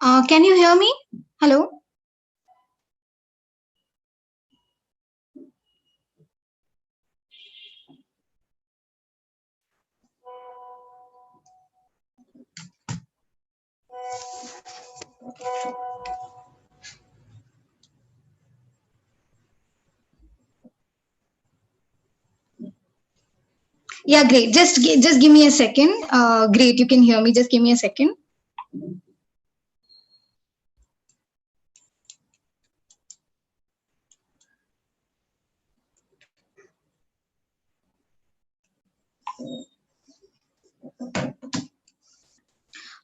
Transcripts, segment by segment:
Can you hear me? Hello? Yeah, great. Just give me a second. Great, you can hear me. Just give me a second.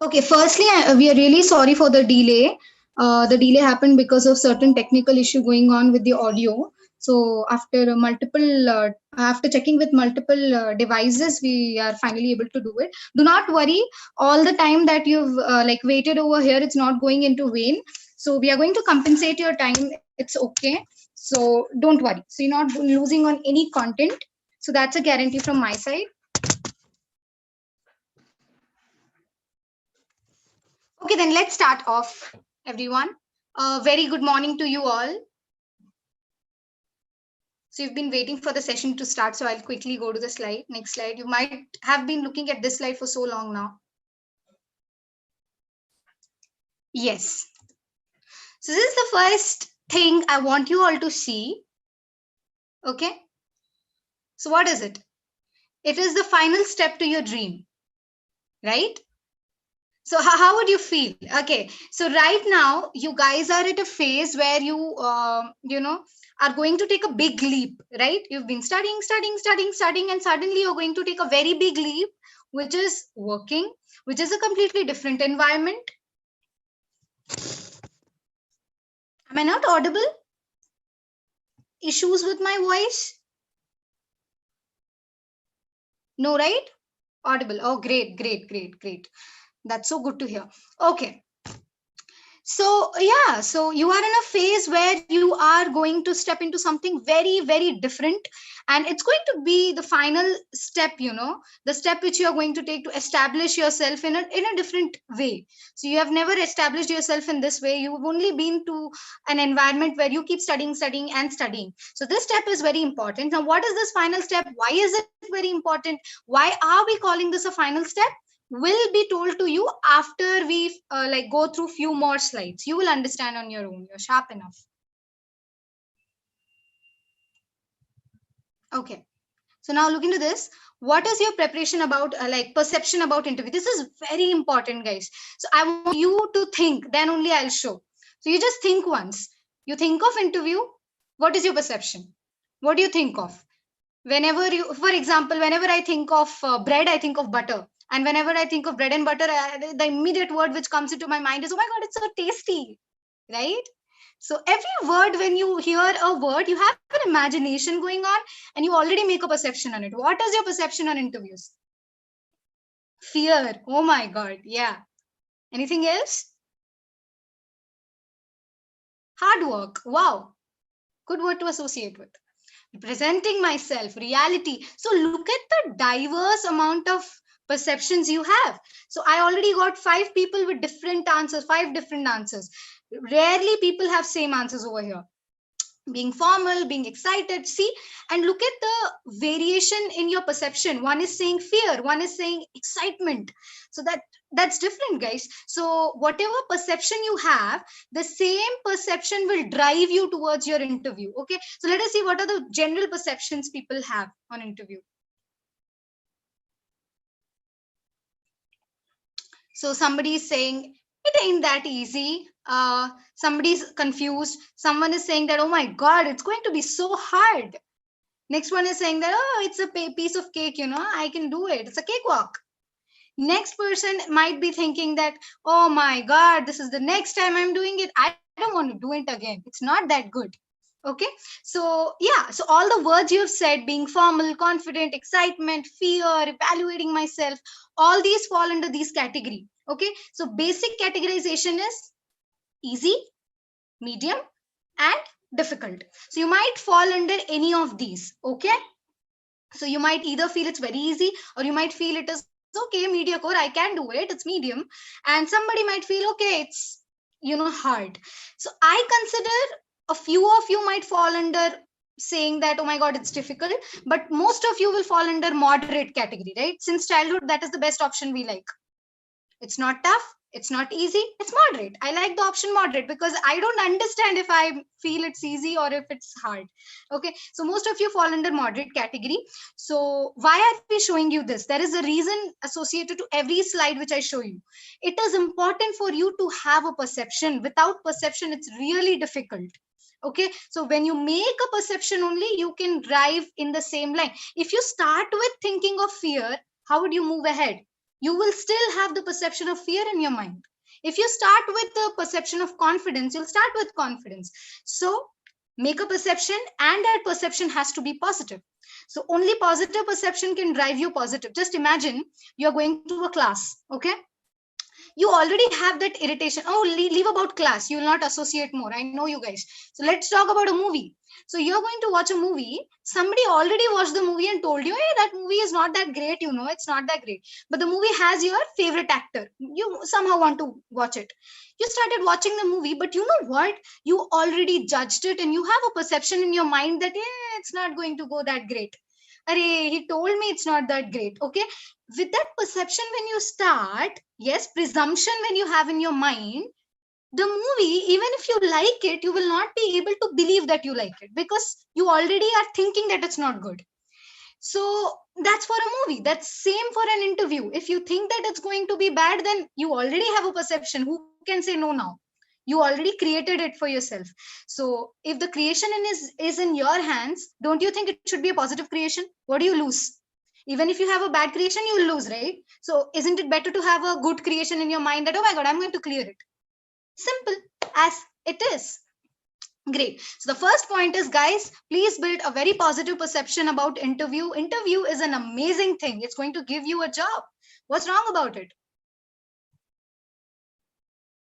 Okay, firstly, we are really sorry for the delay. The delay happened because of certain technical issue going on with the audio. So after checking with multiple devices, we are finally able to do it. Do not worry. All the time that you've like waited over here, it's not going into vain. So we are going to compensate your time. It's okay. So don't worry. So you're not losing on any content. So that's a guarantee from my side. Okay, then let's start off, everyone. Very good morning to you all. So you've been waiting for the session to start, so I'll quickly go to the slide. Next slide. You might have been looking at this slide for so long now. Yes. So this is the first thing I want you all to see. Okay. So what is it? It is the final step to your dream, right? So how would you feel? Okay, so right now you guys are at a phase where you are going to take a big leap, right? You've been studying, and suddenly you're going to take a very big leap, which is working, which is a completely different environment. Am I not audible? Issues with my voice? No, right? Audible. Oh, great. That's so good to hear. Okay. So yeah, so you are in a phase where you are going to step into something very different, and it's going to be the final step, the step which you are going to take to establish yourself in a different way. So you have never established yourself in this way. You've only been to an environment where you keep studying and studying. So this step is very important. Now what is this final step? Why is it very important? Why are we calling this a final step? Will be told to you after we like go through few more slides. You will understand on your own. You're sharp enough. Okay, so now look into this. What is your preparation about, like perception about interview? This is very important, guys. So I want you to think, then only I'll show. So you just think once. You think of interview. What is your perception? What do you think of? Whenever you, for example, whenever I think of bread, I think of butter. And whenever I think of bread and butter, the immediate word which comes into my mind is, oh my god, it's so tasty, right? So every word, when you hear a word, you have an imagination going on, and you already make a perception on it. What is your perception on interviews? Fear. Oh my god, yeah. Anything else? Hard work. Wow, good word to associate with. Presenting myself, reality. So look at the diverse amount of perceptions you have. So I already got five people with different answers, five different answers. Rarely people have same answers over here. Being formal, being excited, see, and look at the variation in your perception. One is saying fear, one is saying excitement. So that's different, guys. So whatever perception you have, the same perception will drive you towards your interview. Okay, so let us see what are the general perceptions people have on interview. So somebody is saying it ain't that easy. Somebody's confused. Someone is saying that, oh my god, it's going to be so hard. Next one is saying that, oh, it's a piece of cake, I can do it. It's a cakewalk. Next person might be thinking that, oh my God, this is the next time I'm doing it. I don't want to do it again. It's not that good. Okay. So, yeah. So, all the words you have said, being formal, confident, excitement, fear, evaluating myself, all these fall under these category. Okay. So, basic categorization is easy, medium, and difficult. So, you might fall under any of these. Okay. So you might either feel it's very easy, or you might feel it is okay, mediocre, I can do it, it's medium. And somebody might feel, okay, it's hard. So I consider a few of you might fall under saying that, oh my god, it's difficult, but most of you will fall under moderate category, right? Since childhood, that is the best option we like. It's not tough, it's not easy, it's moderate. I like the option moderate because I don't understand if I feel it's easy or if it's hard. Okay, so most of you fall under moderate category. So why are we showing you this? There is a reason associated to every slide which I show you. It is important for you to have a perception. Without perception, it's really difficult. Okay, so when you make a perception only, you can drive in the same line. If you start with thinking of fear, how would you move ahead? You will still have the perception of fear in your mind. If you start with the perception of confidence, you'll start with confidence. So make a perception, and that perception has to be positive. So only positive perception can drive you positive. Just imagine you're going to a class, okay? You already have that irritation. Oh, leave about class. You will not associate more. I know you guys. So let's talk about a movie. So you're going to watch a movie. Somebody already watched the movie and told you, hey, that movie is not that great. It's not that great. But the movie has your favorite actor. You somehow want to watch it. You started watching the movie, but you know what? You already judged it, and you have a perception in your mind that, it's not going to go that great. Arey, he told me it's not that great. Okay, with that perception, when you start, yes, presumption when you have in your mind, the movie, even if you like it, you will not be able to believe that you like it because you already are thinking that it's not good. So that's for a movie. That's same for an interview. If you think that it's going to be bad, then you already have a perception. Who can say no now? You already created it for yourself. So if the creation is in your hands, don't you think it should be a positive creation? What do you lose? Even if you have a bad creation, you will lose, right? So isn't it better to have a good creation in your mind that, oh my god, I'm going to clear it? Simple as it is. Great. So the first point is, guys, please build a very positive perception about interview. Interview is an amazing thing. It's going to give you a job. What's wrong about it?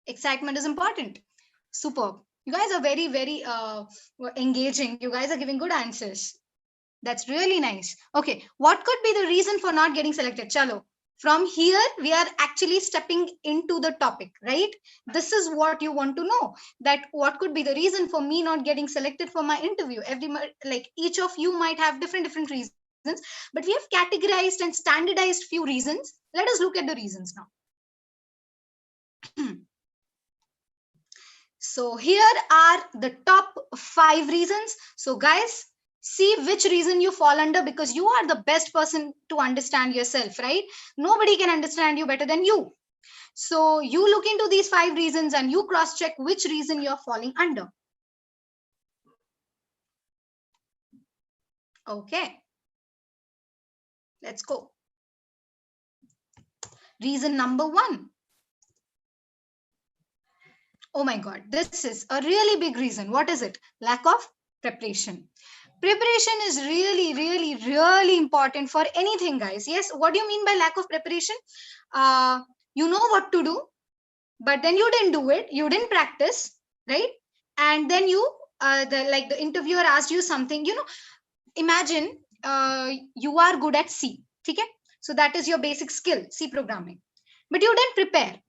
Excitement is important. Superb. You guys are very, very engaging. You guys are giving good answers. That's really nice. Okay, what could be the reason for not getting selected? Chalo. From here, we are actually stepping into the topic, right? This is what you want to know. That what could be the reason for me not getting selected for my interview? Like each of you might have different reasons, but we have categorized and standardized few reasons. Let us look at the reasons now. So here are the top 5 reasons. So guys, see which reason you fall under, because you are the best person to understand yourself, right? Nobody can understand you better than you. So you look into these 5 reasons and you cross check which reason you're falling under. Okay, let's go. Reason number 1. Oh my god, this is a really big reason. What is it? Lack of preparation. Preparation is really, really, really important for anything, guys. Yes, what do you mean by lack of preparation? You know what to do, but then you didn't do it. You didn't practice, right? And then the interviewer asked you something. Imagine you are good at C. Okay? So that is your basic skill, C programming. But you didn't prepare.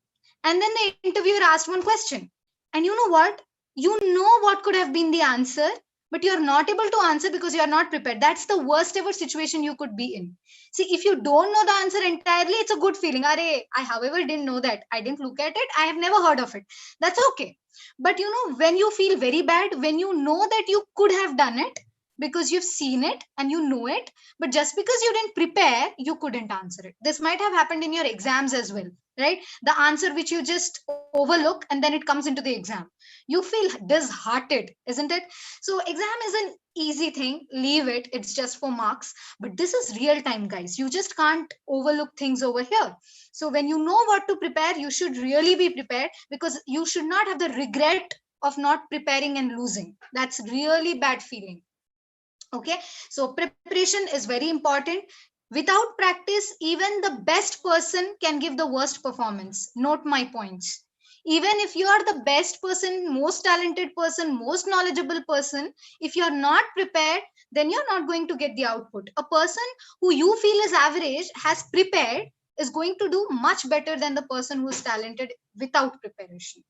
And then the interviewer asked one question. And you know what? You know what could have been the answer, but you're not able to answer because you're not prepared. That's the worst ever situation you could be in. See, if you don't know the answer entirely, it's a good feeling. I, however, didn't know that. I didn't look at it. I have never heard of it. That's okay. But when you feel very bad, when you know that you could have done it, because you've seen it and you know it, but just because you didn't prepare, you couldn't answer it. This might have happened in your exams as well, right? The answer which you just overlook and then it comes into the exam. You feel disheartened, isn't it? So exam is an easy thing. Leave it. It's just for marks. But this is real time, guys. You just can't overlook things over here. So when you know what to prepare, you should really be prepared, because you should not have the regret of not preparing and losing. That's really bad feeling. Okay, so preparation is very important. Without practice, even the best person can give the worst performance. Note my points. Even if you are the best person, most talented person, most knowledgeable person, if you're not prepared, then you're not going to get the output. A person who you feel is average has prepared is going to do much better than the person who's talented without preparation.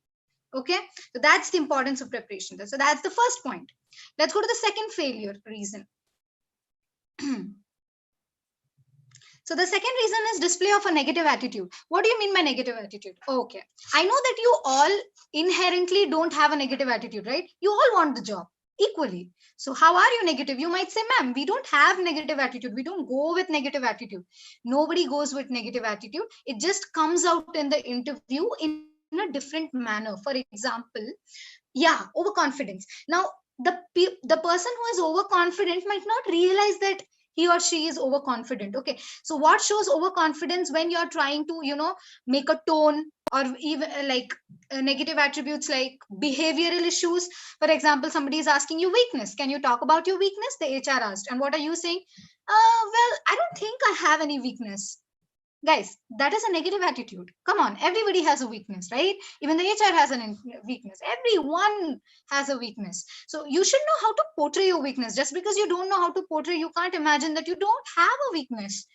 Okay, so that's the importance of preparation. So that's the first point. Let's go to the second failure reason. So the second reason is display of a negative attitude. What do you mean by negative attitude? Okay, I know that you all inherently don't have a negative attitude, right? You all want the job equally. So how are you negative? You might say, ma'am, we don't have negative attitude. We don't go with negative attitude. Nobody goes with negative attitude. It just comes out in the interview in a different manner. For example, yeah, overconfidence. Now, the person who is overconfident might not realize that he or she is overconfident. Okay, so what shows overconfidence? When you're trying to, make a tone, or even like negative attributes like behavioral issues. For example, somebody is asking you weakness. Can you talk about your weakness? The HR asked, and what are you saying? Well, I don't think I have any weakness. Guys, that is a negative attitude. Come on, everybody has a weakness, right? Even the HR has a weakness. Everyone has a weakness. So you should know how to portray your weakness. Just because you don't know how to portray, you can't imagine that you don't have a weakness.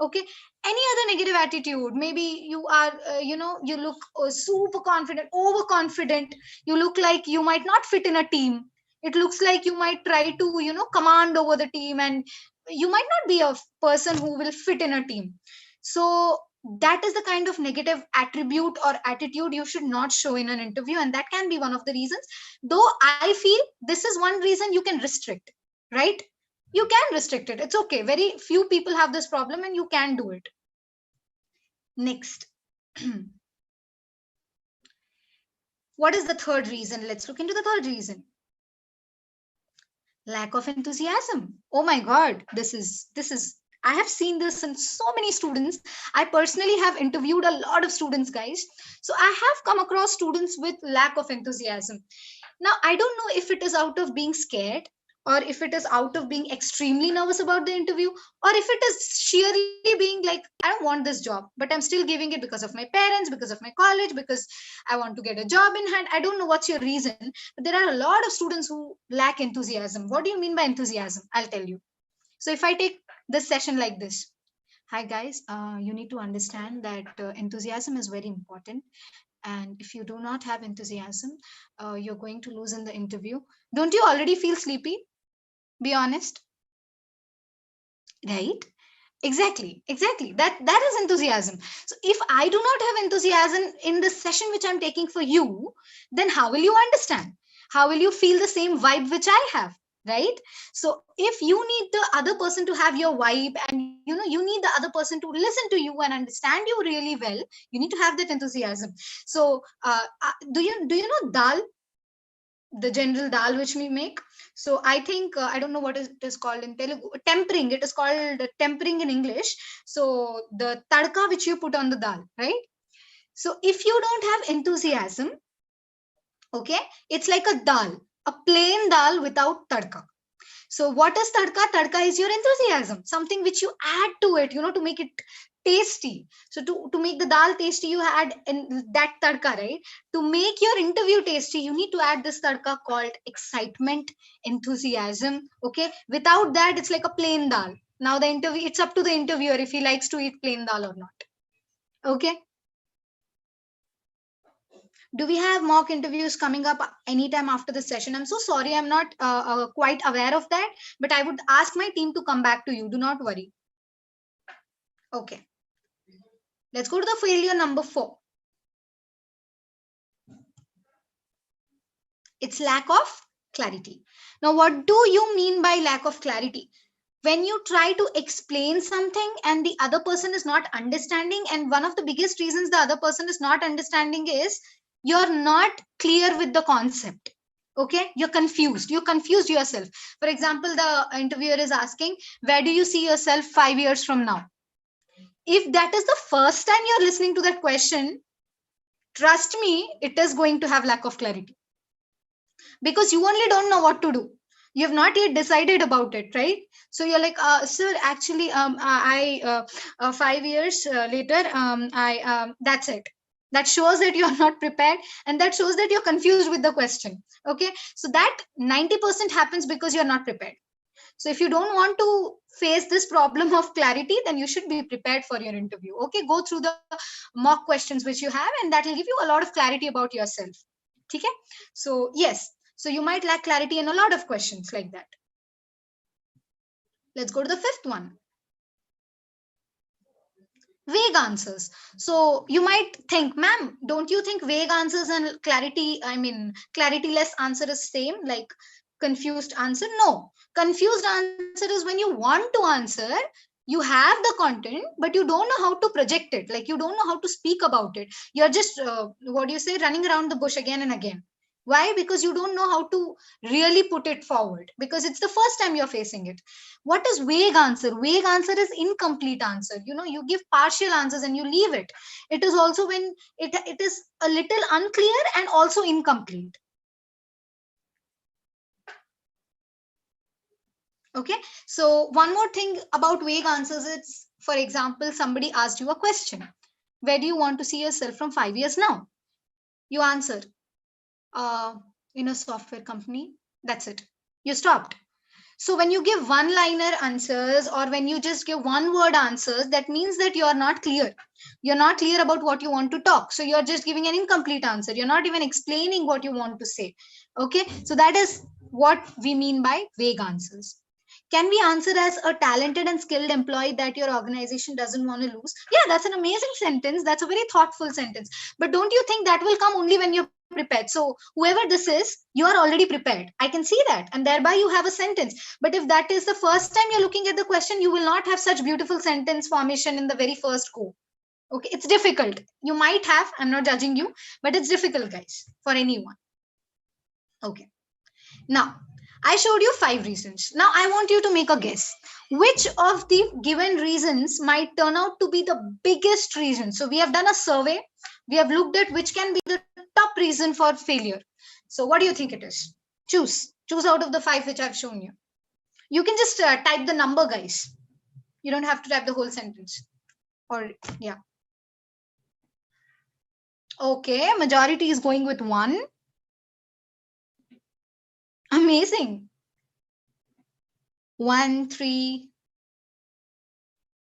Okay, any other negative attitude? Maybe you are, you look super confident, overconfident. You look like you might not fit in a team. It looks like you might try to, command over the team, and you might not be a person who will fit in a team. So that is the kind of negative attribute or attitude you should not show in an interview, and that can be one of the reasons. Though I feel this is one reason you can restrict, right? You can restrict it. It's okay. Very few people have this problem, and you can do it. Next. What is the third reason? Let's look into the third reason. Lack of enthusiasm. Oh my god, this is I have seen this in so many students. I personally have interviewed a lot of students, guys. So I have come across students with lack of enthusiasm. Now, I don't know if it is out of being scared, or if it is out of being extremely nervous about the interview, or if it is sheerly being like, I don't want this job, but I'm still giving it because of my parents, because of my college, because I want to get a job in hand. I don't know what's your reason, but there are a lot of students who lack enthusiasm. What do you mean by enthusiasm? I'll tell you. So if I take this session like this: hi guys, you need to understand that enthusiasm is very important, and if you do not have enthusiasm, you're going to lose in the interview. Don't you already feel sleepy? Be honest. Right? Exactly, that is enthusiasm. So if I do not have enthusiasm in the session which I'm taking for you, then how will you understand? How will you feel the same vibe which I have? Right? So if you need the other person to have your vibe, and you need the other person to listen to you and understand you really well, you need to have that enthusiasm. So do you know dal, the general dal which we make? So I think, I don't know what it is called in Telugu. Tempering. It is called tempering in English. So the tadka which you put on the dal, right? So if you don't have enthusiasm, okay, it's like a dal, a plain dal without tadka. So what is tadka? Tadka is your enthusiasm, something which you add to it, to make it tasty. So to make the dal tasty, you add in that tadka, right? To make your interview tasty, you need to add this tadka called excitement, enthusiasm. Okay. Without that, it's like a plain dal. Now the interview, it's up to the interviewer if he likes to eat plain dal or not. Okay. Do we have mock interviews coming up anytime after the session? I'm so sorry, I'm not quite aware of that, but I would ask my team to come back to you. Do not worry. Okay, let's go to the failure number 4. It's lack of clarity. Now, what do you mean by lack of clarity? When you try to explain something and the other person is not understanding, and one of the biggest reasons the other person is not understanding is you're not clear with the concept. Okay, you confused yourself. For example, the interviewer is asking, where do you see yourself 5 years from now? If that is the first time you're listening to that question, trust me, it is going to have lack of clarity, because you only don't know what to do. You have not yet decided about it, right? So you're like, sir, actually, I 5 years later, I that's it. That shows that you're not prepared, and that shows that you're confused with the question. Okay, so that 90% happens because you're not prepared. So if you don't want to face this problem of clarity, then you should be prepared for your interview. Okay, go through the mock questions which you have, and that will give you a lot of clarity about yourself. Okay? So yes, so you might lack clarity in a lot of questions like that. Let's go to the fifth one. Vague answers. So you might think, ma'am, don't you think vague answers and clarity-less answer is same, like confused answer? No. Confused answer is when you want to answer, you have the content, but you don't know how to project it. Like you don't know how to speak about it. You're just, what do you say, running around the bush again and again. Why? Because you don't know how to really put it forward, because it's the first time you're facing it. What is vague answer? Vague answer is incomplete answer. You give partial answers and you leave it. It is also when it is a little unclear and also incomplete. Okay, so one more thing about vague answers is, for example, somebody asked you a question: where do you want to see yourself from 5 years now? You answer, uh, in a software company. That's it. You stopped. So when you give one liner answers, or when you just give one word answers, that means that you're not clear. You're not clear about what you want to talk. So you're just giving an incomplete answer. You're not even explaining what you want to say. Okay. So that is what we mean by vague answers. Can we answer as a talented and skilled employee that your organization doesn't want to lose? Yeah, that's an amazing sentence. That's a very thoughtful sentence. But don't you think that will come only when you're prepared? So whoever this is, you are already prepared. I can see that. And thereby you have a sentence. But if that is the first time you're looking at the question, you will not have such beautiful sentence formation in the very first go. Okay, it's difficult. You might have, I'm not judging you, but it's difficult, guys, for anyone. Okay. Now, I showed you 5 reasons. Now, I want you to make a guess. Which of the given reasons might turn out to be the biggest reason? So, we have done a survey. We have looked at which can be the top reason for failure. So, what do you think it is? Choose. Choose out of the 5 which I've shown you. You can just type the number, guys. You don't have to type the whole sentence. Or, yeah. Okay, majority is going with 1. Amazing. 1, 3,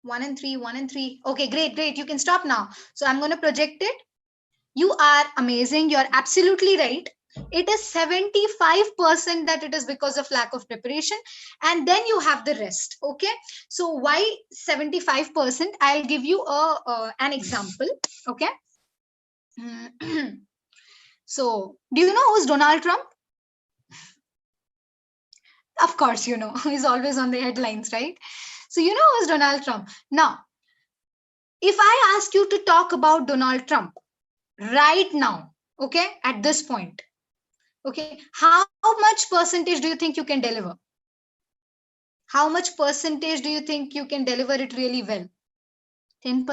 1 and 3, 1 and 3. Okay, great. You can stop now. So I'm going to project it. You are amazing. You're absolutely right. It is 75% that it is because of lack of preparation. And then you have the rest. Okay. So why 75%? I'll give you an example. Okay. So do you know who's Donald Trump? Of course, you know. He's always on the headlines, right? So you know who's Donald Trump. Now, if I ask you to talk about Donald Trump right now, okay, at this point, okay, how much percentage do you think you can deliver? How much percentage do you think you can deliver it really well? 10%?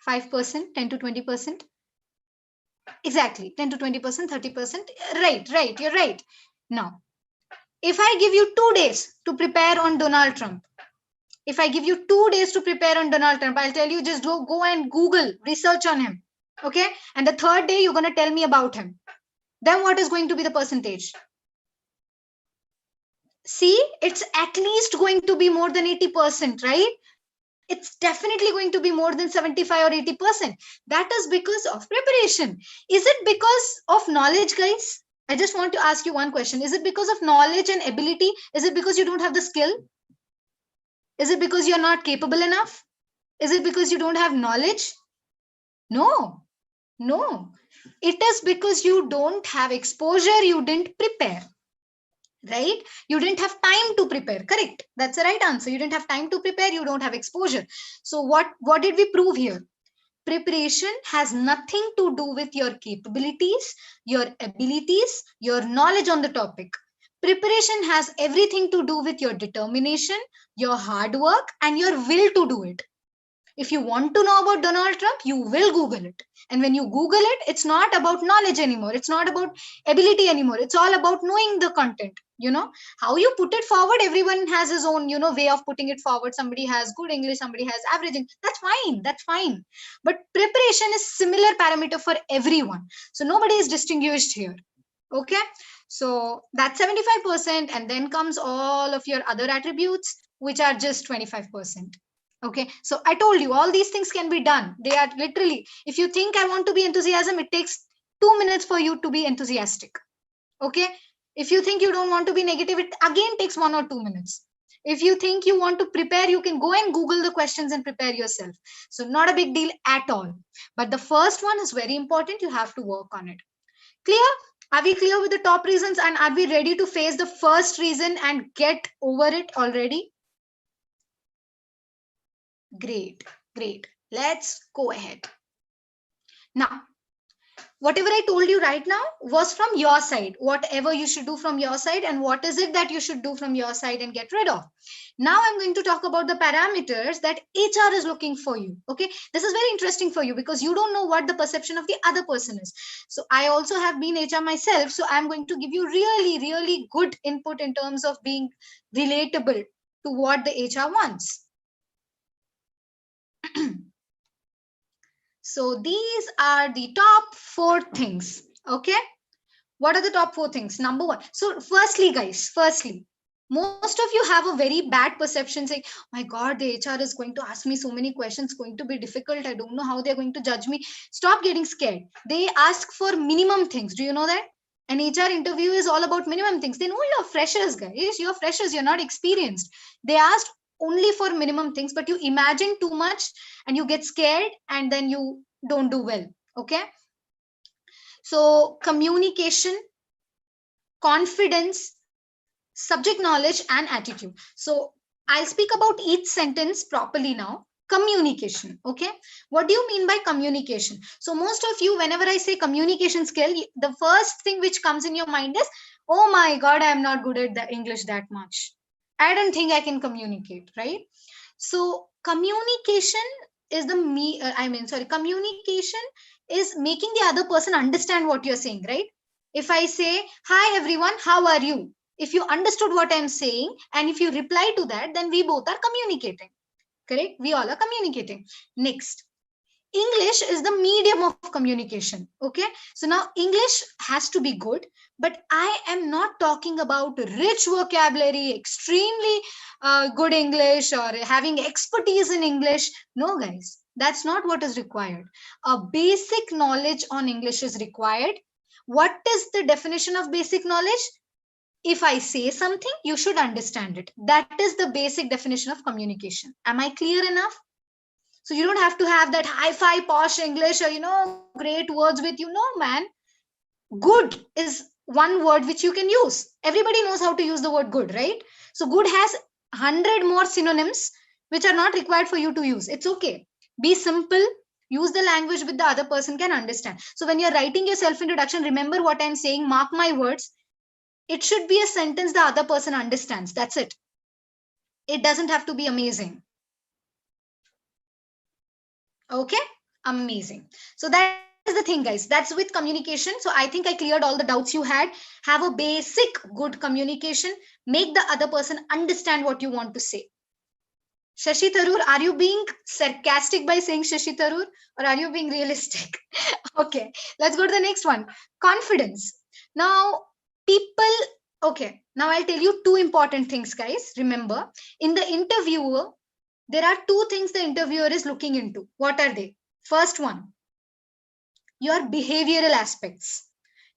5%? 10 to 20%? Exactly, 10 to 20%, 30%. Right, you're right. Now, if I give you 2 days to prepare on Donald Trump, if I give you 2 days to prepare on Donald Trump, I'll tell you just go and Google, research on him. Okay. And the third day, you're going to tell me about him. Then what is going to be the percentage? See, it's at least going to be more than 80%, right? It's definitely going to be more than 75 or 80%. That is because of preparation. Is it because of knowledge, guys? I just want to ask you one question. Is it because of knowledge and ability? Is it because you don't have the skill? Is it because you're not capable enough? Is it because you don't have knowledge? No, no. It is because you don't have exposure, you didn't prepare. Right? You didn't have time to prepare. Correct. That's the right answer. You didn't have time to prepare, you don't have exposure. So what did we prove here? Preparation has nothing to do with your capabilities, your abilities, your knowledge on the topic. Preparation has everything to do with your determination, your hard work, and your will to do it. If you want to know about Donald Trump, you will Google it. And when you Google it, it's not about knowledge anymore. It's not about ability anymore. It's all about knowing the content. How you put it forward, everyone has his own, way of putting it forward. Somebody has good English, somebody has averaging. That's fine. That's fine. But preparation is similar parameter for everyone. So nobody is distinguished here. Okay. So that's 75%. And then comes all of your other attributes, which are just 25%. Okay, so I told you all these things can be done. They are literally, if you think I want to be enthusiasm, it takes 2 minutes for you to be enthusiastic. Okay. If you think you don't want to be negative, it again takes 1 or 2 minutes. If you think you want to prepare, you can go and Google the questions and prepare yourself. So not a big deal at all. But the first one is very important. You have to work on it. Clear? Are we clear with the top reasons, and are we ready to face the first reason and get over it already? Great, great. Let's go ahead. Now, whatever I told you right now was from your side, whatever you should do from your side, and what is it that you should do from your side and get rid of. Now I'm going to talk about the parameters that HR is looking for you. Okay, this is very interesting for you because you don't know what the perception of the other person is. So I also have been HR myself, so I'm going to give you really, really good input in terms of being relatable to what the HR wants. So these are the top 4 things. Okay, what are the top 4 things? Number 1. So firstly, guys, most of you have a very bad perception saying, my God, the HR is going to ask me so many questions, going to be difficult. I don't know how they're going to judge me. Stop getting scared. They ask for minimum things. Do you know that? An HR interview is all about minimum things. They know you're freshers, guys. You're freshers. You're not experienced. They asked only for minimum things, but you imagine too much and you get scared and then you don't do well. Okay. So communication, confidence, subject knowledge, and attitude. So I'll speak about each sentence properly now. Communication. Okay. What do you mean by communication? So most of you, whenever I say communication skill, the first thing which comes in your mind is, oh my God, I'm not good at the English that much. I don't think I can communicate, right? So communication is communication is making the other person understand what you're saying, right? If I say, hi everyone, how are you? If you understood what I'm saying and if you reply to that, then we both are communicating. Correct? We all are communicating. Next, English is the medium of communication. Okay. So now English has to be good, but I am not talking about rich vocabulary, extremely good English, or having expertise in English. No, guys, that's not what is required. A basic knowledge on English is required. What is the definition of basic knowledge? If I say something, you should understand it. That is the basic definition of communication. Am I clear enough? So you don't have to have that hi-fi posh English or, great words with you. No, man. Good is one word which you can use. Everybody knows how to use the word good, right? So good has 100 more synonyms which are not required for you to use. It's okay. Be simple. Use the language which the other person can understand. So when you're writing your self-introduction, remember what I'm saying. Mark my words. It should be a sentence the other person understands. That's it. It doesn't have to be amazing. Okay, amazing. So that is the thing, guys. That's with communication. So I think I cleared all the doubts you had. Have a basic good communication. Make the other person understand what you want to say. Shashi Tharoor, are you being sarcastic by saying Shashi Tharoor, or are you being realistic? Okay, let's go to the next one. Confidence. Now, okay, now I'll tell you 2 important things, guys. Remember, in the interviewer, there are 2 things the interviewer is looking into. What are they? First one, your behavioral aspects.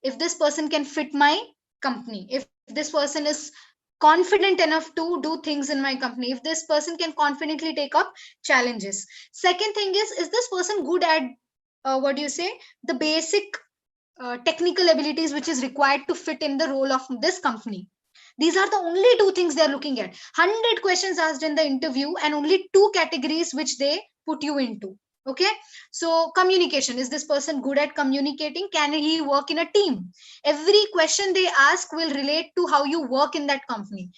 If this person can fit my company, if this person is confident enough to do things in my company, if this person can confidently take up challenges. Second thing is this person good at the basic technical abilities which is required to fit in the role of this company. These are the only 2 things they're looking at. 100 questions asked in the interview and only 2 categories which they put you into. Okay. So communication. Is this person good at communicating? Can he work in a team? Every question they ask will relate to how you work in that company.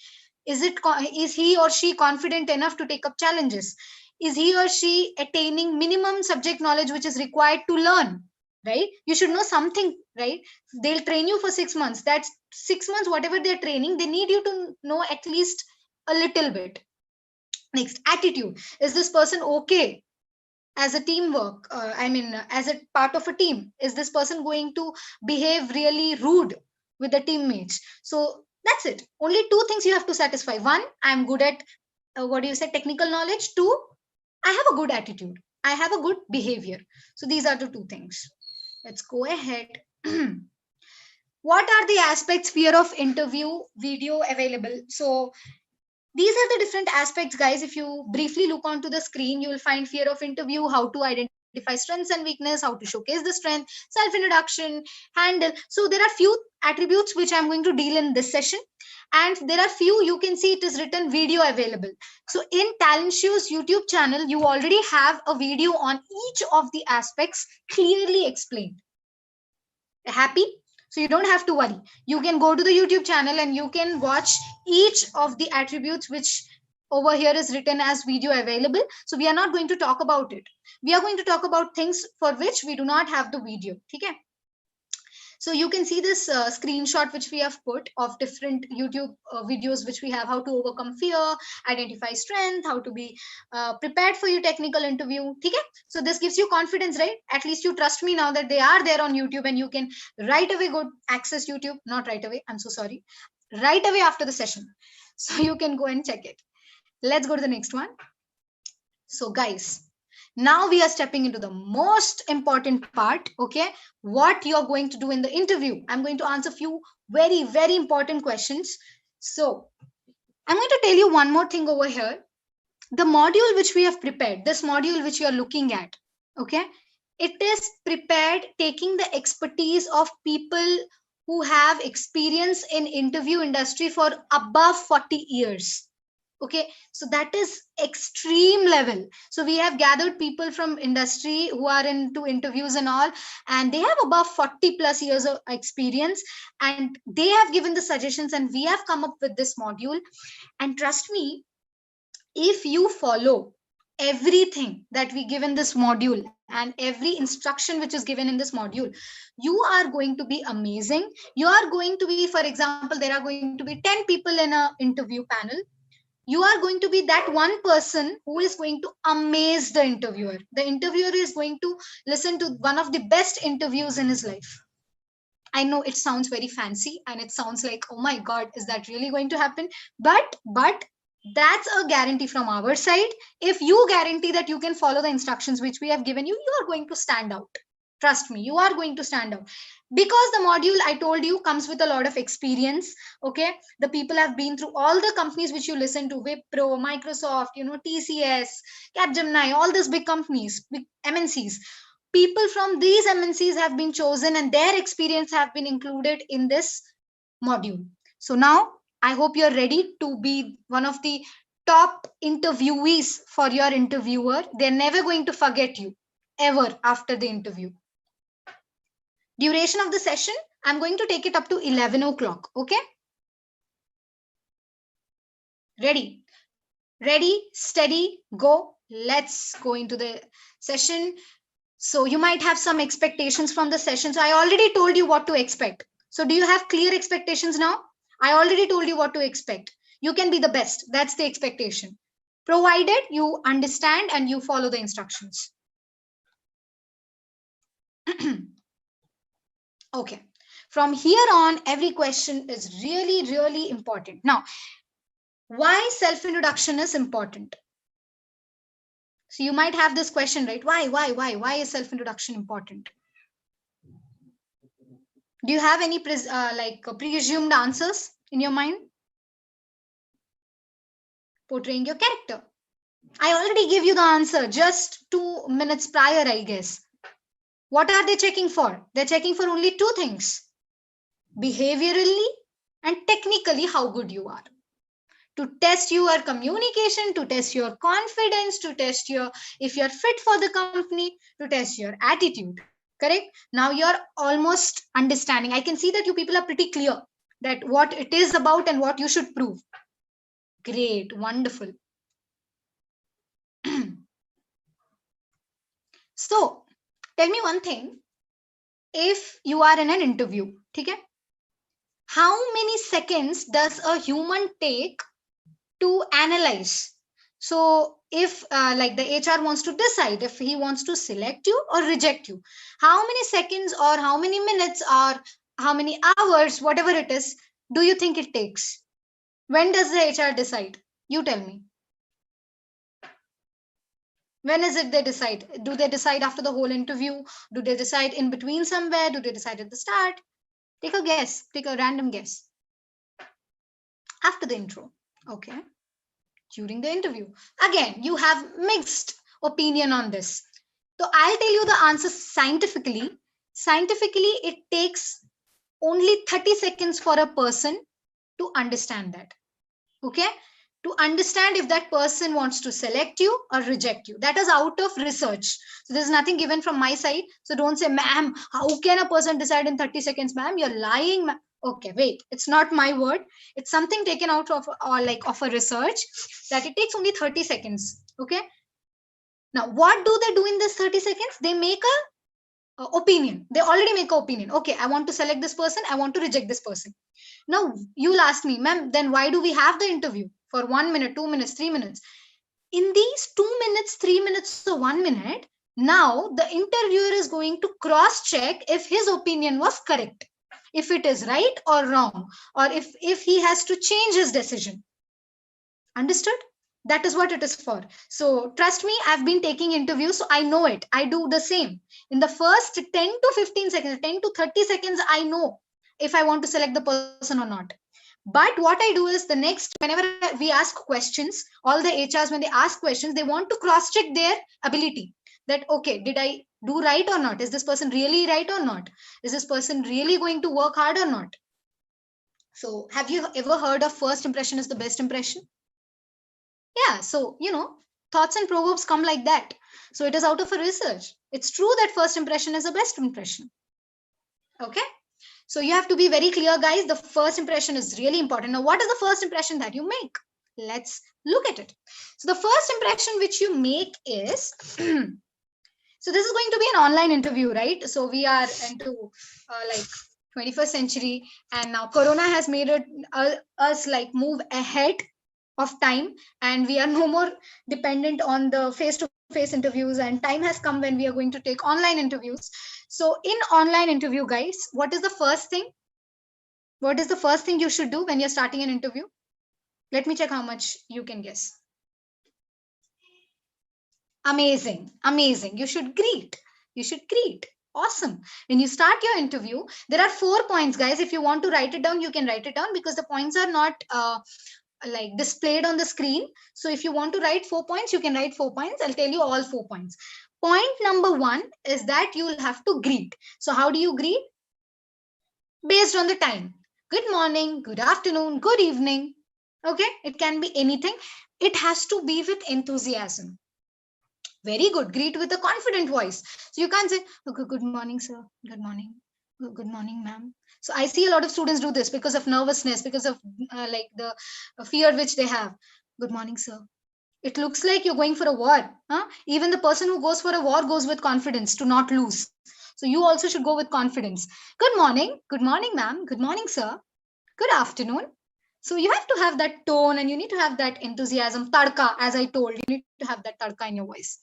Is he or she confident enough to take up challenges? Is he or she attaining minimum subject knowledge which is required to learn? Right? You should know something, right? They'll train you for 6 months. That's 6 months, whatever they're training, they need you to know at least a little bit. Next, attitude. Is this person okay as a teamwork? As a part of a team? Is this person going to behave really rude with the teammates? So that's it. Only 2 things you have to satisfy. 1, I'm good at technical knowledge. 2, I have a good attitude. I have a good behavior. So these are the 2 things. Let's go ahead. What are the aspects fear of interview video available? So these are the different aspects, guys. If you briefly look onto the screen, you will find fear of interview, how to identify strengths and weakness, how to showcase the strength, self introduction, handle. So there are few attributes which I'm going to deal in this session, and there are few, you can see it is written video available. So in Talent Show's YouTube channel, you already have a video on each of the aspects clearly explained. Happy? So you don't have to worry. You can go to the YouTube channel and you can watch each of the attributes which over here is written as video available. So we are not going to talk about it. We are going to talk about things for which we do not have the video. Okay? So you can see this screenshot which we have put of different YouTube videos which we have, how to overcome fear, identify strength, how to be prepared for your technical interview. Okay? So this gives you confidence, right? At least you trust me now that they are there on YouTube and you can right away go access YouTube. Not right away, I'm so sorry. Right away after the session. So you can go and check it. Let's go to the next one. So guys, now we are stepping into the most important part. Okay, what you're going to do in the interview. I'm going to answer a few very important questions. So I'm going to tell you one more thing over here. The module which we have prepared, this module which you are looking at, okay, it is prepared taking the expertise of people who have experience in interview industry for above 40 years. Okay, so that is extreme level. So we have gathered people from industry who are into interviews and all, and they have above 40 plus years of experience, and they have given the suggestions and we have come up with this module. And trust me, if you follow everything that we give in this module and every instruction which is given in this module, you are going to be amazing. You are going to be, for example, there are going to be 10 people in a interview panel. You are going to be that one person who is going to amaze the interviewer. The interviewer is going to listen to one of the best interviews in his life. I know it sounds very fancy and it sounds like, oh my God, is that really going to happen? But that's a guarantee from our side. If you guarantee that you can follow the instructions which we have given you, you are going to stand out. Trust me, you are going to stand out, because the module I told you comes with a lot of experience. Okay, the people have been through all the companies which you listen to, Wipro, Microsoft, TCS, Capgemini, all these big companies, big MNCs. People from these MNCs have been chosen and their experience have been included in this module. So now I hope you're ready to be one of the top interviewees for your interviewer. They're never going to forget you ever after the interview. Duration of the session, I'm going to take it up to 11 o'clock. Okay. Ready, steady, go. Let's go into the session. So you might have some expectations from the session. So I already told you what to expect. So do you have clear expectations now? I already told you what to expect. You can be the best. That's the expectation, provided you understand and you follow the instructions. Okay. From here on, every question is really important. Now, why self-introduction is important? So you might have this question, right? Why is self-introduction important? Do you have any presumed answers in your mind? Portraying your character. I already gave you the answer just 2 minutes prior, I guess. What are they checking for? They're checking for only two things: behaviorally and technically how good you are. To test your communication, to test your confidence, to test your if you're fit for the company, to test your attitude. Correct? Now you're almost understanding. I can see that you people are pretty clear that what it is about and what you should prove. Great, wonderful. So tell me one thing. If you are in an interview, okay, how many seconds does a human take to analyze? So if like the HR wants to decide if he wants to select you or reject you, how many seconds or how many minutes or how many hours, whatever it is, do you think it takes? When does the HR decide? You tell me. When is it they decide? Do they decide after the whole interview? Do they decide in between somewhere? Do they decide at the start? Take a guess. Take a random guess. After the intro. Okay. During the interview. Again, you have mixed opinion on this. So I'll tell you the answer scientifically. Scientifically, it takes only 30 seconds for a person to understand that. Okay, to understand if that person wants to select you or reject you. That is out of research. So there's nothing given from my side. So don't say, ma'am, how can a person decide in 30 seconds? Ma'am, you're lying. Okay, wait, it's not my word. It's something taken out of or like of a research that it takes only 30 seconds. Okay, now what do they do in this 30 seconds? They make a opinion. They already make an opinion. Okay, I want to select this person, I want to reject this person. Now, you'll ask me, ma'am, then why do we have the interview for 1 minute, 2 minutes, 3 minutes? In these 2 minutes, 3 minutes, or 1 minute, now the interviewer is going to cross check if his opinion was correct, if it is right or wrong, or if he has to change his decision. Understood? That is what it is for. So trust me, I've been taking interviews, so I know it. I do the same. In the first 10 to 15 seconds, 10 to 30 seconds, I know if I want to select the person or not. But what I do is the next, whenever we ask questions, all the HRs, when they ask questions, they want to cross check their ability. That, okay, did I do right or not? Is this person really right or not? Is this person really going to work hard or not? So have you ever heard of first impression is the best impression? Yeah, so, thoughts and proverbs come like that. So it is out of a research. It's true that first impression is the best impression. Okay? So you have to be very clear, guys. The first impression is really important. Now, what is the first impression that you make? Let's look at it. So the first impression which you make is, so this is going to be an online interview, right? So we are into like 21st century, and now Corona has made it us like move ahead of time, and we are no more dependent on the face to face interviews, and time has come when we are going to take online interviews. So in online interview, guys, what is the first thing you should do when you're starting an interview? Let me check how much you can guess. Amazing. You should greet. Awesome. When you start your interview, there are 4 points, guys. If you want to write it down, you can write it down, because the points are not like displayed on the screen. So if you want to write 4 points, you can write 4 points. I'll tell you all 4 points. Point number 1 is that you'll have to greet. So how do you greet? Based on the time. Good morning, good afternoon, good evening. Okay, it can be anything. It has to be with enthusiasm. Very good. Greet with a confident voice. So you can't say, okay, good morning, sir. Good morning. Good morning, ma'am. So I see a lot of students do this because of nervousness, because of like the fear which they have. Good morning, sir. It looks like you're going for a war. Huh? Even the person who goes for a war goes with confidence to not lose. So you also should go with confidence. Good morning. Good morning, ma'am. Good morning, sir. Good afternoon. So you have to have that tone, and you need to have that enthusiasm, tadka, as I told, you need to have that tadka in your voice.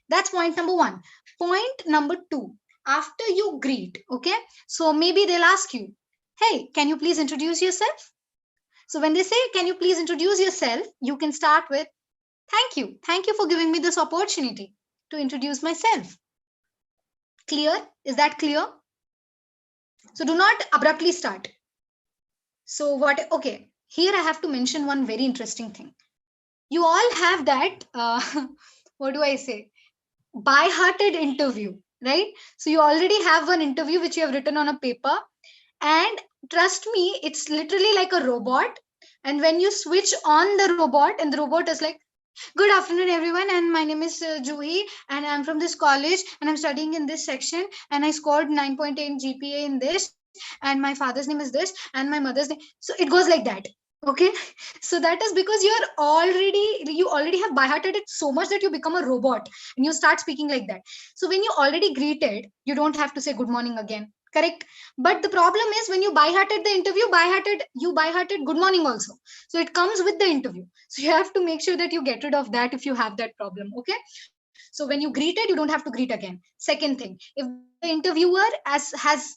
That's point number 1. Point number 2, after you greet, okay, so maybe they'll ask you, hey, can you please introduce yourself? So when they say, can you please introduce yourself, you can start with, thank you for giving me this opportunity to introduce myself. Clear? Is that clear? So do not abruptly start. So okay, here I have to mention one very interesting thing. You all have that, what do I say? By-hearted interview, right? So you already have one interview which you have written on a paper. And trust me, it's literally like a robot. And when you switch on the robot, and the robot is like, good afternoon, everyone. And my name is Juhi, and I'm from this college, and I'm studying in this section, and I scored 9.8 GPA in this, and my father's name is this, and my mother's name. So it goes like that. Okay. So that is because you already have by-hearted it so much that you become a robot and you start speaking like that. So when you already greeted, you don't have to say good morning again. Correct. But the problem is when you by-hearted the interview, you by-hearted good morning also. So it comes with the interview. So you have to make sure that you get rid of that if you have that problem. Okay. So when you greeted, you don't have to greet again. Second thing, if the interviewer has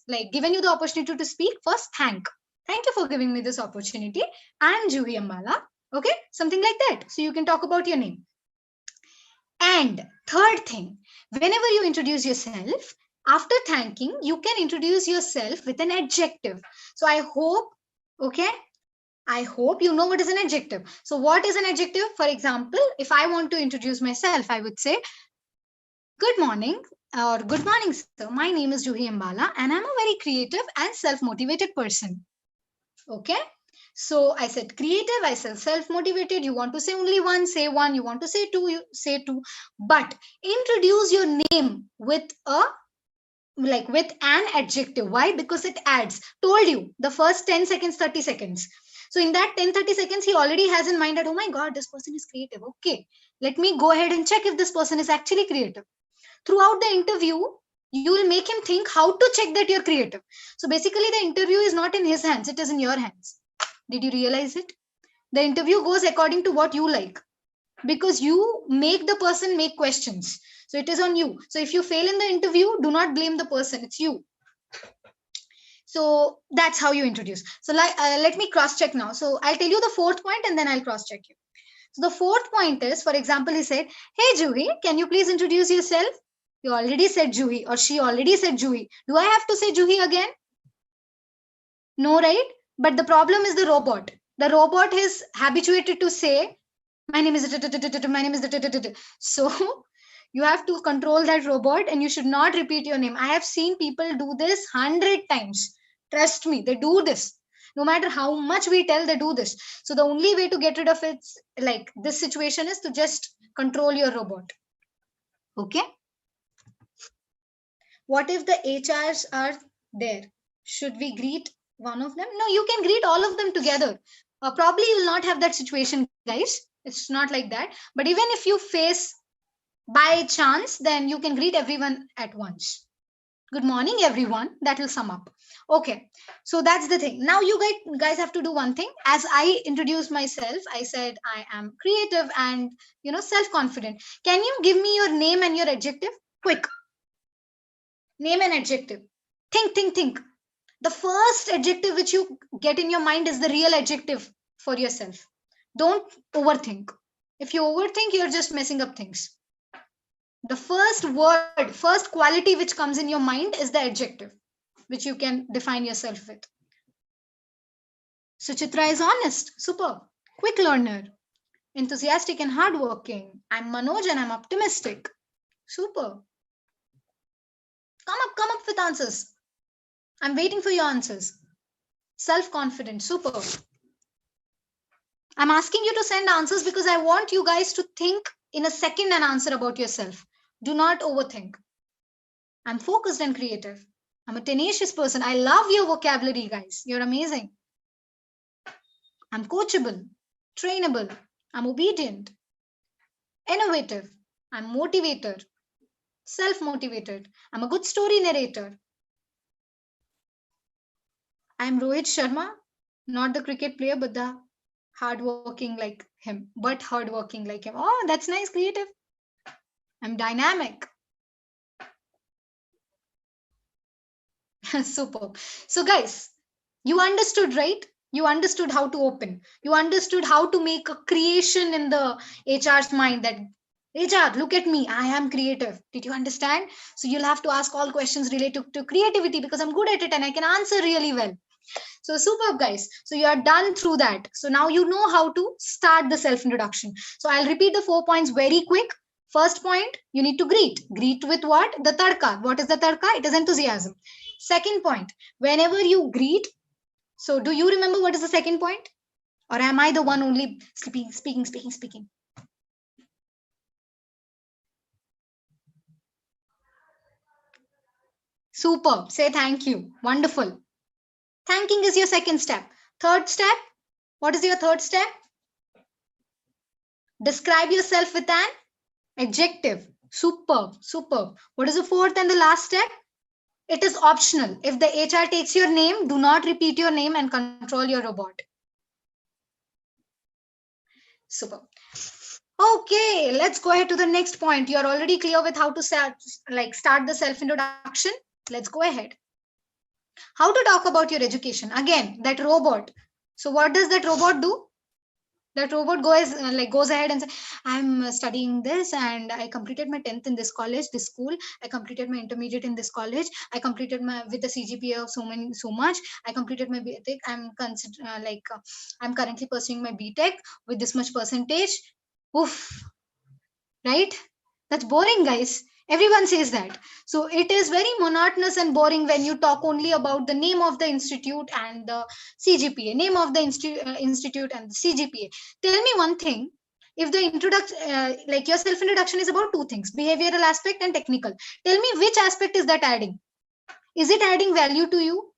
like given you the opportunity to speak, first thank you for giving me this opportunity. I'm Juhi Ambala. Okay, something like that. So you can talk about your name. And Third thing, whenever you introduce yourself, after thanking, you can introduce yourself with an adjective. So I hope, okay, I hope you know what is an adjective. So what is an adjective? For example, if I want to introduce myself, I would say, good morning or good morning, sir. My name is Juhi Ambala and I'm a very creative and self-motivated person. Okay. So I said creative, I said self-motivated. You want to say only one, say one. You want to say two, you say two. But introduce your name with with an adjective. Why? Because it adds. Told you the first 10 seconds, 30 seconds. So in that 10-30 seconds, he already has in mind that, oh my God, this person is creative. Okay, let me go ahead and check if this person is actually creative. Throughout the interview, you will make him think how to check that you're creative. So basically, the interview is not in his hands, it is in your hands. Did you realize it? The interview goes according to what you like, because you make the person make questions. So it is on you. So if you fail in the interview, do not blame the person, it's you. So that's how you introduce. So let me cross check now. So I'll tell you the fourth point and then I'll cross check you. So the fourth point is, for example, he said, hey Juhi, can you please introduce yourself? You already said Juhi, or she already said Juhi. Do I have to say Juhi again? No, right? But the problem is the robot. The robot is habituated to say, my name is my name is. So you have to control that robot and you should not repeat your name. I have seen people do this 100 times. Trust me, they do this. No matter how much we tell, they do this. So the only way to get rid of it, like this situation, is to just control your robot. Okay. What if the HRs are there? Should we greet one of them? No, you can greet all of them together. Probably you will not have that situation, guys. It's not like that. But even if you face by chance, then you can greet everyone at once. Good morning, everyone. That will sum up. Okay, so that's the thing. Now you guys have to do one thing. As I introduced myself, I said I am creative and self-confident. Can you give me your name and your adjective? Quick. Name and adjective. Think. The first adjective which you get in your mind is the real adjective for yourself. Don't overthink. If you overthink, you're just messing up things. The first word, first quality which comes in your mind is the adjective, which you can define yourself with. Suchitra is honest, super, quick learner, enthusiastic and hardworking. I'm Manoj and I'm optimistic. Super. Come up with answers. I'm waiting for your answers. Self-confident, super. I'm asking you to send answers because I want you guys to think in a second and answer about yourself. Do not overthink. I'm focused and creative. I'm a tenacious person. I love your vocabulary, guys. You're amazing. I'm coachable, trainable. I'm obedient, innovative. I'm motivator, self-motivated. I'm a good story narrator. I'm Rohit Sharma, not the cricket player, but the hardworking like him, Oh, that's nice, creative. I'm dynamic. Superb. So guys, you understood, right? You understood how to open. You understood how to make a creation in the HR's mind that HR, look at me, I am creative. Did you understand? So you'll have to ask all questions related to creativity because I'm good at it and I can answer really well. So superb, guys. So you are done through that. So now you know how to start the self-introduction. So I'll repeat the 4 points very quick. First point, you need to greet. Greet with what? The tadka. What is the tadka? It is enthusiasm. Second point, whenever you greet, so do you remember what is the second point? Or am I the one only speaking? Superb. Say thank you. Wonderful. Thanking is your second step. Third step, what is your third step? Describe yourself with an adjective. Superb. What is the fourth and the last step? It is optional. If the HR takes your name, do not repeat your name and control your robot. Superb. Okay, let's go ahead to the next point. You're already clear with how to start the self-introduction. Let's go ahead. How to talk about your education. Again, that robot. So what does that robot do? That robot goes ahead and says, I'm studying this and I completed my 10th in this college, this school. I completed my intermediate in this college. I completed my with a CGPA of so much. I completed my BTech. I'm currently pursuing my BTech with this much percentage. Oof, right? That's boring, guys. Everyone says that. So it is very monotonous and boring when you talk only about the name of the institute and the CGPA, name of the institute and the CGPA. Tell me one thing. If the introduction, like your self introduction is about two things, behavioral aspect and technical. Tell me which aspect is that adding? Is it adding value to you?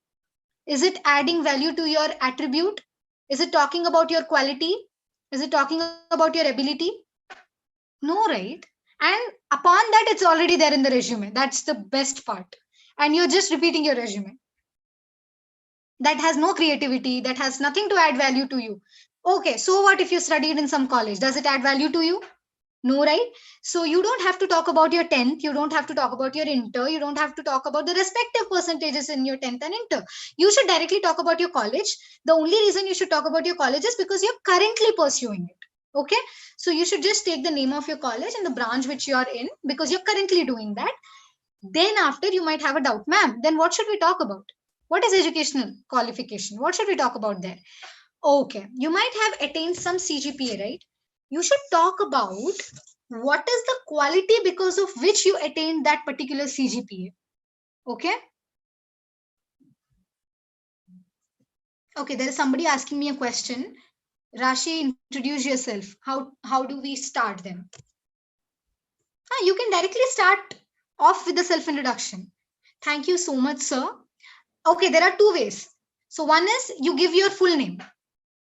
Is it adding value to your attribute? Is it talking about your quality? Is it talking about your ability? No, right? And upon that, it's already there in the resume. That's the best part. And you're just repeating your resume. That has no creativity, that has nothing to add value to you. Okay, so what if you studied in some college? Does it add value to you? No, right? So you don't have to talk about your 10th, you don't have to talk about your inter, you don't have to talk about the respective percentages in your 10th and inter. You should directly talk about your college. The only reason you should talk about your college is because you're currently pursuing it. Okay, so you should just take the name of your college and the branch which you are in because you're currently doing that. Then after you might have a doubt, ma'am, then what should we talk about? What is educational qualification? What should we talk about there? Okay, you might have attained some CGPA, right? You should talk about what is the quality because of which you attained that particular CGPA. Okay. Okay, there is somebody asking me a question. Rashi, introduce yourself. How do we start them? You can directly start off with the self introduction. Thank you so much, sir. Okay, there are two ways. So one is you give your full name.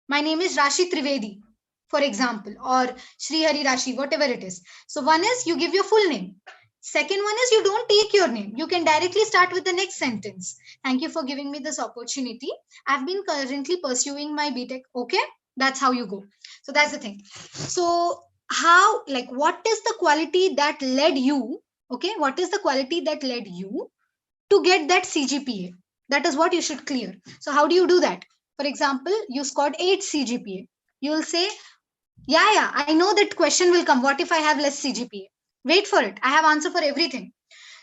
My name is Rashi Trivedi, for example, or Sri Hari Rashi, whatever it is. So one is you give your full name. Second one is you don't take your name. You can directly start with the next sentence. Thank you for giving me this opportunity. I've been currently pursuing my BTech. Okay, that's how you go. So that's the thing. So how, like, what is the quality that led you? Okay, what is the quality that led you to get that CGPA? That is what you should clear. So how do you do that? For example, you scored 8 CGPA. You will say, yeah, I know that question will come. What if I have less CGPA? Wait for it. I have answer for everything.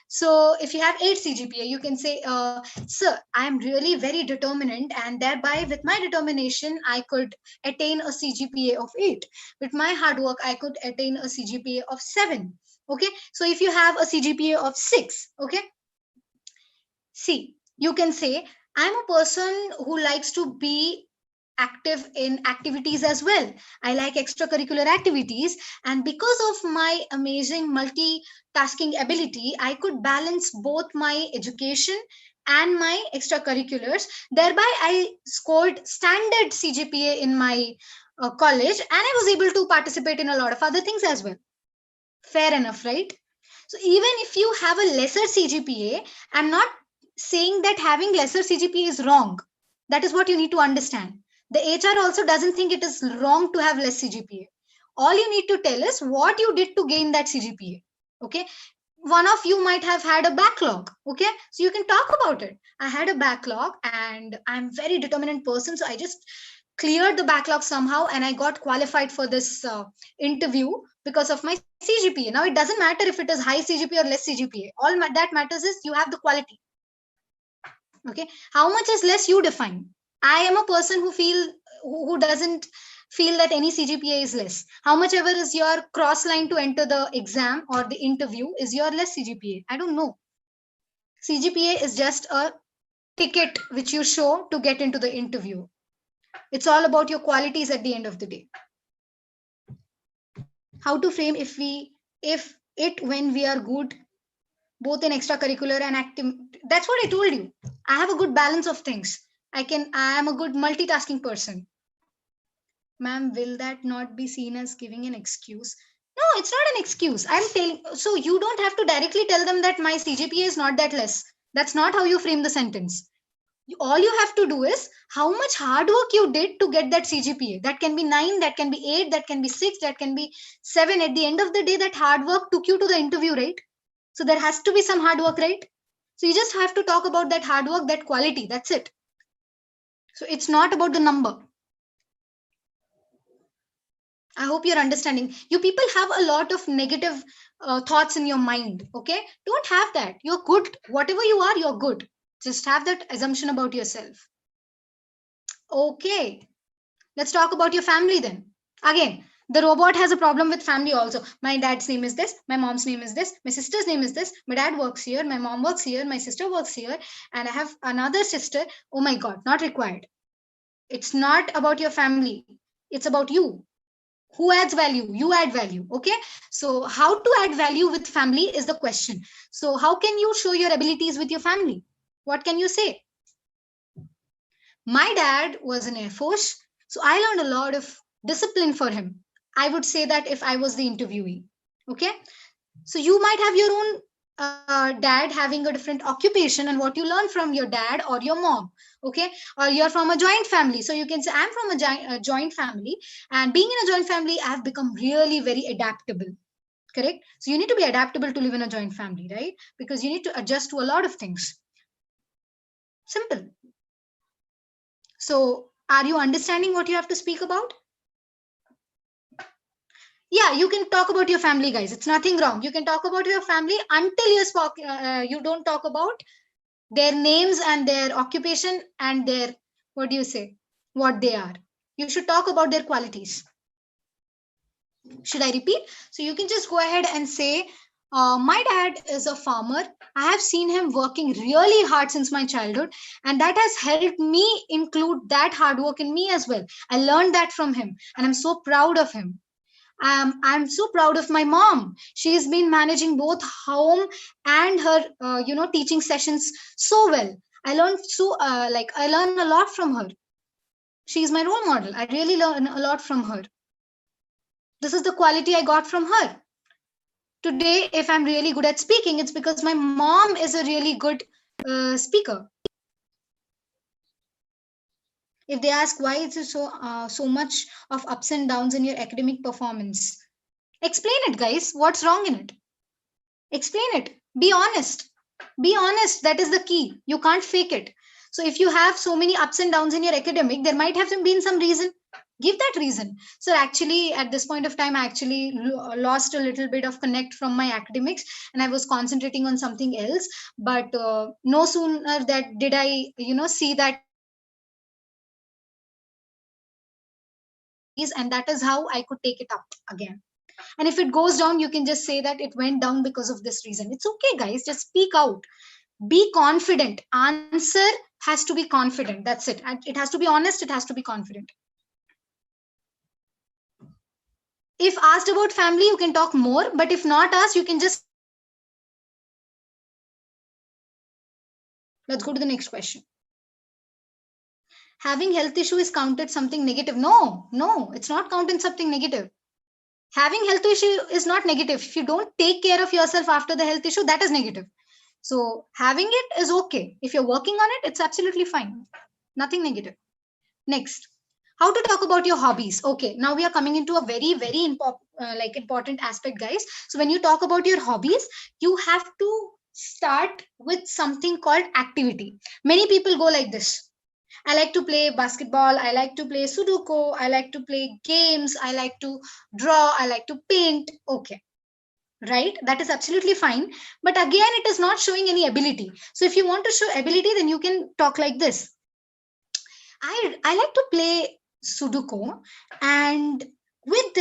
So if you have 8 CGPA, you can say, sir, I am really very determined, and thereby with my determination, I could attain a CGPA of 8. With my hard work, I could attain a CGPA of 7. Okay. So if you have a CGPA of 6, okay, see, you can say, I'm a person who likes to be active in activities as well. I like extracurricular activities. And because of my amazing multitasking ability, I could balance both my education and my extracurriculars. Thereby, I scored standard CGPA in my college and I was able to participate in a lot of other things as well. Fair enough, right? So even if you have a lesser CGPA, I'm not saying that having lesser CGPA is wrong. That is what you need to understand. The HR also doesn't think it is wrong to have less CGPA. All you need to tell is what you did to gain that CGPA. Okay. One of you might have had a backlog. Okay. So you can talk about it. I had a backlog and I'm very determined person. So I just cleared the backlog somehow and I got qualified for this interview because of my CGPA. Now it doesn't matter if it is high CGPA or less CGPA. That matters is you have the quality. Okay, how much is less you define. I am a person who doesn't feel that any CGPA is less. How much ever is your cross line to enter the exam or the interview is your less CGPA. I don't know. CGPA is just a ticket which you show to get into the interview. It's all about your qualities at the end of the day. How to frame if it when we are good both in extracurricular and active. That's what I told you. I have a good balance of things. I am a good multitasking person. Ma'am, will that not be seen as giving an excuse? No, it's not an excuse. I'm telling, so you don't have to directly tell them that my CGPA is not that less. That's not how you frame the sentence. All you have to do is how much hard work you did to get that CGPA. That can be 9, that can be 8, that can be 6, that can be 7. At the end of the day, that hard work took you to the interview, right? So there has to be some hard work, right? So you just have to talk about that hard work, that quality. That's it. So it's not about the number. I hope you're understanding. You people have a lot of negative thoughts in your mind. Okay, don't have that. You're good. Whatever you are, you're good. Just have that assumption about yourself. Okay, let's talk about your family then. Again, the robot has a problem with family also. My dad's name is this, my mom's name is this, my sister's name is this, my dad works here, my mom works here, my sister works here, and I have another sister. Oh my god, not required. It's not about your family, it's about you. Who adds value? You add value. Okay, so how to add value with family is the question. So how can you show your abilities with your family? What can you say? My dad was in Air Force, so I learned a lot of discipline for him. I would say that if I was the interviewee. Okay, so you might have your own dad having a different occupation, and what you learn from your dad or your mom. Okay, or you're from a joint family, so you can say I'm from a joint family, and being in a joint family I have become really very adaptable. Correct, so you need to be adaptable to live in a joint family, right? Because you need to adjust to a lot of things. Simple. So are you understanding what you have to speak about? Yeah, you can talk about your family, guys. It's nothing wrong. You can talk about your family until you don't talk about their names and their occupation and their, what do you say, what they are. You should talk about their qualities. Should I repeat? So you can just go ahead and say, my dad is a farmer. I have seen him working really hard since my childhood, and that has helped me include that hard work in me as well. I learned that from him, and I'm so proud of him. I'm so proud of my mom. She's been managing both home and her, teaching sessions so well. I learned I learn a lot from her. She's my role model. I really learn a lot from her. This is the quality I got from her. Today, if I'm really good at speaking, it's because my mom is a really good speaker. If they ask why is so much of ups and downs in your academic performance, explain it, guys. What's wrong in it? Explain it. Be honest. Be honest. That is the key. You can't fake it. So if you have so many ups and downs in your academic, there might have been some reason. Give that reason. So actually, at this point of time, I actually lost a little bit of connect from my academics, and I was concentrating on something else. But no sooner that did I, see that it went down because of this reason. And that is how I could take it up again. And if it goes down, you can just say that it went down because of this reason. It's okay, guys. Just speak out. Be confident. Answer has to be confident. That's it. And it has to be honest. It has to be confident. If asked about family, you can talk more. But if not asked, you can just say that it's okay. Let's go to the next question. Having health issue is counted something negative. No, it's not counted something negative. Having health issue is not negative. If you don't take care of yourself after the health issue, that is negative. So having it is okay. If you're working on it, it's absolutely fine. Nothing negative. Next, how to talk about your hobbies. Okay, now we are coming into a very, very important aspect, guys. So when you talk about your hobbies, you have to start with something called activity. Many people go like this. I like to play basketball. I like to play Sudoku. I like to play games. I like to draw. I like to paint. Okay, right? That is absolutely fine. But again, it is not showing any ability. So if you want to show ability, then you can talk like this. I like to play Sudoku, and with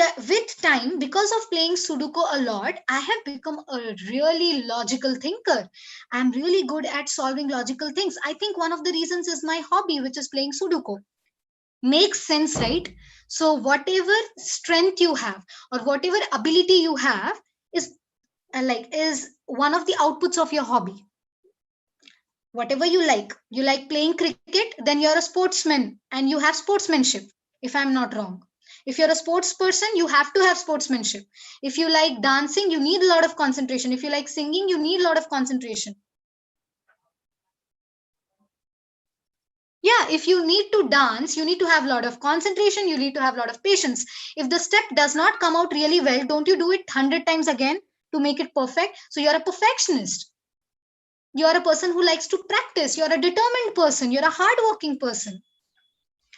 time, because of playing Sudoku a lot, I have become a really logical thinker. I'm really good at solving logical things. I think one of the reasons is my hobby, which is playing Sudoku. Makes sense, right? So whatever strength you have or whatever ability you have is is one of the outputs of your hobby. Whatever you like playing cricket, then you're a sportsman and you have sportsmanship, if I'm not wrong. If you're a sports person, you have to have sportsmanship. If you like dancing, you need a lot of concentration. If you like singing, you need a lot of concentration. Yeah, if you need to dance, you need to have a lot of concentration, you need to have a lot of patience. If the step does not come out really well, don't you do it 100 times again to make it perfect? So you're a perfectionist. You're a person who likes to practice. You're a determined person. You're a hardworking person.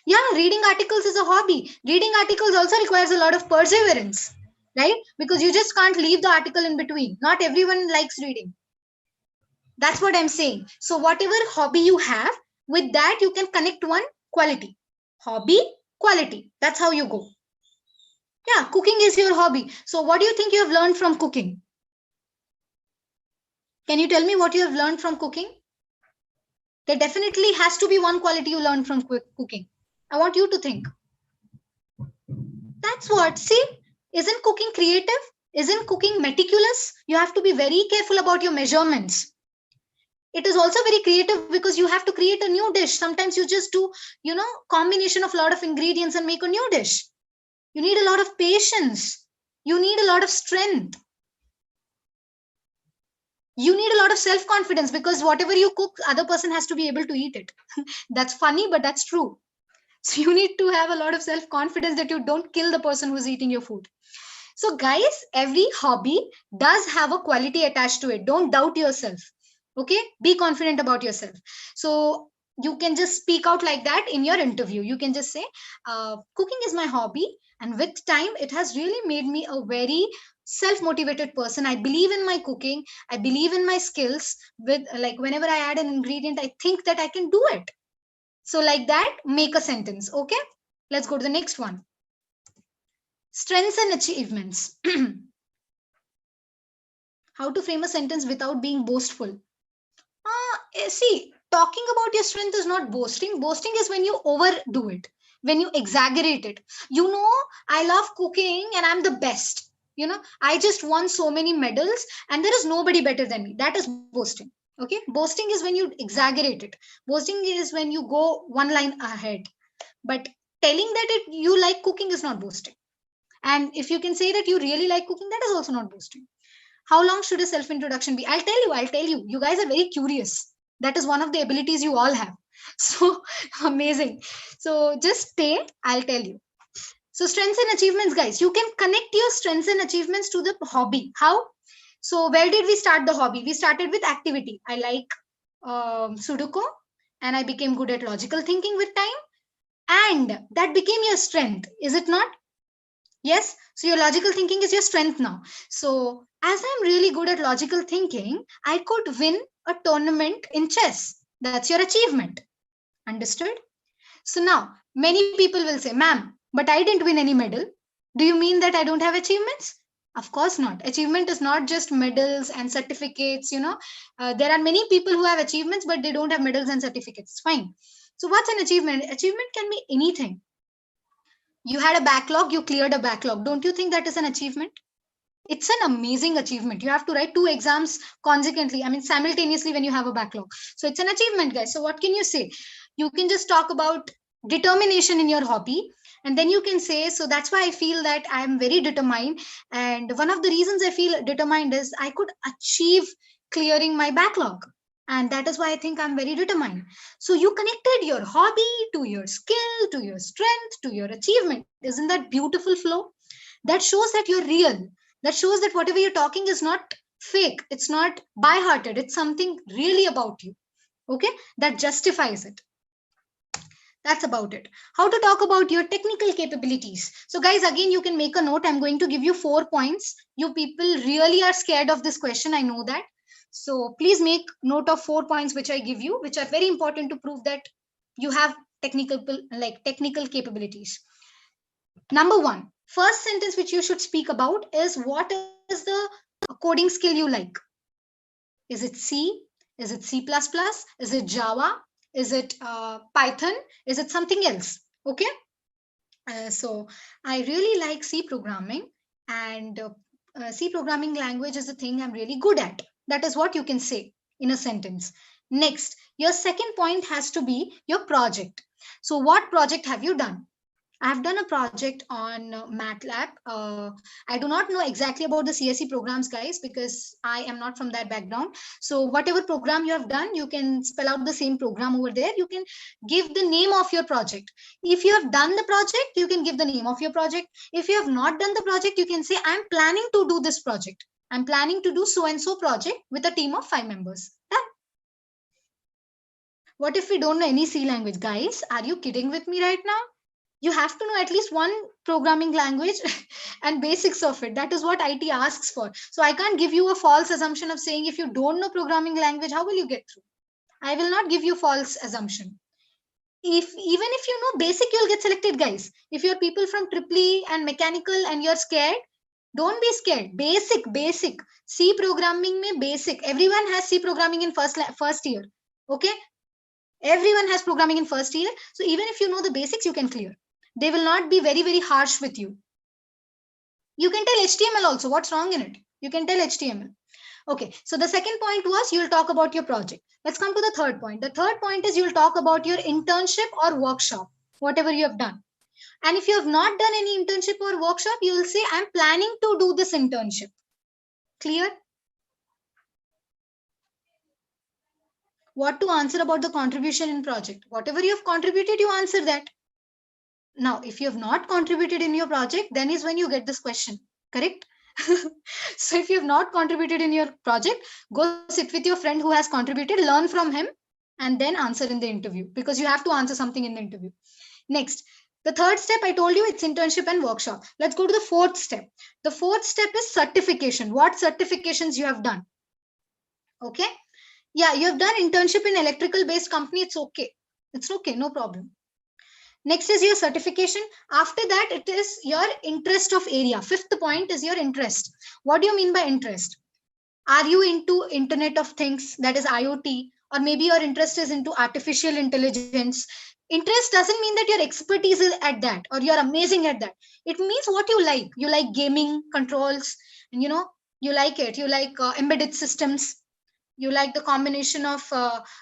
Yeah, reading articles is a hobby. Reading articles also requires a lot of perseverance, right? Because you just can't leave the article in between. Not everyone likes reading. That's what I'm saying. So whatever hobby you have, with that you can connect one quality. Hobby, quality. That's how you go. Yeah, cooking is your hobby. So what do you think you have learned from cooking? Can you tell me what you have learned from cooking? There definitely has to be one quality you learned from cooking. I want you to think. That's what. See, isn't cooking creative? Isn't cooking meticulous? You have to be very careful about your measurements. It is also very creative because you have to create a new dish. Sometimes you just do, combination of a lot of ingredients and make a new dish. You need a lot of patience. You need a lot of strength. You need a lot of self confidence because whatever you cook, other person has to be able to eat it. That's funny, but that's true. So you need to have a lot of self confidence that you don't kill the person who's eating your food. So, guys, every hobby does have a quality attached to it. Don't doubt yourself. Okay? Be confident about yourself. So, you can just speak out like that in your interview. You can just say, cooking is my hobby. And with time, it has really made me a very self motivated person. I believe in my cooking. I believe in my skills. With like, whenever I add an ingredient, I think that I can do it. So, like that, make a sentence. Okay? Let's go to the next one. Strengths and achievements. How to frame a sentence without being boastful. See, talking about your strength is not boasting. Boasting is when you overdo it, when you exaggerate it. I love cooking and I'm the best. I just won so many medals and there is nobody better than me. That is boasting. Okay, boasting is when you exaggerate it. Boasting is when you go one line ahead. But telling that you like cooking is not boasting. And if you can say that you really like cooking, that is also not boasting. How long should a self introduction be? I'll tell you. You guys are very curious. That is one of the abilities you all have. So amazing. So just stay, I'll tell you. So, strengths and achievements, guys. You can connect your strengths and achievements to the hobby. How? So, where did we start the hobby? We started with activity. I like Sudoku and I became good at logical thinking with time. And that became your strength, is it not? Yes. So your logical thinking is your strength now. So as I'm really good at logical thinking, I could win a tournament in chess. That's your achievement. Understood? So now many people will say, ma'am, but I didn't win any medal. Do you mean that I don't have achievements? Of course not. Achievement is not just medals and certificates. There are many people who have achievements, but they don't have medals and certificates. Fine. So what's an achievement? Achievement can be anything. You had a backlog, you cleared a backlog. Don't you think that is an achievement? It's an amazing achievement. You have to write 2 exams consequently, I mean, simultaneously when you have a backlog. So it's an achievement, guys. So what can you say? You can just talk about determination in your hobby. And then you can say, so that's why I feel that I am very determined. And one of the reasons I feel determined is I could achieve clearing my backlog. And that is why I think I'm very determined. So you connected your hobby to your skill, to your strength, to your achievement. Isn't that beautiful flow? That shows that you're real. That shows that whatever you're talking is not fake. It's not by hearted. It's something really about you. Okay? That justifies it. That's about it. How to talk about your technical capabilities. So, guys, again, you can make a note. I'm going to give you 4 points. You people really are scared of this question. I know that. So, please make note of 4 points which I give you, which are very important to prove that you have technical capabilities. Number one, first sentence which you should speak about is what is the coding skill you like? Is it C? Is it C++? Is it Java? Is it Python? Is it something else? Okay. So I really like C programming, and C programming language is the thing I'm really good at. That is what you can say in a sentence. Next, your second point has to be your project. So, what project have you done? I've done a project on MATLAB. I do not know exactly about the CSE programs, guys, because I am not from that background. So whatever program you have done, you can spell out the same program over there. You can give the name of your project. If you have done the project, you can give the name of your project. If you have not done the project, you can say, I'm planning to do this project. I'm planning to do so and so project with a team of 5 members. Done. What if we don't know any C language? Guys, are you kidding with me right now? You have to know at least one programming language and basics of it. That is what IT asks for. So I can't give you a false assumption of saying if you don't know programming language, how will you get through? I will not give you false assumption. If even if you know basic, you'll get selected, guys. If you're people from triple E and mechanical and you're scared, don't be scared. Basic C programming mein basic. Everyone has C programming in first year. Okay, everyone has programming in first year. So even if you know the basics, you can clear. They will not be very harsh with you. You can tell HTML also. What's wrong in it? You can tell HTML. Okay, so the second point was you'll talk about your project. Let's come to the third point. The third point is you'll talk about your internship or workshop, whatever you have done. And if you have not done any internship or workshop, you will say, I'm planning to do this internship. Clear? What to answer about the contribution in project? Whatever you have contributed, you answer that. Now, if you have not contributed in your project, then is when you get this question. Correct? So if you have not contributed in your project, go sit with your friend who has contributed, learn from him, and then answer in the interview, because you have to answer something in the interview. Next, the third step, I told you it's internship and workshop. Let's go to the fourth step. The fourth step is certification. What certifications you have done? Okay. Yeah, you have done internship in electrical based company. It's okay. It's okay. No problem. Next is your certification. After that, it is your interest of area. Fifth point is your interest. What do you mean by interest? Are you into Internet of Things, that is IoT, or maybe your interest is into artificial intelligence? Interest doesn't mean that your expertise is at that or you're amazing at that. It means what you like. You like gaming controls, and you like it. You like embedded systems. You like the combination of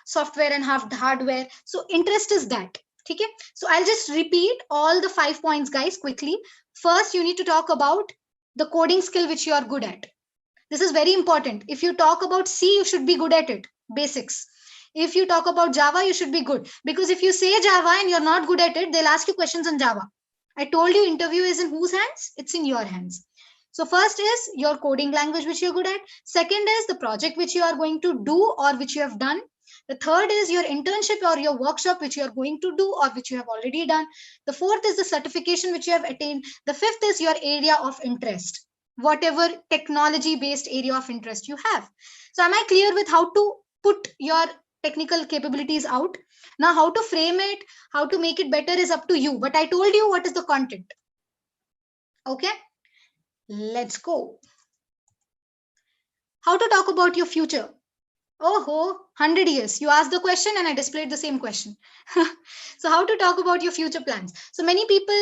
software and hardware. So interest is that. Okay, so I'll just repeat all the 5 points, guys, quickly. First, you need to talk about the coding skill which you are good at. This is very important. If you talk about C, you should be good at it. Basics. If you talk about Java, you should be good. Because if you say Java and you're not good at it, they'll ask you questions on Java. I told you interview is in whose hands? It's in your hands. So first is your coding language which you're good at. Second is the project which you are going to do or which you have done. The third is your internship or your workshop which you are going to do or which you have already done. The fourth is the certification which you have attained. The fifth is your area of interest, whatever technology based area of interest you have. So am I clear with how to put your technical capabilities out? Now how to frame it, how to make it better is up to you, but I told you what is the content. Okay, let's go. How to talk about your future? Oh, 100 years. You asked the question and I displayed the same question. So how to talk about your future plans? So many people,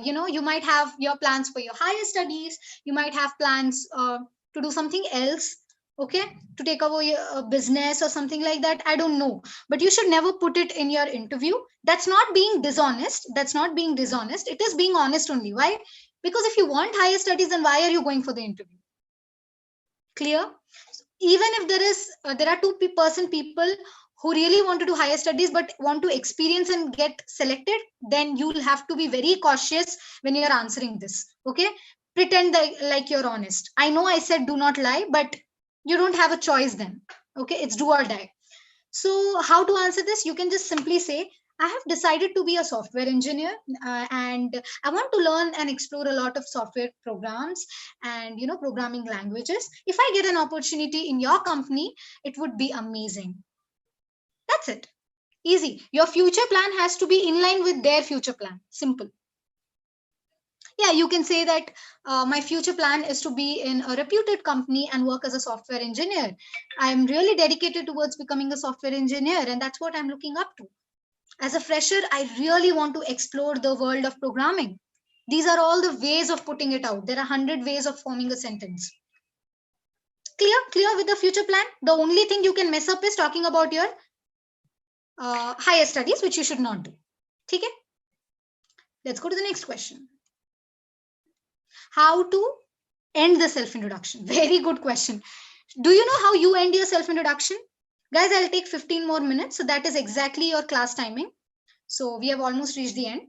you might have your plans for your higher studies. You might have plans to do something else. Okay, to take over your business or something like that. I don't know. But you should never put it in your interview. That's not being dishonest. That's not being dishonest. It is being honest only. Why? Because if you want higher studies, then why are you going for the interview? Clear? Even if there are 2% people who really want to do higher studies but want to experience and get selected, then you'll have to be very cautious when you're answering this. Okay, pretend like you're honest. I know I said do not lie, but you don't have a choice then. Okay, it's do or die. So how to answer this? You can just simply say, I have decided to be a software engineer and I want to learn and explore a lot of software programs and programming languages. If I get an opportunity in your company, it would be amazing. That's it. Easy. Your future plan has to be in line with their future plan. Simple. Yeah, you can say that my future plan is to be in a reputed company and work as a software engineer. I'm really dedicated towards becoming a software engineer, and that's what I'm looking up to. As a fresher, I really want to explore the world of programming. These are all the ways of putting it out. There are 100 ways of forming a sentence. Clear with the future plan? The only thing you can mess up is talking about your higher studies, which you should not do. Okay? Let's go to the next question. How to end the self-introduction? Very good question. Do you know how you end your self-introduction? Guys, I'll take 15 more minutes. So that is exactly your class timing. So we have almost reached the end.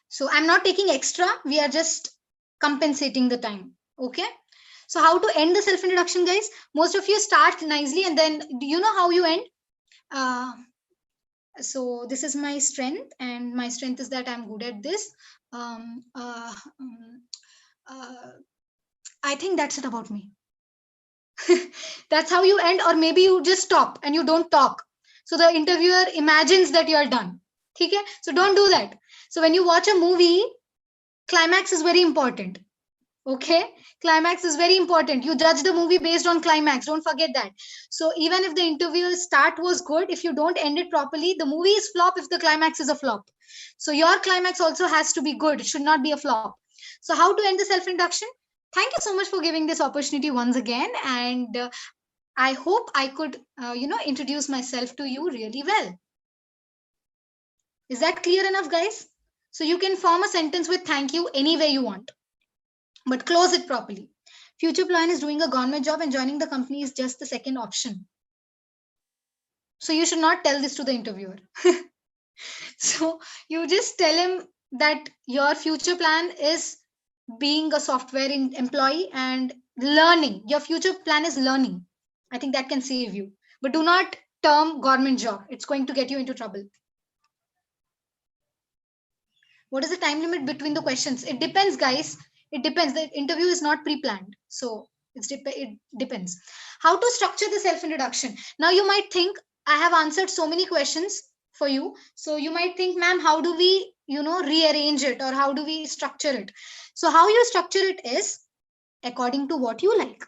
So I'm not taking extra. We are just compensating the time. Okay. So how to end the self-introduction, guys? Most of you start nicely and then do you know how you end? So this is my strength, and my strength is that I'm good at this. um, uh, um, uh, I think that's it about me. That's how you end, or maybe you just stop and you don't talk, so the interviewer imagines that you're done. Okay, so don't do that. So when you watch a movie, climax is very important. Okay, climax is very important. You judge the movie based on climax, don't forget that. So even if the interview start was good, if you don't end it properly, the movie is flop if the climax is a flop. So your climax also has to be good, it should not be a flop. So how to end the self induction? Thank you so much for giving this opportunity once again, and I hope I could introduce myself to you really well. Is that clear enough, guys? So you can form a sentence with thank you any way you want, but close it properly. Future plan is doing a government job and joining the company is just the second option. So you should not tell this to the interviewer. So you just tell him that your future plan is being a software employee and learning. Your future plan is learning. I think that can save you. But do not term government job. It's going to get you into trouble. What is the time limit between the questions? It depends, guys. It depends. The interview is not pre-planned. So it depends. How to structure the self-introduction? Now you might think, I have answered so many questions for you. So you might think, ma'am, how do we, rearrange it, or how do we structure it? So how you structure it is according to what you like.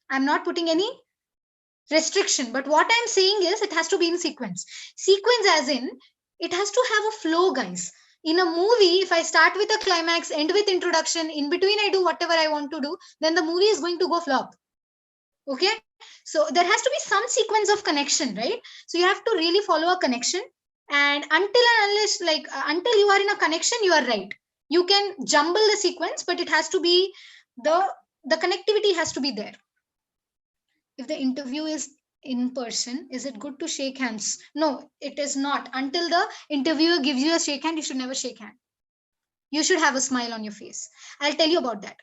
I'm not putting any restriction, but what I'm saying is it has to be in sequence. Sequence as in, it has to have a flow, guys. In a movie, if I start with a climax, end with introduction, in between I do whatever I want to do, then the movie is going to go flop. Okay, so there has to be some sequence of connection, right? So you have to really follow a connection, and until and unless, until you are in a connection, you are right. You can jumble the sequence, but it has to be the the connectivity has to be there. If the interview is in person, is it good to shake hands? No, it is not. Until the interviewer gives you a shake hand, you should never shake hand. You should have a smile on your face. I'll tell you about that.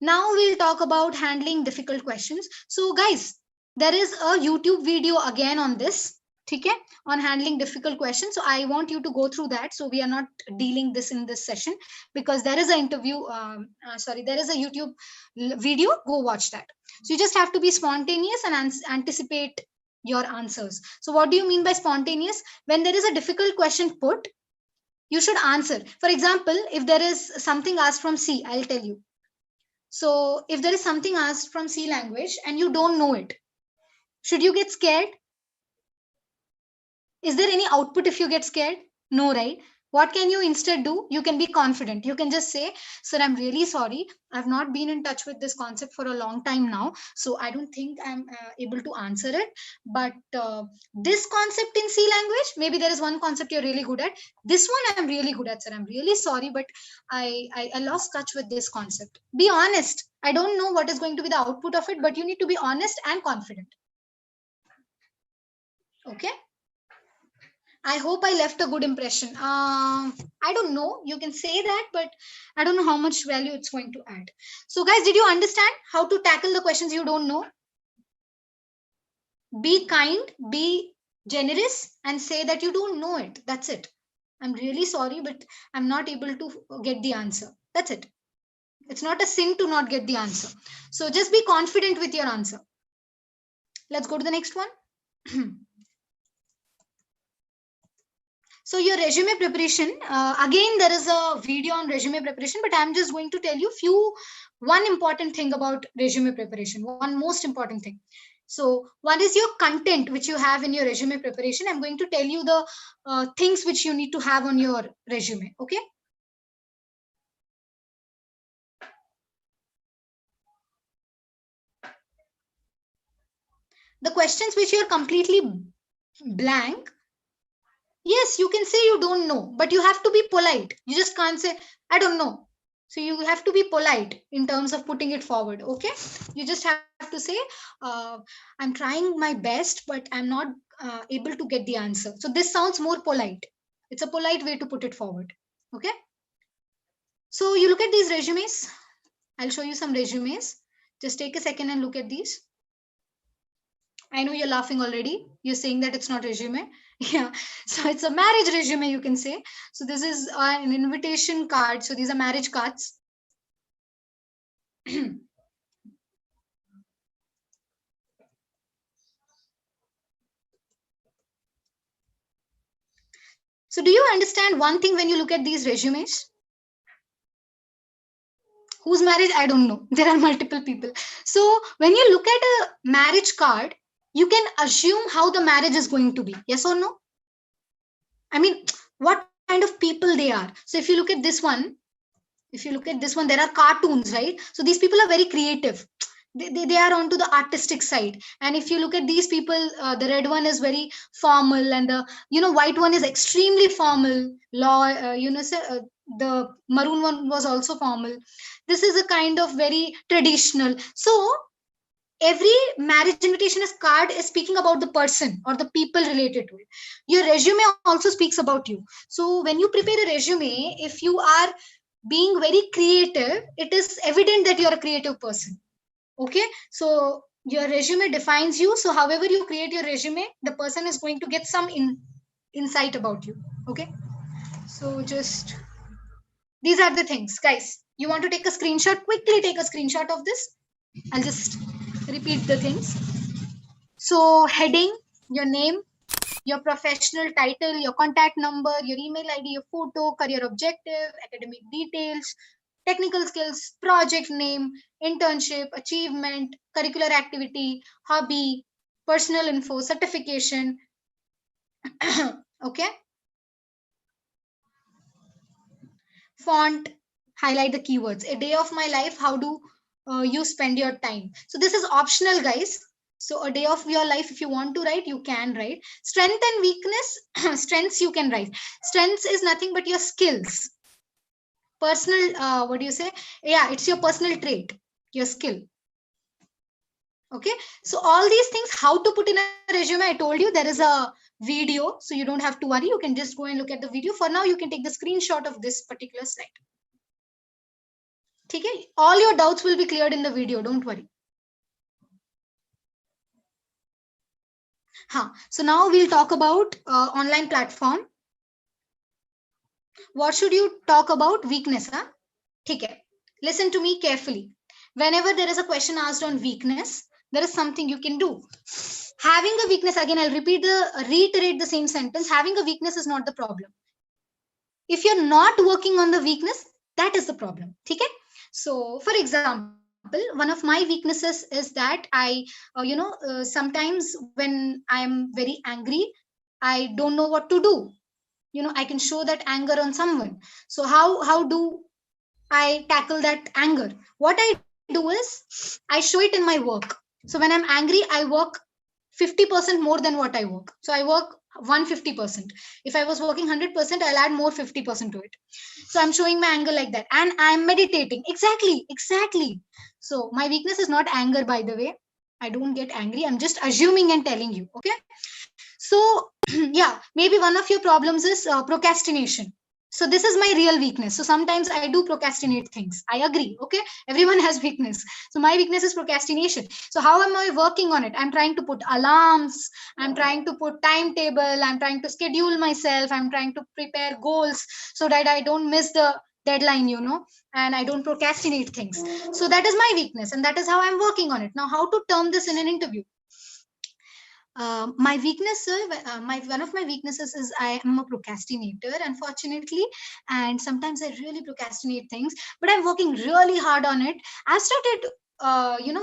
Now we'll talk about handling difficult questions. So guys, there is a YouTube video again on this, okay, on handling difficult questions. So I want you to go through that. So we are not dealing this in this session, because there is an interview, there is a YouTube video. Go watch that. So you just have to be spontaneous and anticipate your answers. So what do you mean by spontaneous? When there is a difficult question put, you should answer. For example, if there is something asked from C, I'll tell you. So if there is something asked from C language and you don't know it, should you get scared? Is there any output if you get scared? No, right? What can you instead do? You can be confident. You can just say, sir, I'm really sorry. I've not been in touch with this concept for a long time now. So I don't think I'm able to answer it. But this concept in C language, maybe there is one concept you're really good at. This one I'm really good at, sir. I'm really sorry, but I lost touch with this concept. Be honest. I don't know what is going to be the output of it, but you need to be honest and confident. Okay. I hope I left a good impression. I don't know. You can say that, but I don't know how much value it's going to add. So, guys, did you understand how to tackle the questions you don't know? Be kind, be generous, and say that you don't know it. That's it. I'm really sorry, but I'm not able to get the answer. That's it. It's not a sin to not get the answer. So, just be confident with your answer. Let's go to the next one. So your resume preparation, again, there is a video on resume preparation, but I'm just going to tell you one important thing about resume preparation, one most important thing. So one is your content, which you have in your resume preparation. I'm going to tell you the things which you need to have on your resume. Okay. The questions which you're completely blank, yes, you can say you don't know, but you have to be polite. You just can't say, I don't know. So you have to be polite in terms of putting it forward. Okay. You just have to say, I'm trying my best, but I'm not able to get the answer. So this sounds more polite. It's a polite way to put it forward. Okay. So you look at these resumes. I'll show you some resumes. Just take a second and look at these. I know you're laughing already. You're saying that it's not resume. Yeah. So it's a marriage resume, you can say. So this is an invitation card. So these are marriage cards. So do you understand one thing when you look at these resumes? Who's married? I don't know. There are multiple people. So when you look at a marriage card, you can assume how the marriage is going to be. Yes or no? I mean, what kind of people they are. So if you look at this one, there are cartoons, right? So these people are very creative. They are onto the artistic side. And if you look at these people, the red one is very formal, and the white one is extremely formal. Law, the maroon one was also formal. This is a kind of very traditional. So every marriage invitation is card is speaking about the person or the people related to it. Your resume also speaks about you. So when you prepare a resume, if you are being very creative, it is evident that you're a creative person. Okay, so your resume defines you. So however you create your resume, the person is going to get some insight about you. Okay, so just these are the things, guys. You want to take a screenshot? Quickly take a screenshot of this. I'll just repeat the things. So heading, your name, your professional title, your contact number, your email ID, your photo, career objective, academic details, technical skills, project name, internship, achievement, curricular activity, hobby, personal info, certification. Okay. Font, highlight the keywords. A day of my life, how do you spend your time? So this is optional, guys. So a day of your life, if you want to write, you can write. Strength and weakness. Strengths you can write. Strengths is nothing but your skills. Personal, what do you say? Yeah, it's your personal trait, your skill. Okay, so all these things, how to put in a resume, I told you there is a video, so you don't have to worry. You can just go and look at the video. For now, you can take the screenshot of this particular slide. Okay, all your doubts will be cleared in the video, don't worry. So now we'll talk about online platform. What should you talk about? Weakness. Okay, listen to me carefully. Whenever there is a question asked on weakness, there is something you can do. Having a weakness, again, I'll reiterate the same sentence. Having a weakness is not the problem. If you're not working on the weakness, that is the problem. Okay? So, for example, one of my weaknesses is that I, sometimes when I'm very angry, I don't know what to do. I can show that anger on someone. So how do I tackle that anger? What I do is I show it in my work. So when I'm angry, I work 50% more than what I work. So I work 150%. If I was working 100%, I'll add more 50% to it. So I'm showing my anger like that. And I'm meditating. Exactly. So my weakness is not anger, by the way. I don't get angry. I'm just assuming and telling you. Okay. So yeah, maybe one of your problems is procrastination. So this is my real weakness. So sometimes I do procrastinate things. I agree. Okay. Everyone has weakness. So my weakness is procrastination. So how am I working on it? I'm trying to put alarms. I'm trying to put timetable. I'm trying to schedule myself. I'm trying to prepare goals so that I don't miss the deadline, and I don't procrastinate things. So that is my weakness, and that is how I'm working on it. Now, how to term this in an interview? My weakness, one of my weaknesses is I am a procrastinator, unfortunately, and sometimes I really procrastinate things. But I'm working really hard on it. I've started,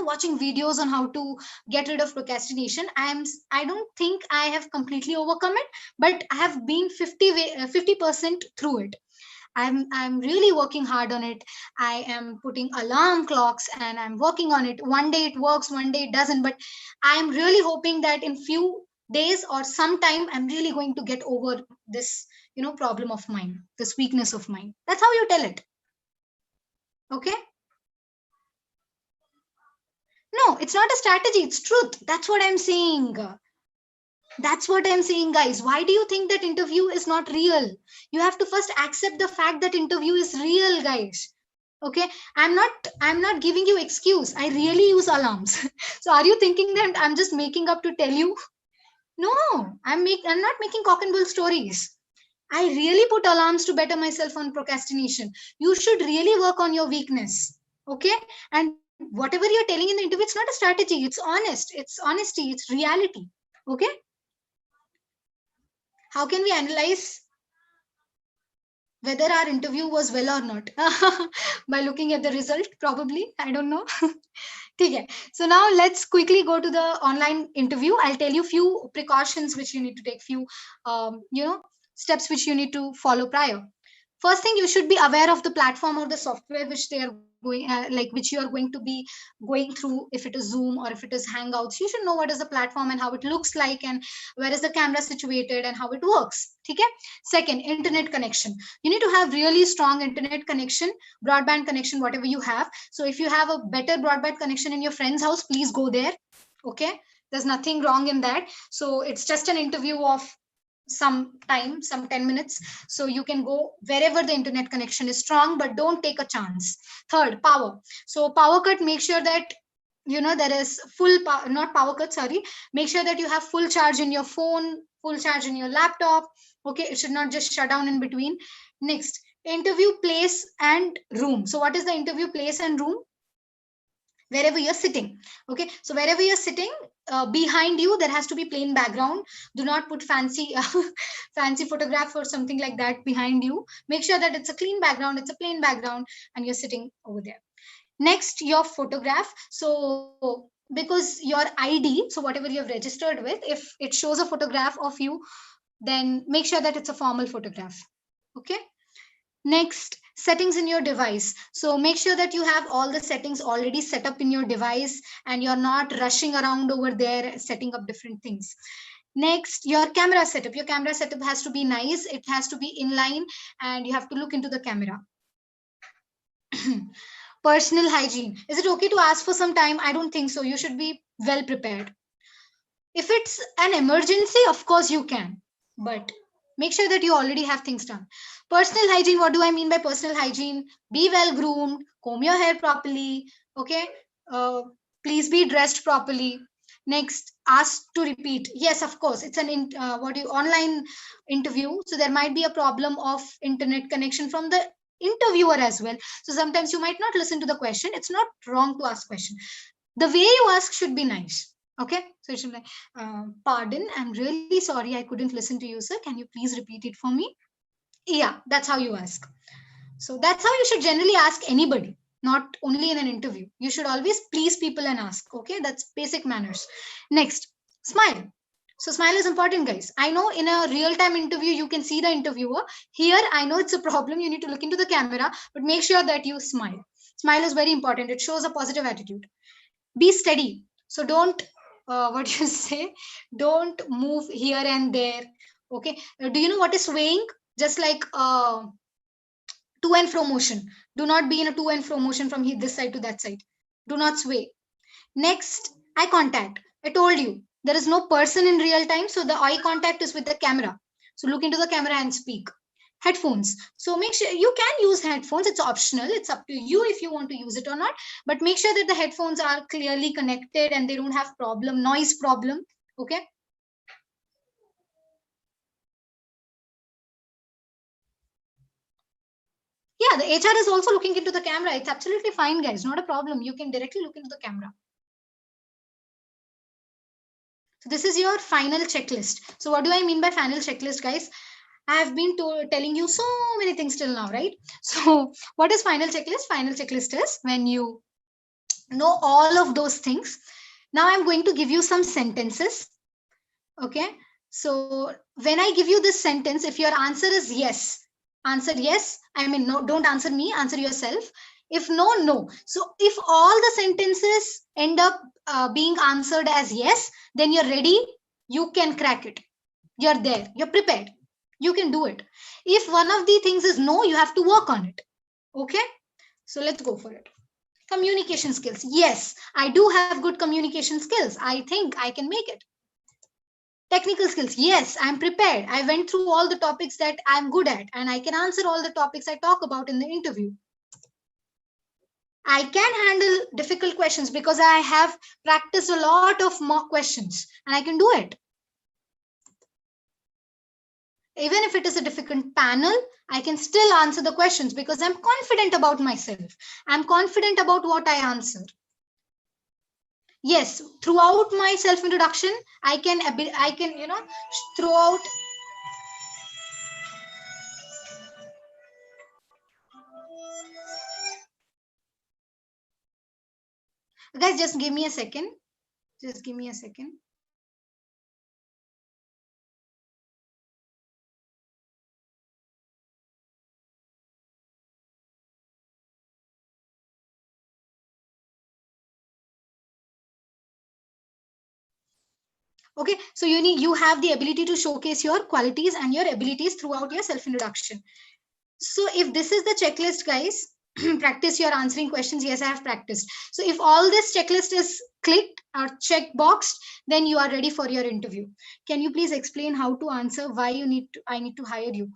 watching videos on how to get rid of procrastination. I don't think I have completely overcome it, but I have been 50% through it. I'm really working hard on it. I am putting alarm clocks and I'm working on it. One day it works, one day it doesn't, but I'm really hoping that in few days or sometime I'm really going to get over this problem of mine, this weakness of mine. That's how you tell it. Okay. No, it's not a strategy, it's truth. That's what I'm saying. Guys. Why do you think that interview is not real? You have to first accept the fact that interview is real, guys. Okay, I'm not giving you excuse. I really use alarms. So are you thinking that I'm just making up to tell you? No, I'm not making cock and bull stories. I really put alarms to better myself on procrastination. You should really work on your weakness. Okay? And whatever you're telling in the interview, it's not a strategy. It's honest. It's honesty. It's reality. Okay? How can we analyze whether our interview was well or not? By looking at the result, probably. I don't know. Okay. So now let's quickly go to the online interview. I'll tell you few precautions which you need to take, few steps which you need to follow prior. First thing, you should be aware of the platform or the software which they are going which you are going to be going through. If it is Zoom or if it is Hangouts, you should know what is the platform and how it looks like, and where is the camera situated and how it works. Okay. Second, internet connection. You need to have really strong internet connection, broadband connection, whatever you have. So if you have a better broadband connection in your friend's house, please go there. Okay, there's nothing wrong in that. So it's just an interview of some time, some 10 minutes. So you can go wherever the internet connection is strong, but don't take a chance. Third, power. So power cut, make sure that there is full power, not power cut, sorry. Make sure that you have full charge in your phone, full charge in your laptop. Okay, it should not just shut down in between. Next, interview place and room. So what is the interview place and room? Wherever you're sitting. Okay, so wherever you're sitting, behind you there has to be plain background. Do not put fancy fancy photograph or something like that behind you. Make sure that it's a clean background, it's a plain background, and you're sitting over there. Next, your photograph. So because your ID, so whatever you have registered with, if it shows a photograph of you, then make sure that it's a formal photograph. Okay. Next, settings in your device. So make sure that you have all the settings already set up in your device and you're not rushing around over there setting up different things. Next, your camera setup. Your camera setup has to be nice. It has to be in line and you have to look into the camera. Personal hygiene. Is it okay to ask for some time? I don't think so. You should be well prepared. If it's an emergency, of course you can, but make sure that you already have things done. Personal hygiene. What do I mean by personal hygiene? Be well groomed, comb your hair properly. Okay. Uh, Please be dressed properly. Next, ask to repeat. Yes, of course. It's an online interview, so there might be a problem of internet connection from the interviewer as well. So sometimes you might not listen to the question. It's not wrong to ask question. The way you ask should be nice. Okay, so it should be like, pardon, I'm really sorry I couldn't listen to you, sir. Can you please repeat it for me? Yeah, that's how you ask. So that's how you should generally ask anybody, not only in an interview. You should always please people and ask. Okay, that's basic manners. Next, smile. So smile is important, guys. I know in a real-time interview you can see the interviewer. Here, I know it's a problem. You need to look into the camera, but make sure that you smile. Smile is very important. It shows a positive attitude. Be steady. So don't what you say, don't move here and there. Okay. Do you know what is swaying? Just like to and fro motion. Do not be in a to and fro motion from this side to that side. Do not sway. Next, eye contact. I told you there is no person in real time, so the eye contact is with the camera. So look into the camera and speak. Headphones. So make sure you can use headphones. It's optional. It's up to you if you want to use it or not. But make sure that the headphones are clearly connected and they don't have noise problem. Okay. Yeah, the HR is also looking into the camera. It's absolutely fine, guys. Not a problem. You can directly look into the camera. So this is your final checklist. So what do I mean by final checklist, guys? I have been telling you so many things till now, right? So what is final checklist? Final checklist is when you know all of those things. Now I'm going to give you some sentences. Okay. So when I give you this sentence, if your answer is yes, answer yes. I mean, no, don't answer me, answer yourself. If no, no. So if all the sentences end up being answered as yes, then you're ready. You can crack it. You're there. You're prepared. You can do it. If one of the things is no, you have to work on it. Okay. So let's go for it. Communication skills. Yes, I do have good communication skills. I think I can make it. Technical skills. Yes, I'm prepared. I went through all the topics that I'm good at and I can answer all the topics I talk about in the interview. I can handle difficult questions because I have practiced a lot of mock questions and I can do it. Even if it is a difficult panel, I can still answer the questions because I'm confident about myself. I'm confident about what I answer. Yes, throughout my self introduction, I can, throughout. Guys, just give me a second. Just give me a second. Okay, so you have the ability to showcase your qualities and your abilities throughout your self introduction. So if this is the checklist, guys, practice your answering questions. Yes, I have practiced. So if all this checklist is clicked or check boxed, then you are ready for your interview. Can you please explain how to answer why I need to hire you?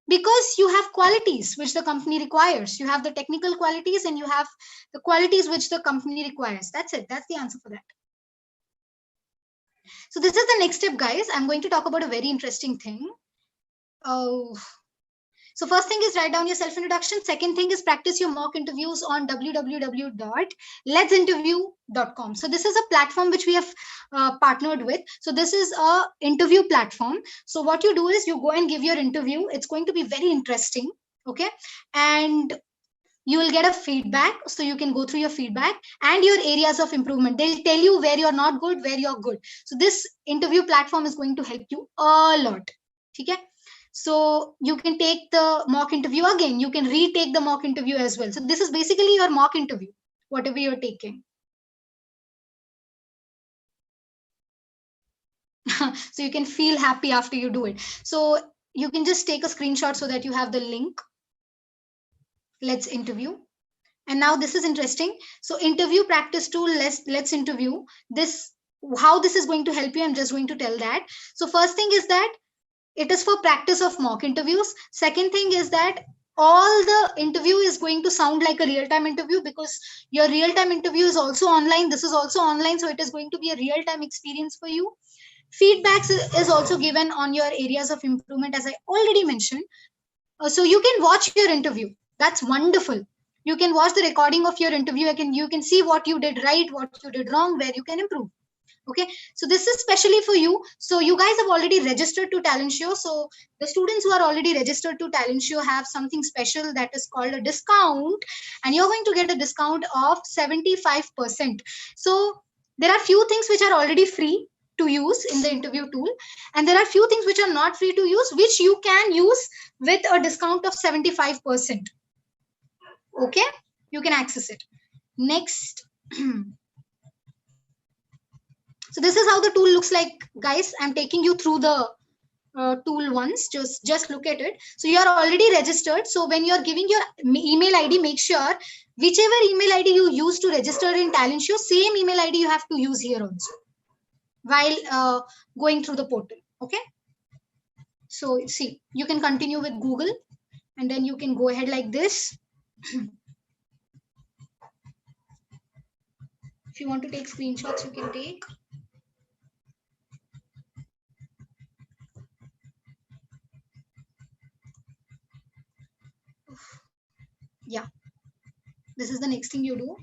Because you have qualities which the company requires. You have the technical qualities and you have the qualities which the company requires. That's it. That's the answer for that. So this is the next step, guys. I'm going to talk about a very interesting thing. Oh, so first thing is write down your self introduction. Second thing is practice your mock interviews on www.let'sinterview.com. So this is a platform which we have partnered with. So this is a interview platform. So what you do is you go and give your interview. It's going to be very interesting. Okay. And you will get a feedback, so you can go through your feedback and your areas of improvement. They'll tell you where you're not good, where you're good. So this interview platform is going to help you a lot. Okay, so you can take the mock interview again, you can retake the mock interview as well. So this is basically your mock interview, whatever you're taking. So you can feel happy after you do it. So you can just take a screenshot so that you have the link. Let's interview. And now this is interesting. So interview practice tool, let's interview. This, how this is going to help you, I'm just going to tell that. So first thing is that it is for practice of mock interviews. Second thing is that all the interview is going to sound like a real-time interview because your real-time interview is also online. This is also online, so it is going to be a real-time experience for you. Feedbacks is also given on your areas of improvement, as I already mentioned. So you can watch your interview. That's wonderful. You can watch the recording of your interview. You can see what you did right, what you did wrong, where you can improve. Okay, so this is specially for you. So you guys have already registered to Talent Show. So the students who are already registered to Talent Show have something special that is called a discount, and you're going to get a discount of 75%. So there are few things which are already free to use in the interview tool, and there are few things which are not free to use, which you can use with a discount of 75%. Okay, you can access it. Next. So this is how the tool looks like, guys. I'm taking you through the tool once. Just look at it. So you are already registered. So when you are giving your email ID, make sure whichever email ID you use to register in Talent Show, same email ID you have to use here also while going through the portal. Okay, so see, you can continue with Google, and then you can go ahead like this. If you want to take screenshots, you can take. Yeah, this is the next thing you do.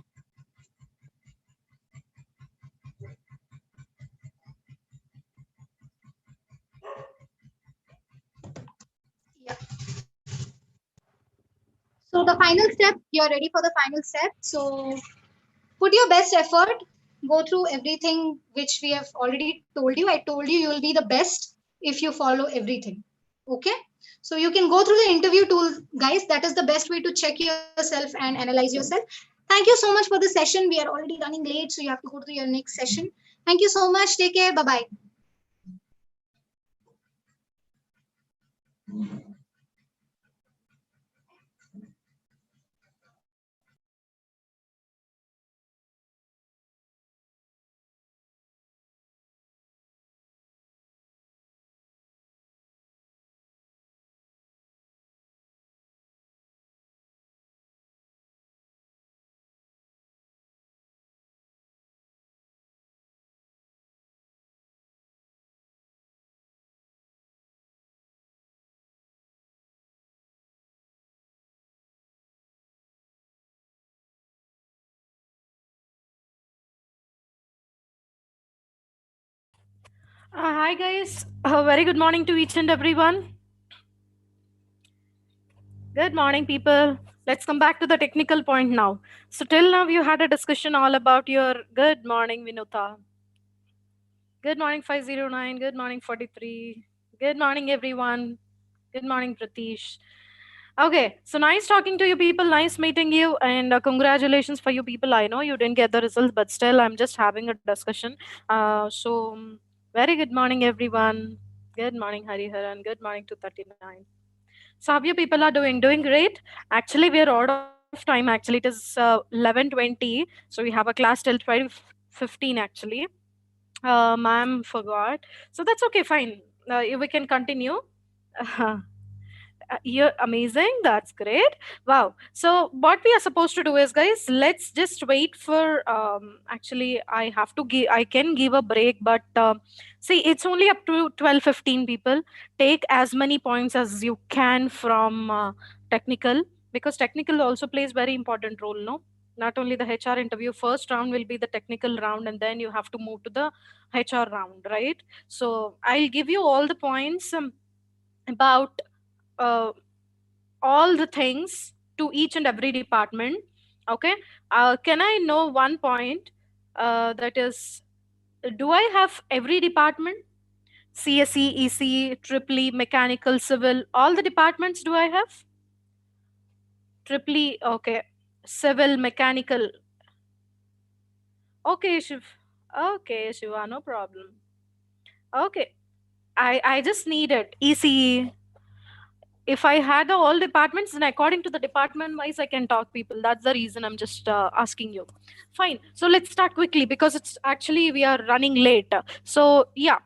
Yeah. So the final step, you're ready for the final step. So put your best effort, go through everything which we have already told you. I told you will be the best if you follow everything. Okay, so you can go through the interview tool, guys. That is the best way to check yourself and analyze yourself. Thank you so much for the session. We are already running late, so you have to go to your next session. Thank you so much. Take care. Bye bye. Hi guys, very good morning to each and everyone. Good morning, people. Let's come back to the technical point now. So, till now, you had a discussion all about your good morning, Vinuta. Good morning, 509. Good morning, 43. Good morning, everyone. Good morning, Pratish. Okay, so nice talking to you people. Nice meeting you, and congratulations for you people. I know you didn't get the results, but still, I'm just having a discussion. Very good morning, everyone. Good morning, Hariharan. Good morning to 39. So, how you people are doing? Doing great. Actually, we are out of time. Actually, it is 11:20, so we have a class till 12:15. Actually, ma'am forgot. So that's okay. Fine. We can continue. You're amazing. That's great. Wow. So what we are supposed to do is, guys, let's just wait for. Actually, I have to give. I can give a break, but see, it's only up to 12:15. People take as many points as you can from technical, because technical also plays very important role. No, not only the HR interview. First round will be the technical round, and then you have to move to the HR round, right? So I'll give you all the points about. Uh, all the things to each and every department. Okay, can I know one point, that is, do I have every department? CSE, EC, triple E, mechanical, civil, all the departments do I have? Triple E, okay. Civil, mechanical. Okay, Shiv. Okay, Shiva, no problem. Okay, I just need it. ECE. If I had the all departments, then according to the department wise, I can talk people. That's the reason I'm just asking you. Fine. So let's start quickly because it's actually we are running late. So yeah.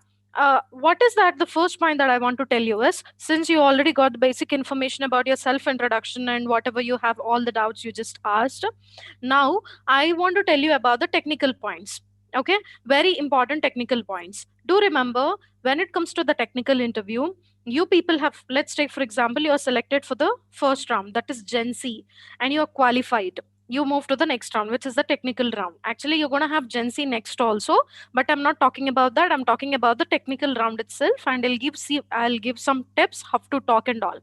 What is that? The first point that I want to tell you is, since you already got the basic information about your self introduction and whatever you have, all the doubts you just asked, now I want to tell you about the technical points. Okay, very important technical points. Do remember, when it comes to the technical interview, you people have, let's take for example, you are selected for the first round, that is Gen C, and you are qualified. You move to the next round, which is the technical round. Actually, you're going to have Gen C next also, but I'm not talking about that. I'm talking about the technical round itself, and I'll give some tips how to talk and all.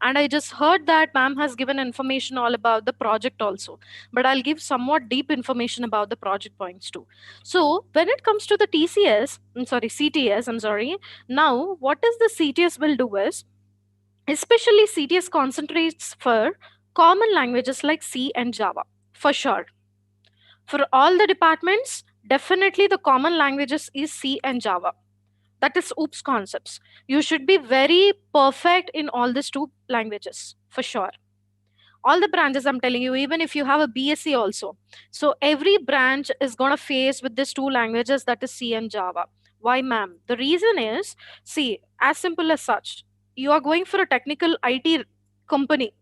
And I just heard that ma'am has given information all about the project also, but I'll give somewhat deep information about the project points too. So when it comes to the CTS, I'm sorry. Now, what is the CTS will do is, especially CTS concentrates for common languages like C and Java, for sure. For all the departments, definitely the common languages is C and Java. That is OOPS concepts. You should be very perfect in all these two languages, for sure. All the branches, I'm telling you, even if you have a BSc also, so every branch is going to face with these two languages, that is C and Java. Why, ma'am? The reason is, see, as simple as such, you are going for a technical IT company,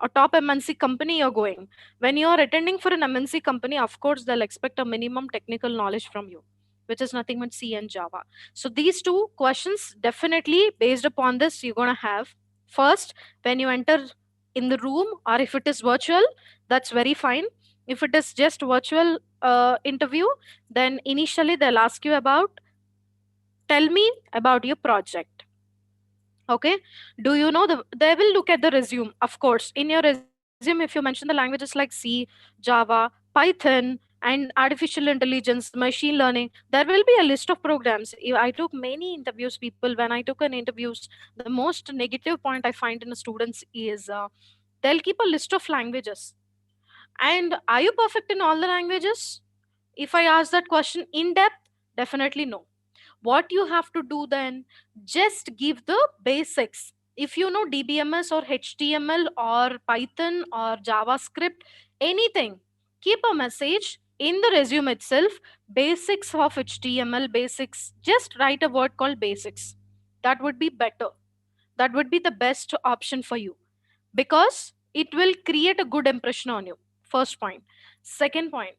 a top MNC company you're going. When you're attending for an MNC company, of course they'll expect a minimum technical knowledge from you, which is nothing but C and Java. So these two questions, definitely based upon this, you're going to have. First, when you enter in the room, or if it is virtual, that's very fine. If it is just virtual interview, then initially they'll ask you about, tell me about your project. Okay, do you know they will look at the resume. Of course, in your resume, if you mention the languages like C, Java, Python, and artificial intelligence, machine learning, there will be a list of programs. I took many interviews, people. When I took an interviews, the most negative point I find in the students is, they'll keep a list of languages. And are you perfect in all the languages? If I ask that question in depth, definitely no. What you have to do then, just give the basics. If you know DBMS or HTML or Python or JavaScript, anything, keep a message in the resume itself. Basics of HTML, basics, just write a word called basics. That would be better. That would be the best option for you, because it will create a good impression on you. First point. Second point,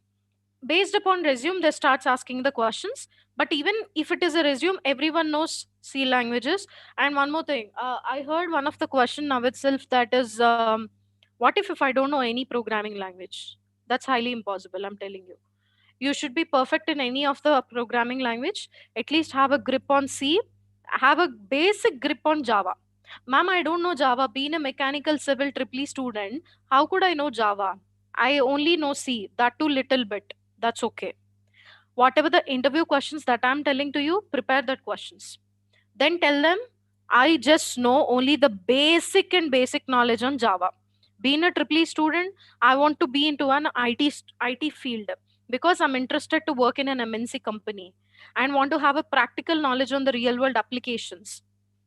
based upon resume they starts asking the questions. But even if it is a resume, everyone knows C languages. And one more thing, I heard one of the question now itself, that is, what if I don't know any programming language? That's highly impossible, I'm telling you. You should be perfect in any of the programming language. At least have a grip on C, have a basic grip on Java. Ma'am, I don't know Java. Being a mechanical civil triple E student, how could I know Java? I only know C, that too little bit. That's okay. Whatever the interview questions that I'm telling to you, prepare that questions. Then tell them, I just know only the basic and basic knowledge on Java. Being a triple E student, I want to be into an IT field because I'm interested to work in an MNC company and want to have a practical knowledge on the real world applications,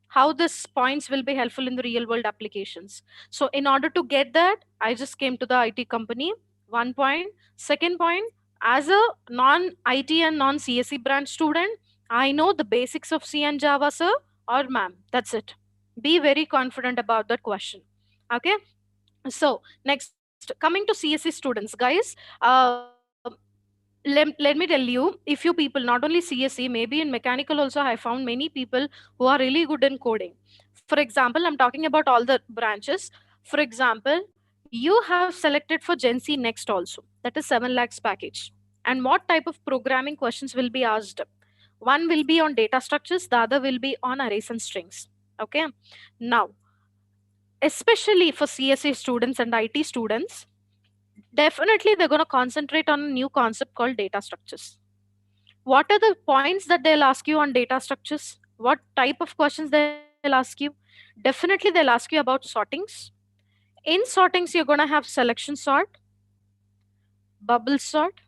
how this points will be helpful in the real world applications. So in order to get that, I just came to the IT company. One point. Second point, as a non IT and non CSE branch student, I know the basics of C and Java, sir or ma'am. That's it. Be very confident about that question. Okay. So next, coming to CSE students, guys, let me tell you, if you people, not only CSE, maybe in mechanical also, I found many people who are really good in coding. For example, I'm talking about all the branches. For example, you have selected for Gen C next also. That is 7 lakhs package. And what type of programming questions will be asked? One will be on data structures, the other will be on arrays and strings. Okay. Now, especially for CSE students and IT students, definitely they're going to concentrate on a new concept called data structures. What are the points that they'll ask you on data structures? What type of questions they'll ask you? Definitely they'll ask you about sortings. In sortings, you're going to have selection sort, bubble sort,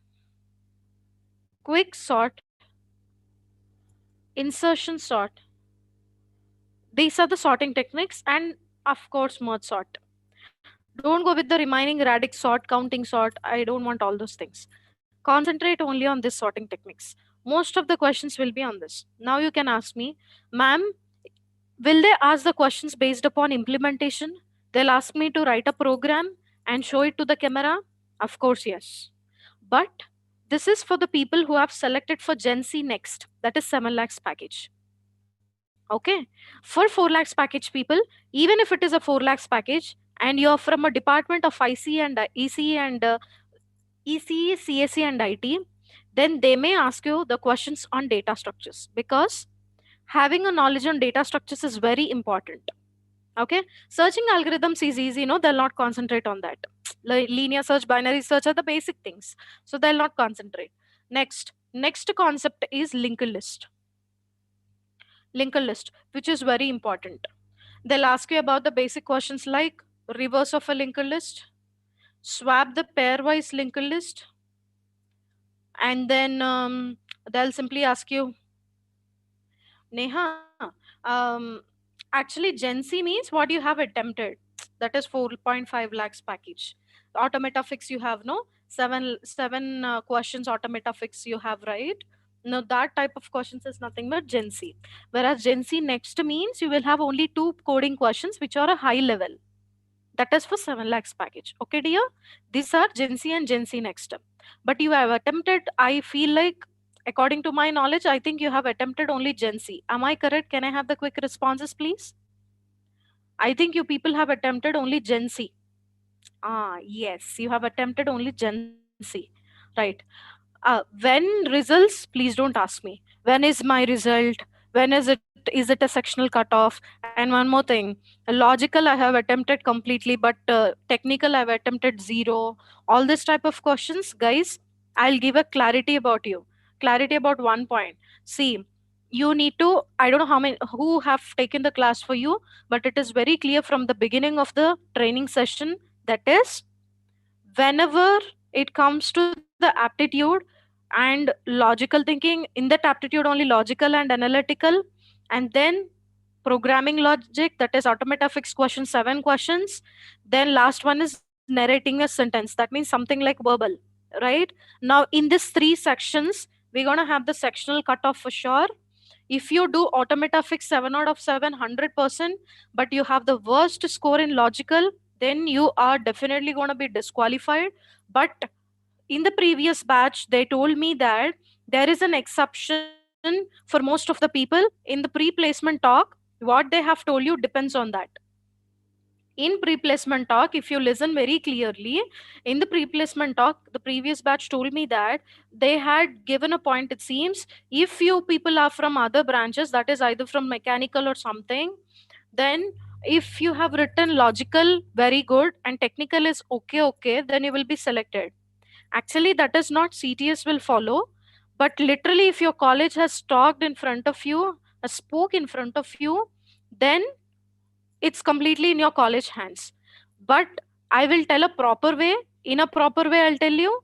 quick sort, insertion sort. These are the sorting techniques, and of course merge sort. Don't go with the remaining radix sort, counting sort. I don't want all those things. Concentrate only on this sorting techniques. Most of the questions will be on this. Now you can ask me, ma'am, will they ask the questions based upon implementation? They'll ask me to write a program and show it to the camera? Of course, yes. But this is for the people who have selected for Gen C next. That is 7 lakhs package. Okay. For 4 lakhs package people, even if it is a 4 lakhs package and you're from a department of IC and EC and ECE, CSE, and IT, then they may ask you the questions on data structures because having a knowledge on data structures is very important. Okay, searching algorithms is easy, no, they'll not concentrate on that. Linear search, binary search are the basic things, so they'll not concentrate. Next concept is linked list, which is very important. They'll ask you about the basic questions like reverse of a linked list, swap the pairwise linked list, and then they'll simply ask you, Neha, actually Gen C means what you have attempted. That is 4.5 lakhs package. Automata fix you have no seven questions automata fix you have, right? No, that type of questions is nothing but Gen C. Whereas Gen C next means you will have only two coding questions which are a high level. That is for 7 lakhs package. Okay, dear? These are Gen C and Gen C next. But you have attempted, I feel like, according to my knowledge, I think you have attempted only Gen C. Am I correct? Can I have the quick responses, please? I think you people have attempted only Gen C. Ah, yes, you have attempted only Gen C. Right. When results, please don't ask me. When is my result? When is it? Is it a sectional cutoff? And one more thing, logical I have attempted completely, but technical I've attempted zero. All this type of questions, guys. I'll give a clarity about you. Clarity about one point. See, you need to. I don't know how many who have taken the class for you, but it is very clear from the beginning of the training session. That is, whenever it comes to the aptitude and logical thinking, in that aptitude only logical and analytical, and then programming logic, that is automata fixed questions, 7 questions. Then last one is narrating a sentence, that means something like verbal, right? Now in these 3 sections we're going to have the sectional cutoff for sure. If you do automata fix 7 out of 7, 100%, but you have the worst score in logical, then you are definitely going to be disqualified. But in the previous batch they told me that there is an exception for most of the people. In the pre-placement talk, what they have told you depends on that. In pre-placement talk, if you listen very clearly, in the pre-placement talk, the previous batch told me that they had given a point. It seems if you people are from other branches, that is either from mechanical or something, then if you have written logical very good and technical is okay okay, then you will be selected. Actually, that is not CTS will follow, but literally if your college has talked in front of you, spoke in front of you, then it's completely in your college hands. But I will tell a proper way. In a proper way, I'll tell you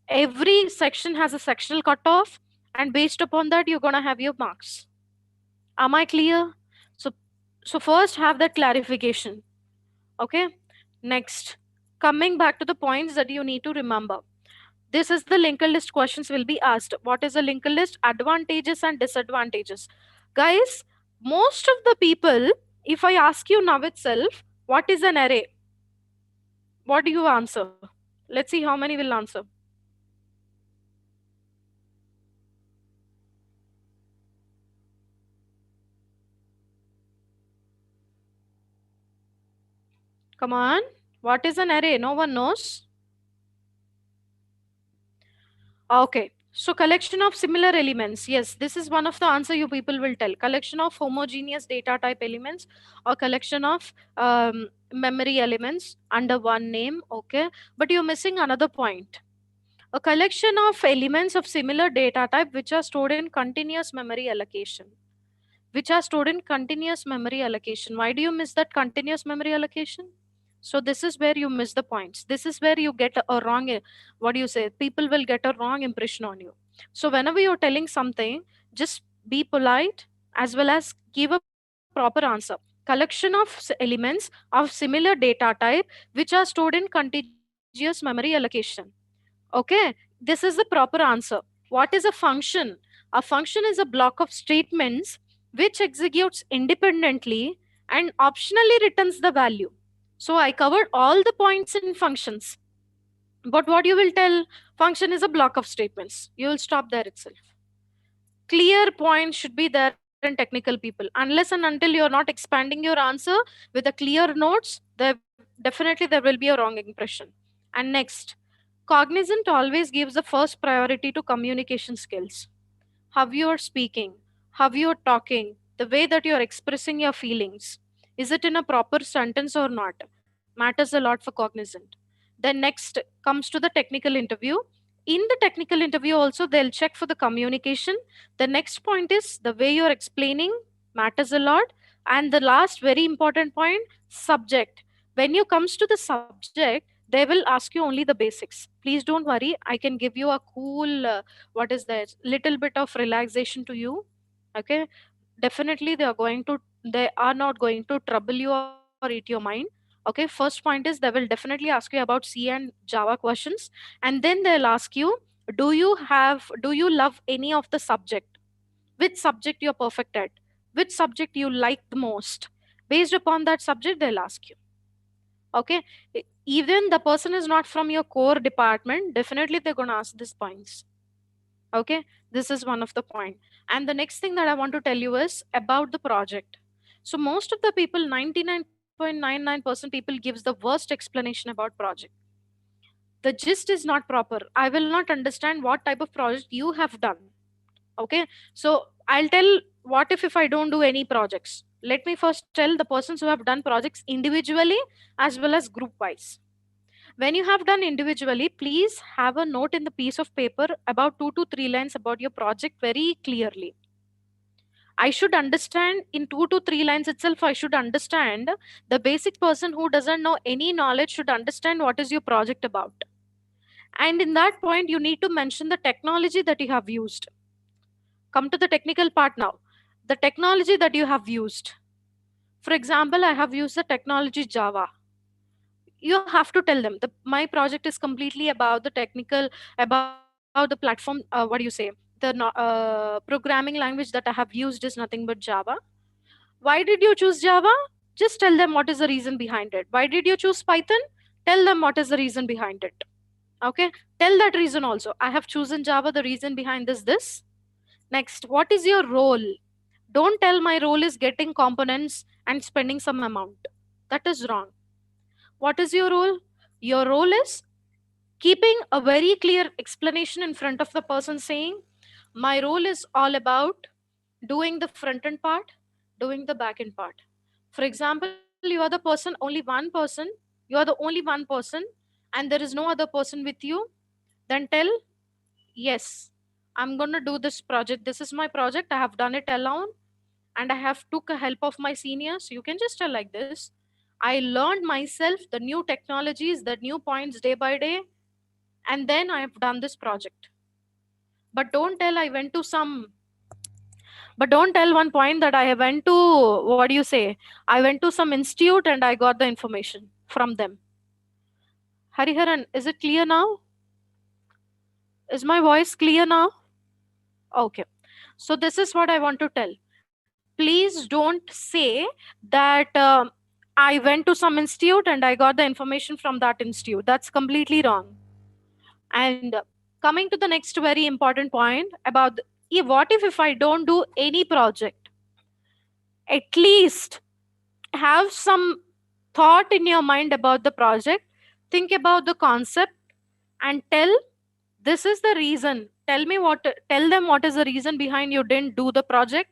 every section has a sectional cutoff, and based upon that, you're gonna have your marks. Am I clear? So, so first have that clarification. Okay. Next, coming back to the points that you need to remember. This is the linked list questions will be asked. What is a linked list? Advantages and disadvantages. Guys, most of the people, if I ask you now itself, what is an array? What do you answer? Let's see how many will answer. Come on. What is an array? No one knows. Okay. So collection of similar elements. Yes, this is one of the answer you people will tell. Collection of homogeneous data type elements or collection of memory elements under one name. Okay. But you're missing another point. A collection of elements of similar data type which are stored in continuous memory allocation. Which are stored in continuous memory allocation. Why do you miss that continuous memory allocation? So this is where you miss the points. This is where you get a wrong, what do you say? People will get a wrong impression on you. So whenever you're telling something, just be polite as well as give a proper answer. Collection of elements of similar data type which are stored in contiguous memory allocation. Okay, this is the proper answer. What is a function? A function is a block of statements which executes independently and optionally returns the value. So I covered all the points in functions. But what you will tell, function is a block of statements. You will stop there itself. Clear points should be there in technical people. Unless and until you're not expanding your answer with a clear notes, there definitely there will be a wrong impression. And next, Cognizant always gives the first priority to communication skills. How you're speaking, how you're talking, the way that you're expressing your feelings. Is it in a proper sentence or not? Matters a lot for Cognizant. Then next comes to the technical interview. In the technical interview also they'll check for the communication. The next point is the way you're explaining matters a lot. And the last very important point, subject. When you comes to the subject, they will ask you only the basics. Please don't worry, I can give you a cool what is that little bit of relaxation to you. Okay, definitely they are not going to trouble you or eat your mind. Okay, first point is they will definitely ask you about C and Java questions, and then they'll ask you, do you love any of the subject? Which subject you're perfect at? Which subject you like the most? Based upon that subject they'll ask you. Okay, even the person is not from your core department, definitely they're going to ask these points. Okay, this is one of the point. And the next thing that I want to tell you is about the project. So most of the people, 99.99% people gives the worst explanation about project. The gist is not proper. I will not understand what type of project you have done. Okay, so I'll tell, what if I don't do any projects? Let me first tell the persons who have done projects individually as well as group wise. When you have done individually, please have a note in the piece of paper about 2 to 3 lines about your project very clearly. I should understand in 2 to 3 lines itself, I should understand. The basic person who doesn't know any knowledge should understand what is your project about. And in that point, you need to mention the technology that you have used. Come to the technical part now. The technology that you have used. For example, I have used the technology Java. You have to tell them my project is completely about the technical, about the platform, what do you say, programming language that I have used is nothing but Java. Why did you choose Java? Just tell them what is the reason behind it. Why did you choose Python? Tell them what is the reason behind it. Okay, tell that reason also. I have chosen Java, the reason behind this. Next, what is your role? Don't tell my role is getting components and spending some amount. That is wrong. What is your role? Your role is keeping a very clear explanation in front of the person, saying, my role is all about doing the front end part, doing the back end part. For example, you are the person, only one person, you are the only one person, and there is no other person with you, then tell, yes, I'm going to do this project. This is my project. I have done it alone and I have took a help of my seniors. You can just tell like this. I learned myself the new technologies, the new points day by day, and then I have done this project. But don't tell I went to some but don't tell one point that I went to, what do you say, I went to some institute and I got the information from them. Hariharan, is it clear now? Is my voice clear now? Okay. So this is what I want to tell. Please don't say that I went to some institute and I got the information from that institute. That's completely wrong. And coming to the next very important point about what if I don't do any project? At least have some thought in your mind about the project. Think about the concept and tell, this is the reason. Tell them what is the reason behind you didn't do the project,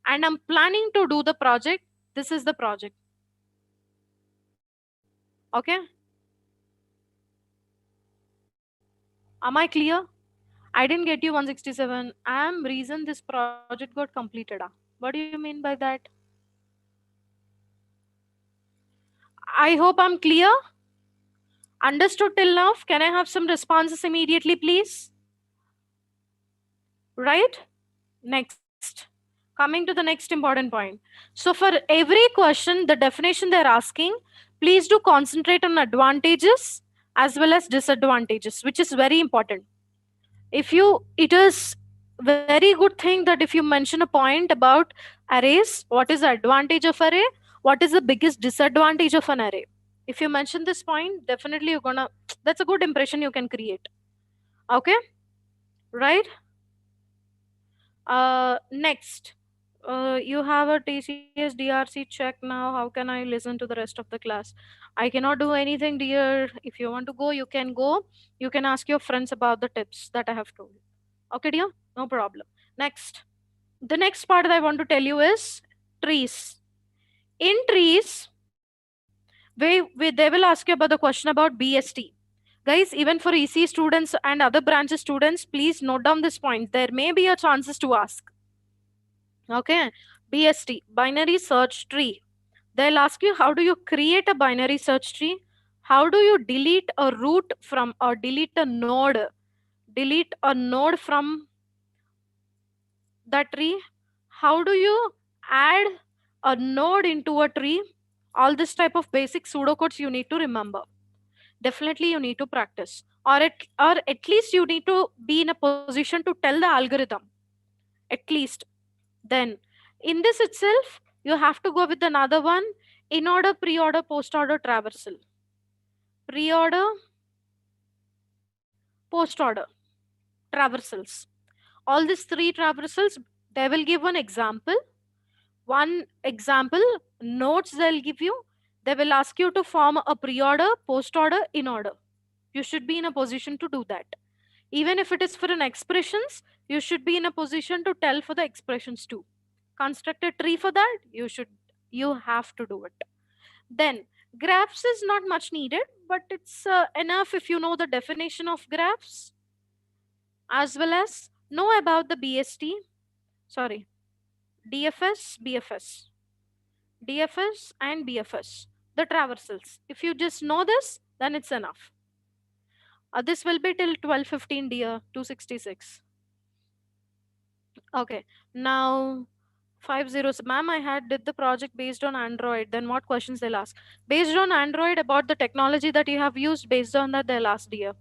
and I'm planning to do the project. This is the project. Okay? Am I clear? I didn't get you 167. I'm reason this project got completed. What do you mean by that? I hope I'm clear. Understood till now? Can I have some responses immediately, please? Right? Next. Coming to the next important point. So, for every question, the definition they're asking, please do concentrate on advantages as well as disadvantages, which is very important. If you, it is very good thing that if you mention a point about arrays, what is the advantage of array, what is the biggest disadvantage of an array. If you mention this point, definitely you're gonna, that's a good impression you can create. Okay, right? Next, you have a TCS DRC check now. How can I listen to the rest of the class? I cannot do anything, dear. If you want to go, you can go. You can ask your friends about the tips that I have told. Okay, dear? No problem. Next. The next part that I want to tell you is trees. In trees, they will ask you about the question about BST. Guys, even for EC students and other branches students, please note down this point. There may be a chances to ask. Okay, BST, binary search tree. They'll ask you, how do you create a binary search tree? How do you delete a root from, or delete a node? Delete a node from that tree? How do you add a node into a tree? All this type of basic pseudocodes you need to remember. Definitely you need to practice. Or at least you need to be in a position to tell the algorithm. At least. Then in this itself, you have to go with another one: in order, pre-order, post-order, traversal. Pre-order, post-order, traversals. All these three traversals, they will give one example. One example notes they'll give you. They will ask you to form a pre-order, post-order, in order. You should be in a position to do that. Even if it is for an expressions, you should be in a position to tell for the expressions too. Construct a tree for that, you have to do it. Then graphs is not much needed, but it's enough if you know the definition of graphs, as well as know about the BST, sorry, DFS, BFS, DFS and BFS, the traversals. If you just know this, then it's enough. This will be till 12:15, dear. 266. Okay. Now 50. Ma'am, I had did the project based on Android. Then what questions they'll ask? Based on Android, about the technology that you have used, based on that they'll ask, dear.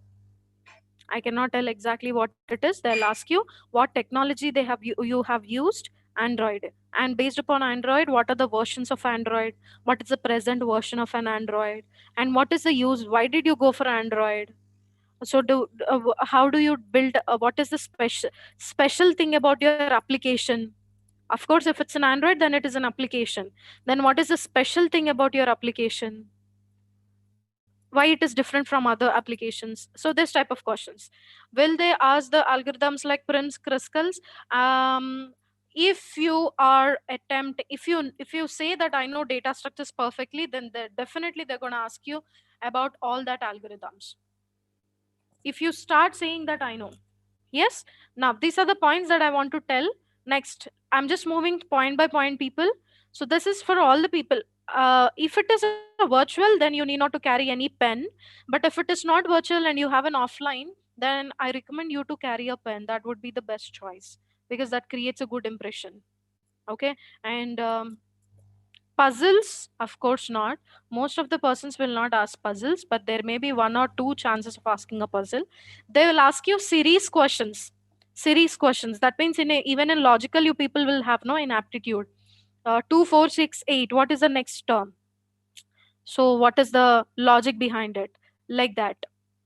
I cannot tell exactly what it is. They'll ask you what technology you have used Android. And based upon Android, what are the versions of Android? What is the present version of an Android? And what is the use? Why did you go for Android? So how do you build, what is the special thing about your application? Of course, if it's an Android, then it is an application. Then what is the special thing about your application? why it is different from other applications. So this type of questions. Will they ask the algorithms like Prince Kruskal's? If you are attempt, if you say that I know data structures perfectly, then they're going to ask you about all that algorithms. If you start saying that I know, yes. Now these are the points that I want to tell. Next, I'm just moving point by point, people. So this is for all the people. If it is a virtual, then you need not to carry any pen. But if it is not virtual and you have an offline, then I recommend you to carry a pen. That would be the best choice, because that creates a good impression. Okay. And puzzles, of course not. Most of the persons will not ask puzzles, but there may be one or two chances of asking a puzzle. They will ask you series questions. Series questions. That means even in logical, you people will have no in aptitude. 2, 4, 6, 8. What is the next term? So what is the logic behind it? Like that.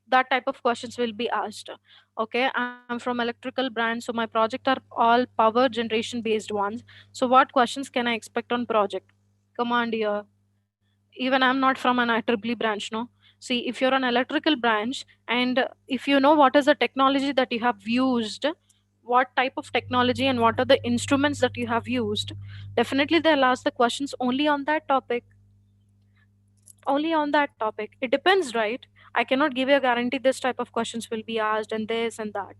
That type of questions will be asked. Okay, I'm from electrical brand, so my project are all power generation based ones. So what questions can I expect on project? Come on, dear. Even I'm not from an IEEE branch, no. See, if you're an electrical branch, and if you know what is the technology that you have used, what type of technology and what are the instruments that you have used, definitely they'll ask the questions only on that topic. Only on that topic. It depends, right? I cannot give you a guarantee this type of questions will be asked and this and that.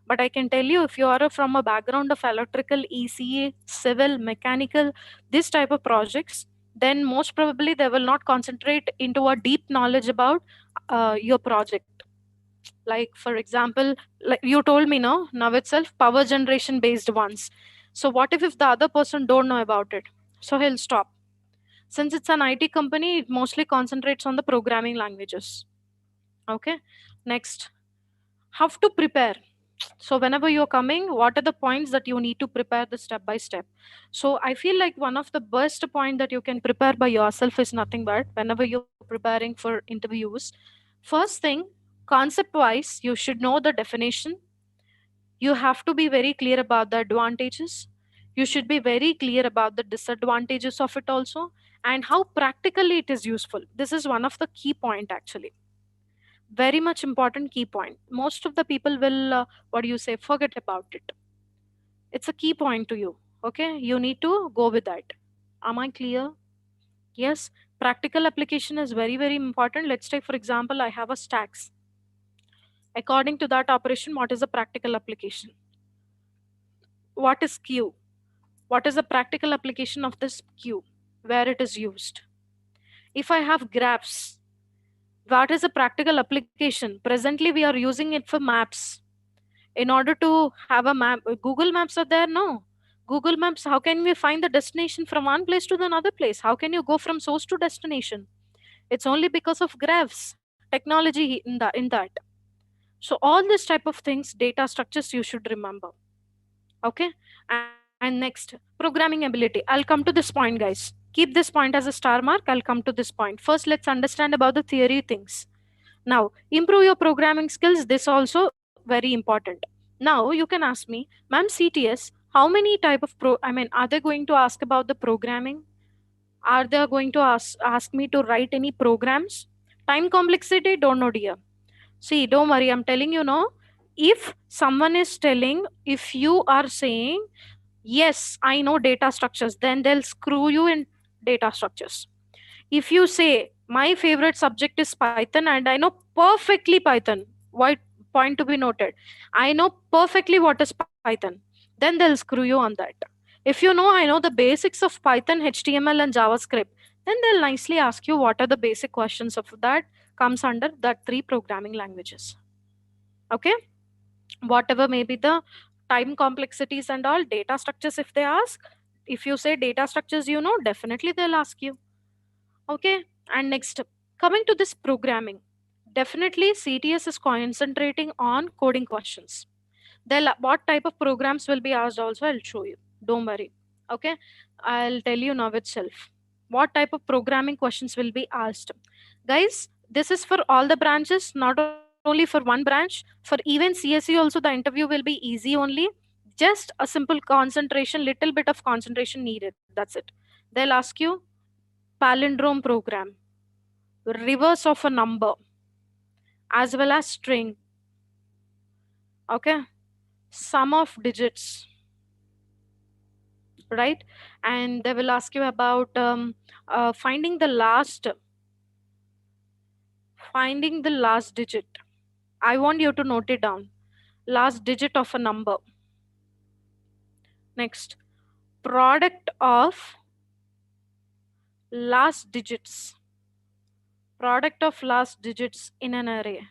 But I can tell you, if you are from a background of electrical, ECA, civil, mechanical, this type of projects, then most probably they will not concentrate into a deep knowledge about your project. Like for example, like you told me, no, now itself power generation based ones. So what if the other person don't know about it? So he'll stop. Since it's an IT company, it mostly concentrates on the programming languages. Okay. Next, how to prepare. So whenever you're coming, what are the points that you need to prepare the step by step? So I feel like one of the best point that you can prepare by yourself is nothing but whenever you're preparing for interviews. First thing, concept wise, you should know the definition. You have to be very clear about the advantages. You should be very clear about the disadvantages of it also, and how practically it is useful. This is one of the key point actually. Very much important key point. Most of the people will what do you say, forget about it. It's a key point to you. Okay, you need to go with that. Am I clear? Yes. Practical application is very very important. Let's take for example, I have a stacks. According to that operation, what is a practical application? What is queue? What is the practical application of this queue? Where it is used? If I have graphs, what is a practical application? Presently, we are using it for maps. In order to have a map, Google Maps are there? No. Google Maps, how can we find the destination from one place to the another place? How can you go from source to destination? It's only because of graphs, technology in that. So all this type of things, data structures you should remember. Okay. And next, programming ability. I'll come to this point, guys. Keep this point as a star mark. I'll come to this point. First, let's understand about the theory things. Now, improve your programming skills. This also very important. Now, you can ask me, ma'am, CTS, how many type of I mean, are they going to ask about the programming? Are they going to ask me to write any programs? Time complexity, don't know, dear. See, don't worry. I'm telling you, no. If someone is telling, if you are saying, yes, I know data structures, then they'll screw you in data structures. If you say, my favorite subject is Python and I know perfectly Python, why, point to be noted, I know perfectly what is Python, then they'll screw you on that. If you know, I know the basics of Python, HTML, and JavaScript, then they'll nicely ask you what are the basic questions of that comes under that three programming languages. Okay, whatever may be the time complexities and all data structures, if they ask, if you say data structures, you know, definitely they'll ask you. Okay. And next, coming to this programming, definitely CTS is concentrating on coding questions. What type of programs will be asked also, I'll show you. Don't worry. Okay. I'll tell you now itself. What type of programming questions will be asked? Guys, this is for all the branches, not only for one branch. For even CSE also, the interview will be easy only. Just a simple concentration, little bit of concentration needed. That's it. They'll ask you palindrome program. reverse of a number, as well as string. Okay, sum of digits, right? And they will ask you about finding the last digit. I want you to note it down. Last digit of a number. Next, product of last digits. Product of last digits in an array.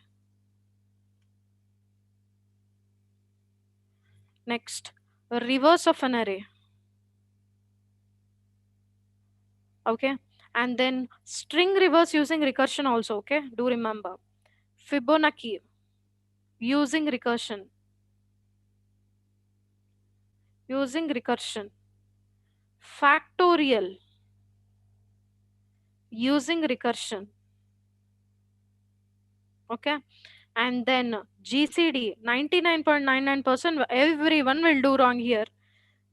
Next, reverse of an array. Okay, and then string reverse using recursion also. Okay, do remember Fibonacci using recursion. Factorial using recursion. Okay, and then GCD, 99.99% everyone will do wrong here.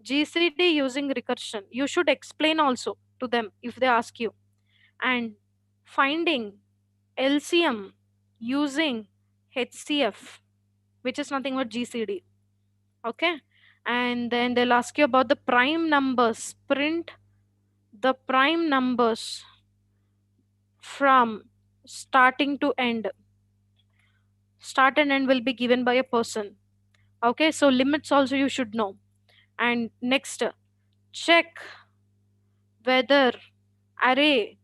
GCD using recursion, you should explain also to them if they ask you. And finding LCM using HCF, which is nothing but GCD. Okay, and then they'll ask you about the prime numbers. Print the prime numbers from starting to end. Start and end will be given by a person. Okay, so limits also you should know. And next, check whether array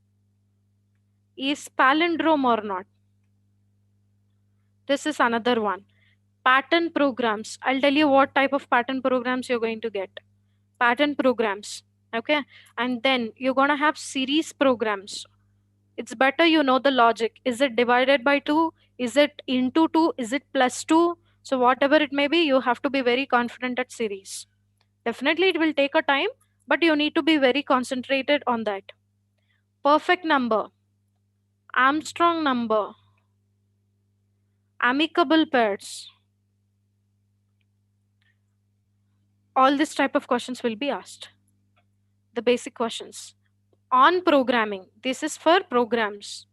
is palindrome or not. This is another one. Pattern programs. I'll tell you what type of pattern programs you're going to get. Pattern programs. Okay, and then you're gonna have series programs. It's better you know the logic. Is it divided by 2? Is it into 2? Is it plus 2? So whatever it may be, you have to be very confident at series. Definitely it will take a time, but you need to be very concentrated on that. Perfect number, Armstrong number, amicable pairs, all this type of questions will be asked. The basic questions. On programming, this is for programs.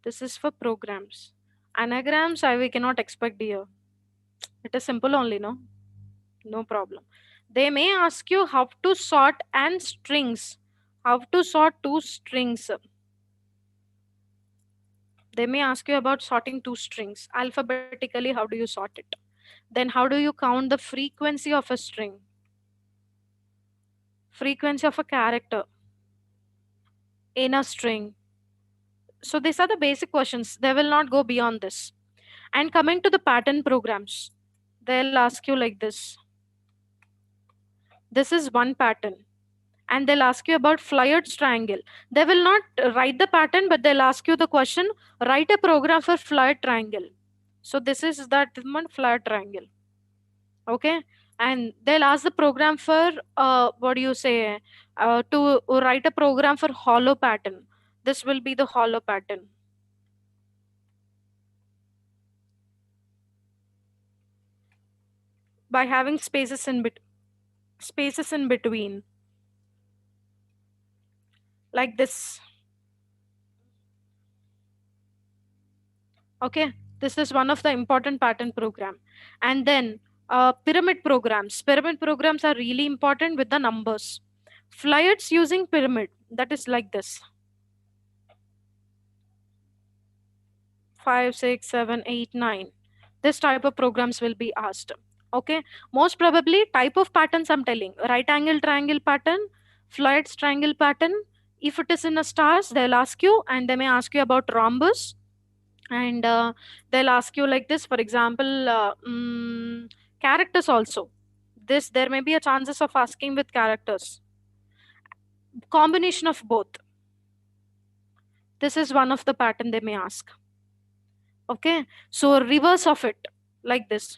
This is for programs. Anagrams, we cannot expect here. It is simple only, no? No problem. They may ask you how to sort and strings. How to sort two strings. They may ask you about sorting two strings. Alphabetically, how do you sort it? Then how do you count the frequency of a string? Frequency of a character in a string. So these are the basic questions. They will not go beyond this. And coming to the pattern programs, they'll ask you like this. This is one pattern. And they'll ask you about Flyer's triangle. They will not write the pattern, but they'll ask you the question, write a program for Flyer triangle. So this is that one Flyer triangle. Okay, and they'll ask the program for what do you say, to write a program for hollow pattern. This will be the hollow pattern. By having spaces in between, like this. Okay, this is one of the important pattern program. And then pyramid programs are really important with the numbers. Flyers using pyramid, that is like this: 5, 6, 7, 8, 9. This type of programs will be asked. Okay, most probably type of patterns I'm telling: right angle triangle pattern, Floyd's triangle pattern. If it is in a stars, they'll ask you, and they may ask you about rhombus. And they'll ask you like this, for example, characters also. This, there may be a chances of asking with characters. Combination of both, this is one of the pattern they may ask. Okay, so reverse of it, like this.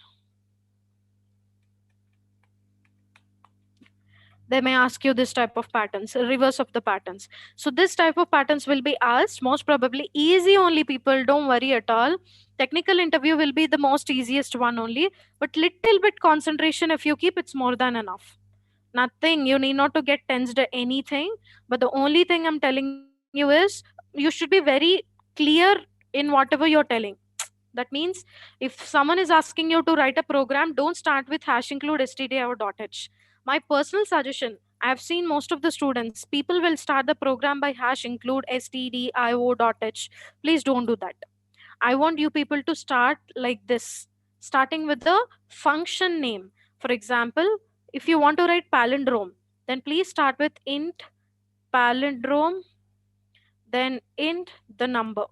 They may ask you this type of patterns, reverse of the patterns. So this type of patterns will be asked, most probably easy only, people, don't worry at all. Technical interview will be the most easiest one only, but little bit concentration if you keep, it's more than enough. Nothing, you need not to get tensed or anything. But the only thing I'm telling you is, you should be very clear in whatever you're telling. That means if someone is asking you to write a program, don't start with hash include stdio or .h. My personal suggestion, I have seen most of the students, people will start the program by hash include stdio.h. Please don't do that. I want you people to start like this, starting with the function name. For example, if you want to write palindrome, then please start with int palindrome, then int the number.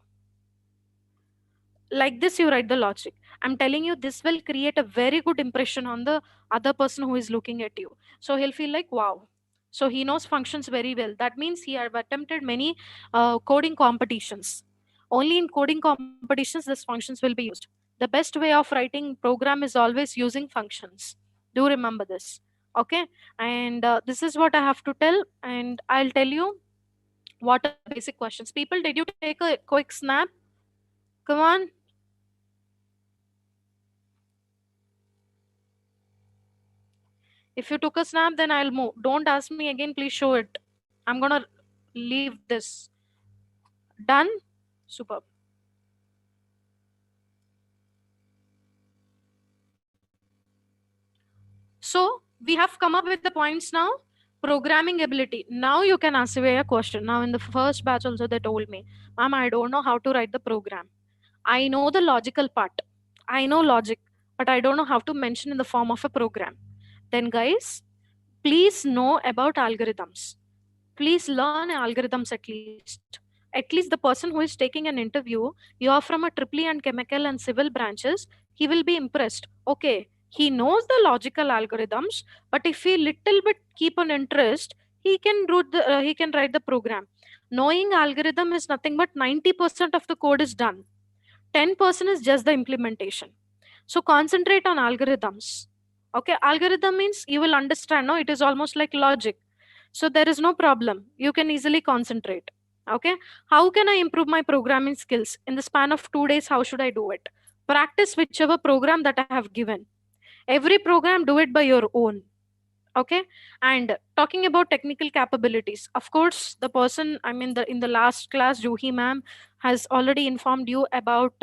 Like this you write the logic. I'm telling you, this will create a very good impression on the other person who is looking at you. So he'll feel like, wow, so he knows functions very well. That means he have attempted many coding competitions. Only in coding competitions these functions will be used. The best way of writing program is always using functions. Do remember this. Okay. And this is what I have to tell, and I'll tell you what are the basic questions. People, did you take a quick snap? Come on. If you took a snap, then I'll move. Don't ask me again. Please show it. I'm gonna leave this. Done? Superb. So we have come up with the points now. Programming ability. Now you can answer a question. Now in the first batch also they told me, Ma'am, I don't know how to write the program. I know the logical part. I know logic, but I don't know how to mention in the form of a program. Then guys, please know about algorithms. Please learn algorithms at least. At least the person who is taking an interview, you are from a triple and chemical and civil branches, he will be impressed. Okay, he knows the logical algorithms, but if he little bit keep an interest, he can write the program. Knowing algorithm is nothing but 90% of the code is done. 10% is just the implementation. So concentrate on algorithms. Okay, algorithm means you will understand. No, it is almost like logic. So there is no problem. You can easily concentrate. Okay, how can I improve my programming skills in the span of 2 days? How should I do it? Practice whichever program that I have given. Every program, do it by your own. Okay. And talking about technical capabilities, of course the person, I mean, the in the last class Juhi ma'am has already informed you about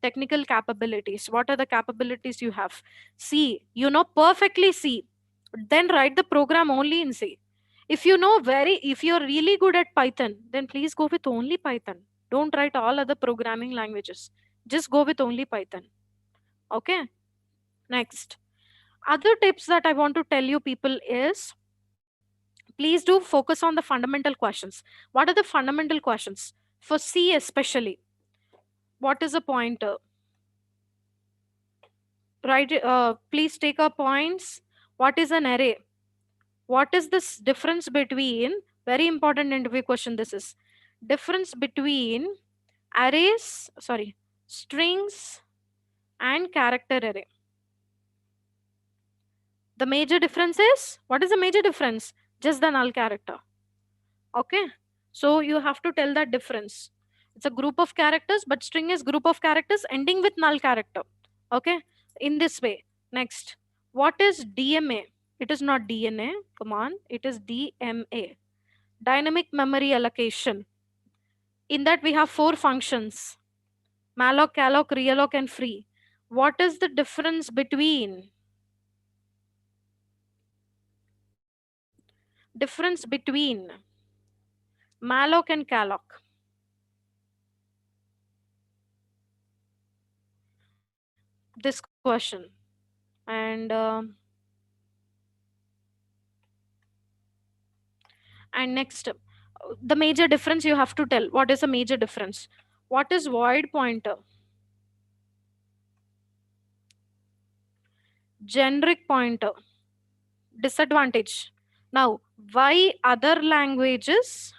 technical capabilities. What are the capabilities you have? C, you know perfectly C, then write the program only in C. If you're really good at Python, then please go with only Python. Don't write all other programming languages. Just go with only Python. Okay. Next, other tips that I want to tell you people is, please do focus on the fundamental questions. What are the fundamental questions? For C especially, what is a pointer? Right, please take our points. What is an array? What is this difference between, very important interview question this is, difference between arrays, sorry, strings and character array. The major difference is, what is the major difference? Just the null character. Okay, so you have to tell that difference. It's a group of characters, but string is group of characters ending with null character. Okay, in this way. Next, what is DMA? It is not DNA, come on, it is DMA, dynamic memory allocation. In that we have four functions: malloc, calloc, realloc, and free. What is the difference between malloc and calloc? This question. And next, the major difference you have to tell. What is the major difference? What is void pointer? Generic pointer. Disadvantage. Now, why other languages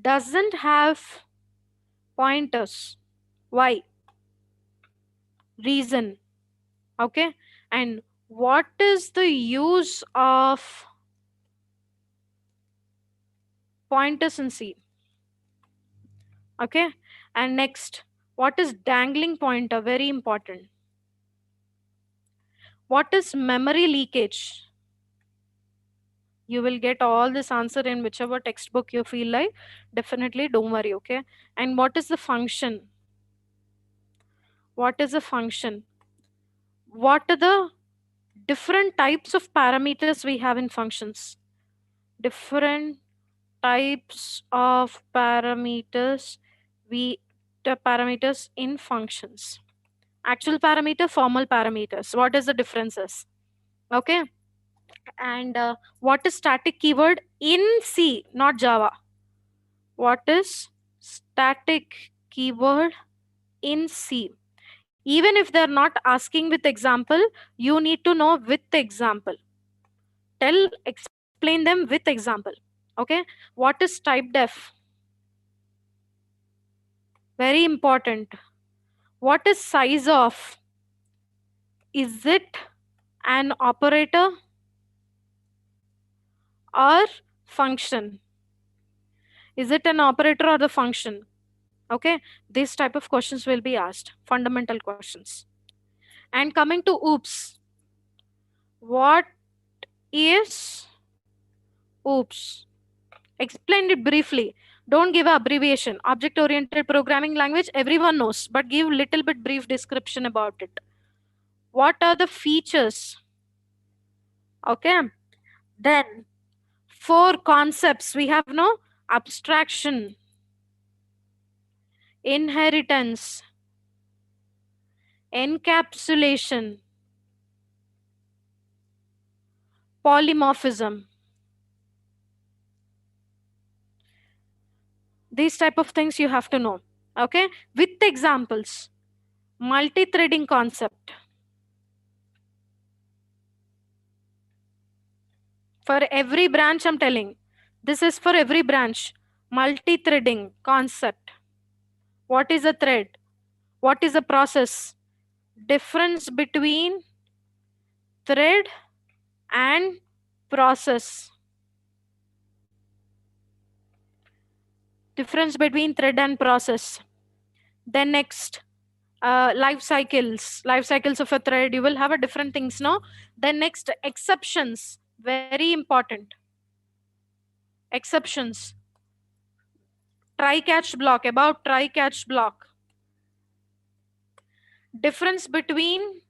doesn't have pointers? Why? Reason. Okay. And what is the use of pointers in C? Okay. And next, what is dangling pointer? Very important. What is memory leakage? You will get all this answer in whichever textbook you feel like. Definitely don't worry, okay? And what is the function? What is a function? What are the different types of parameters we have in functions? Different types of parameters, we the parameters in functions. Actual parameter, formal parameters. What is the differences? Okay. And what is static keyword in C, not Java? What is static keyword in C? Even if they're not asking with example, you need to know with example. Explain them with example. Okay. What is type def? Very important. What is size of? Is it an operator or function? Is it an operator or the function? Okay. This type of questions will be asked. Fundamental questions. And coming to oops. What is oops? Explain it briefly. Don't give an abbreviation. Object oriented programming language, everyone knows, but give little bit brief description about it. What are the features? Okay. Then four concepts we have, no? Abstraction, inheritance, encapsulation, polymorphism. These type of things you have to know. Okay. With examples. Multi-threading concept. For every branch, I'm telling. This is for every branch. Multi-threading concept. What is a thread? What is a process? Difference between thread and process. Difference between thread and process. Then next, life cycles of a thread. You will have a different things, no? Then next, exceptions. Very important. Exceptions. Try catch block. About try catch block. Difference between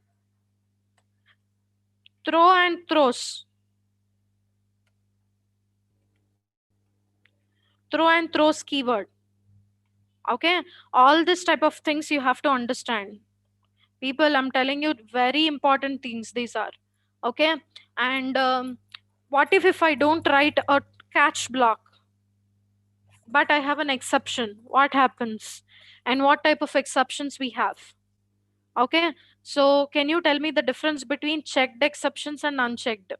throw and throws. Throw and throws keyword. Okay. All this type of things you have to understand. People, I'm telling you, very important things these are. Okay. And what if I don't write a catch block, but I have an exception? What happens? And what type of exceptions we have? Okay. So can you tell me the difference between checked exceptions and unchecked?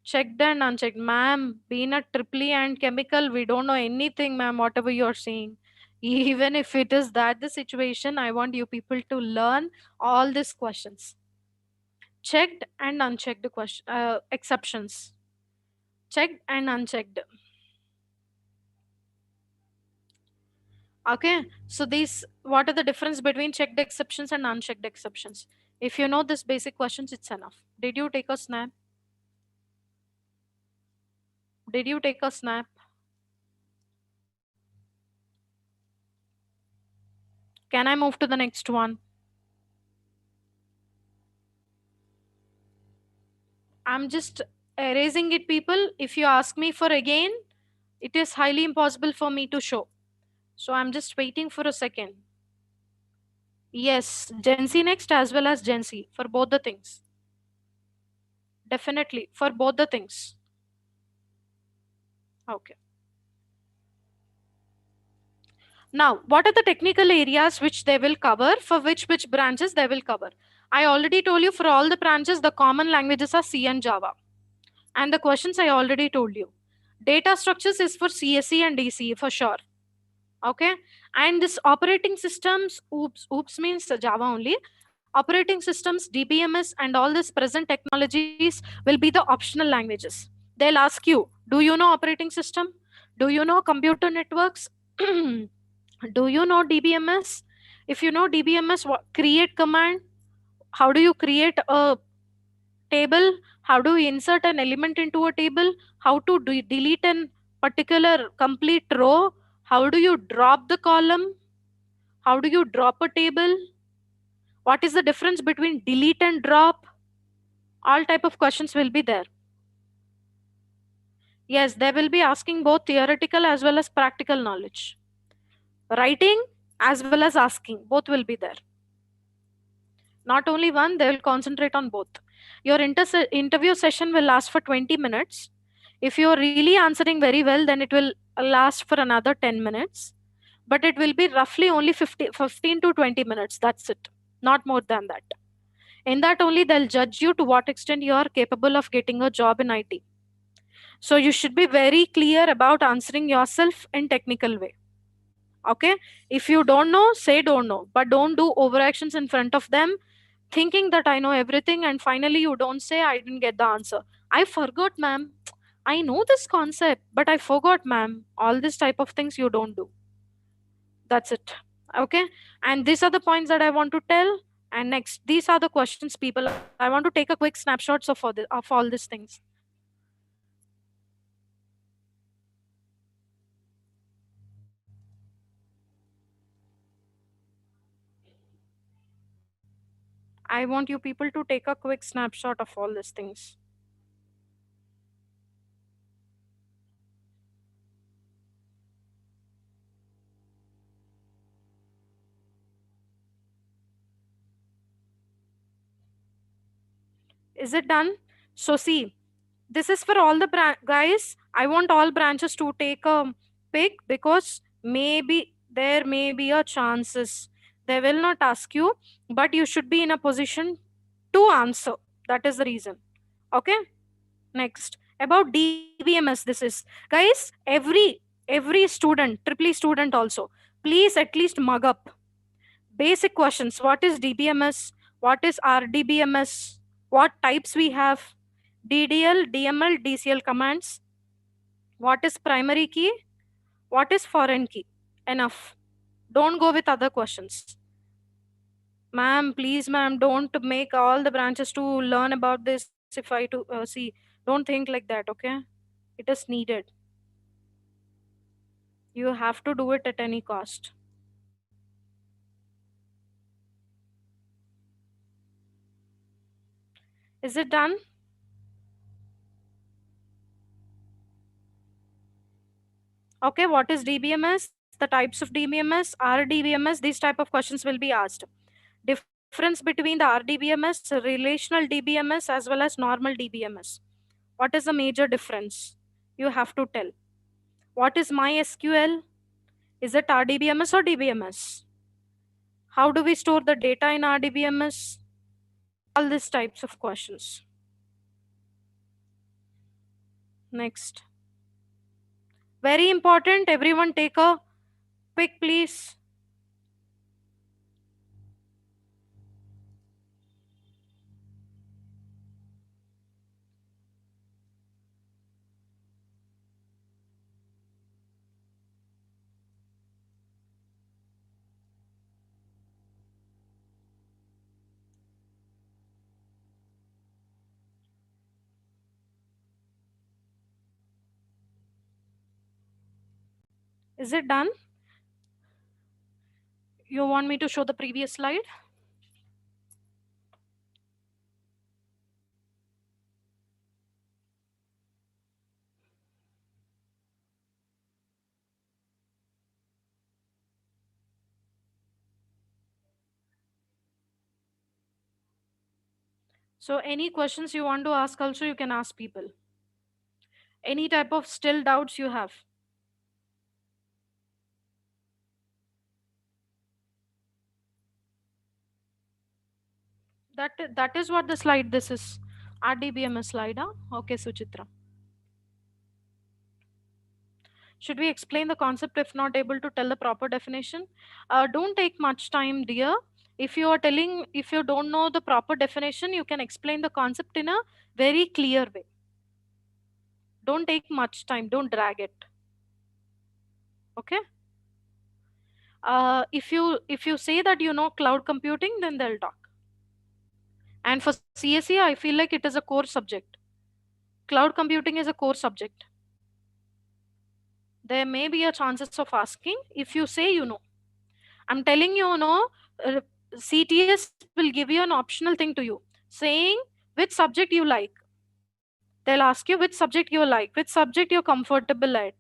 Checked and unchecked. Ma'am, being a triple and chemical, we don't know anything, ma'am, whatever you're saying. Even if it is that the situation, I want you people to learn all these questions. Checked and unchecked question exceptions. Checked and unchecked. Okay. So these, what are the difference between checked exceptions and unchecked exceptions? If you know this basic questions, it's enough. Did you take a snap? Did you take a snap? Can I move to the next one? I'm just erasing it, people. If you ask me for again, it is highly impossible for me to show. So I'm just waiting for a second. Yes, Gen Z next as well as Gen Z for both the things. Definitely for both the things. Okay. Now, what are the technical areas which they will cover, for which branches they will cover? I already told you for all the branches, the common languages are C and Java. And the questions I already told you. Data structures is for CSE and DCE for sure. Okay. And this operating systems, oops means Java only. Operating systems, DBMS, and all this present technologies will be the optional languages. They'll ask you, do you know operating system? Do you know computer networks? Do you know DBMS? If you know DBMS, what, create command. How do you create a table? How do we insert an element into a table? How to delete an particular complete row? How do you drop the column? How do you drop a table? What is the difference between delete and drop? All type of questions will be there. Yes, they will be asking both theoretical as well as practical knowledge. Writing as well as asking, both will be there. Not only one, they will concentrate on both. Your interview session will last for 20 minutes. If you are really answering very well, then it will last for another 10 minutes. But it will be roughly only 15 to 20 minutes. That's it. Not more than that. In that only, they'll judge you to what extent you are capable of getting a job in IT. So you should be very clear about answering yourself in technical way. Okay? If you don't know, say don't know. But don't do overactions in front of them thinking that I know everything, and finally you don't say, I didn't get the answer. I forgot, ma'am. I know this concept, but I forgot, ma'am. All this type of things you don't do. That's it. Okay. And these are the points that I want to tell. And next, these are the questions, people. I want to take a quick snapshots of all these things. I want you people to take a quick snapshot of all these things. Is it done? So see, this is for all the guys. I want all branches to take a pick, because maybe there may be a chances they will not ask you, but you should be in a position to answer. That is the reason. Okay. Next, about DBMS, this is, guys, every student, triple E student also, please at least mug up basic questions. What is DBMS? What is RDBMS? What types we have? DDL, DML, DCL commands. What is primary key? What is foreign key? Enough. Don't go with other questions. Ma'am, please, ma'am, don't make all the branches to learn about this. If I to see, don't think like that, okay? It is needed. You have to do it at any cost. Is it done? Okay, what is DBMS? The types of DBMS, RDBMS, these type of questions will be asked. Difference between the RDBMS, relational DBMS, as well as normal DBMS. What is the major difference? You have to tell. What is MySQL? Is it RDBMS or DBMS? How do we store the data in RDBMS? All these types of questions. Next. Very important, everyone take a pick, please. Is it done? You want me to show the previous slide? So any questions you want to ask also, you can ask people. Any type of still doubts you have. That is what the slide this is. RDBMS slide, huh? Okay, Suchitra. Should we explain the concept if not able to tell the proper definition? Don't take much time, dear. If you don't know the proper definition, you can explain the concept in a very clear way. Don't take much time. Don't drag it. Okay. If you say that you know cloud computing, then they'll talk. And for CSE, I feel like it is a core subject. Cloud computing is a core subject. There may be a chances of asking if you say you know. I'm telling you, no, uh, CTS will give you an optional thing to you, saying which subject you like. They'll ask you which subject you like, which subject you're comfortable at.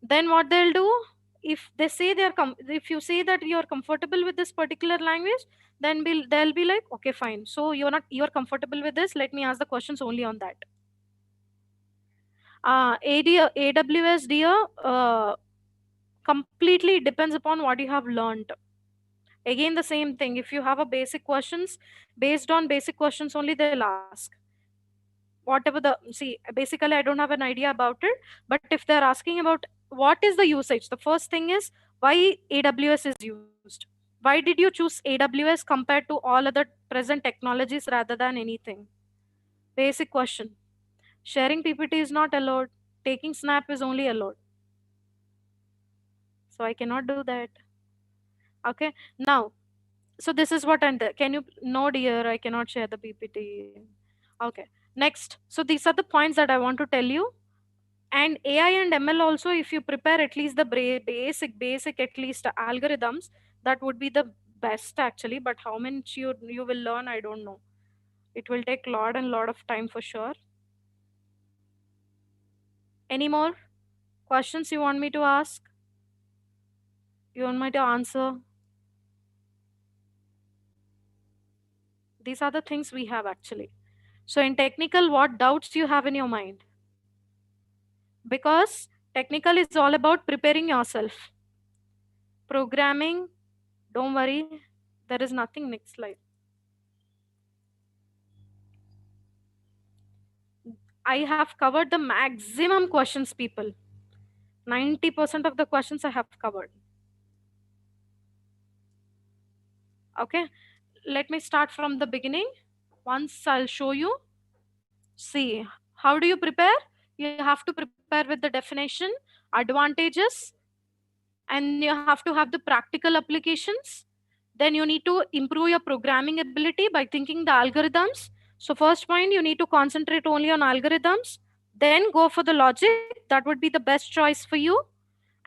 Then what they'll do, if they say if you say that you're comfortable with this particular language, then they'll be like, okay, fine. So you're comfortable with this. Let me ask the questions only on that. AWS, dear, completely depends upon what you have learned. Again, the same thing. If you have a basic questions, based on basic questions only they'll ask. Whatever the see, basically I don't have an idea about it, but if they're asking about what is the usage, the first thing is why AWS is used. Why did you choose AWS compared to all other present technologies rather than anything? Basic question. Sharing PPT is not allowed. Taking snap is only allowed. So I cannot do that. Okay. Now, so this is what, and can you, no dear, I cannot share the PPT. Okay. Next. So these are the points that I want to tell you. And AI and ML also, if you prepare at least the basic at least algorithms, that would be the best actually. But how much you will learn, I don't know. It will take lot of time for sure. Any more questions you want me to ask? You want me to answer? These are the things we have actually. So in technical, what doubts you have in your mind? Because technical is all about preparing yourself. Programming, don't worry, there is nothing. Next slide. I have covered the maximum questions, people. 90% of the questions I have covered. Okay, let me start from the beginning. Once I'll show you. See, how do you prepare? You have to prepare with the definition, advantages, and you have to have the practical applications. Then you need to improve your programming ability by thinking the algorithms. So first point, you need to concentrate only on algorithms, then go for the logic. That would be the best choice for you.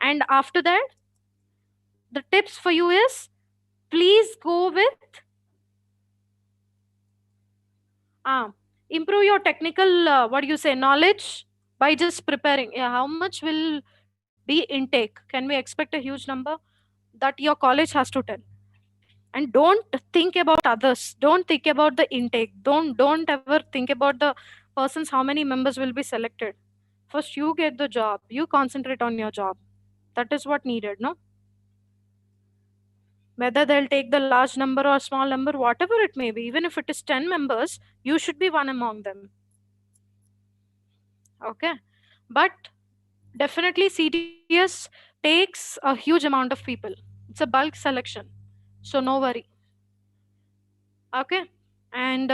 And after that, the tips for you is, please go with uh, improve your technical what do you say, knowledge, by just preparing. Yeah, how much will be intake? Can we expect a huge number? That your college has to tell. And don't think about others, don't think about the intake, don't ever think about the persons, how many members will be selected. First you get the job, you concentrate on your job. That is what needed, no? Whether they'll take the large number or small number, whatever it may be, even if it is 10 members, you should be one among them. Okay. But definitely CTS takes a huge amount of people. It's a bulk selection. So no worry. Okay. And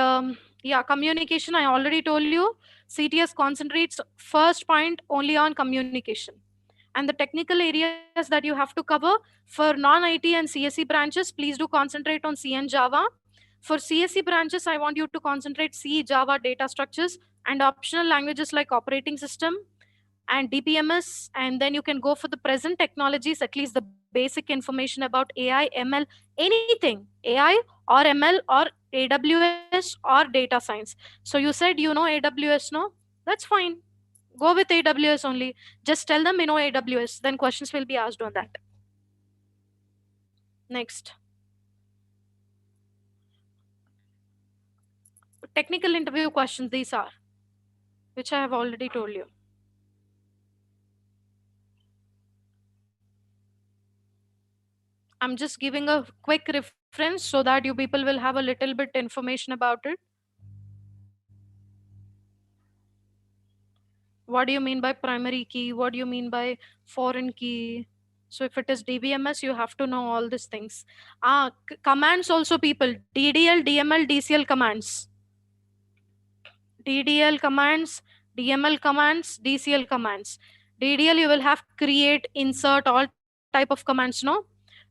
yeah, communication, I already told you, CTS concentrates first point only on communication. And the technical areas that you have to cover for non-IT and CSE branches, please do concentrate on C and Java. For CSE branches, I want you to concentrate C, Java, data structures, and optional languages like operating system and DPMS. And then you can go for the present technologies, at least the basic information about AI, ML, anything, AI or ML or AWS or data science. So you said you know AWS, no? That's fine. Go with AWS only. Just tell them you know AWS. Then questions will be asked on that. Next, technical interview questions. These are, which I have already told you. I'm just giving a quick reference so that you people will have a little bit information about it. What do you mean by primary key? What do you mean by foreign key? So if it is DBMS, you have to know all these things. Commands also, people. DDL, DML, DCL commands. DDL commands, DML commands, DCL commands. DDL, you will have create, insert, all type of commands, no?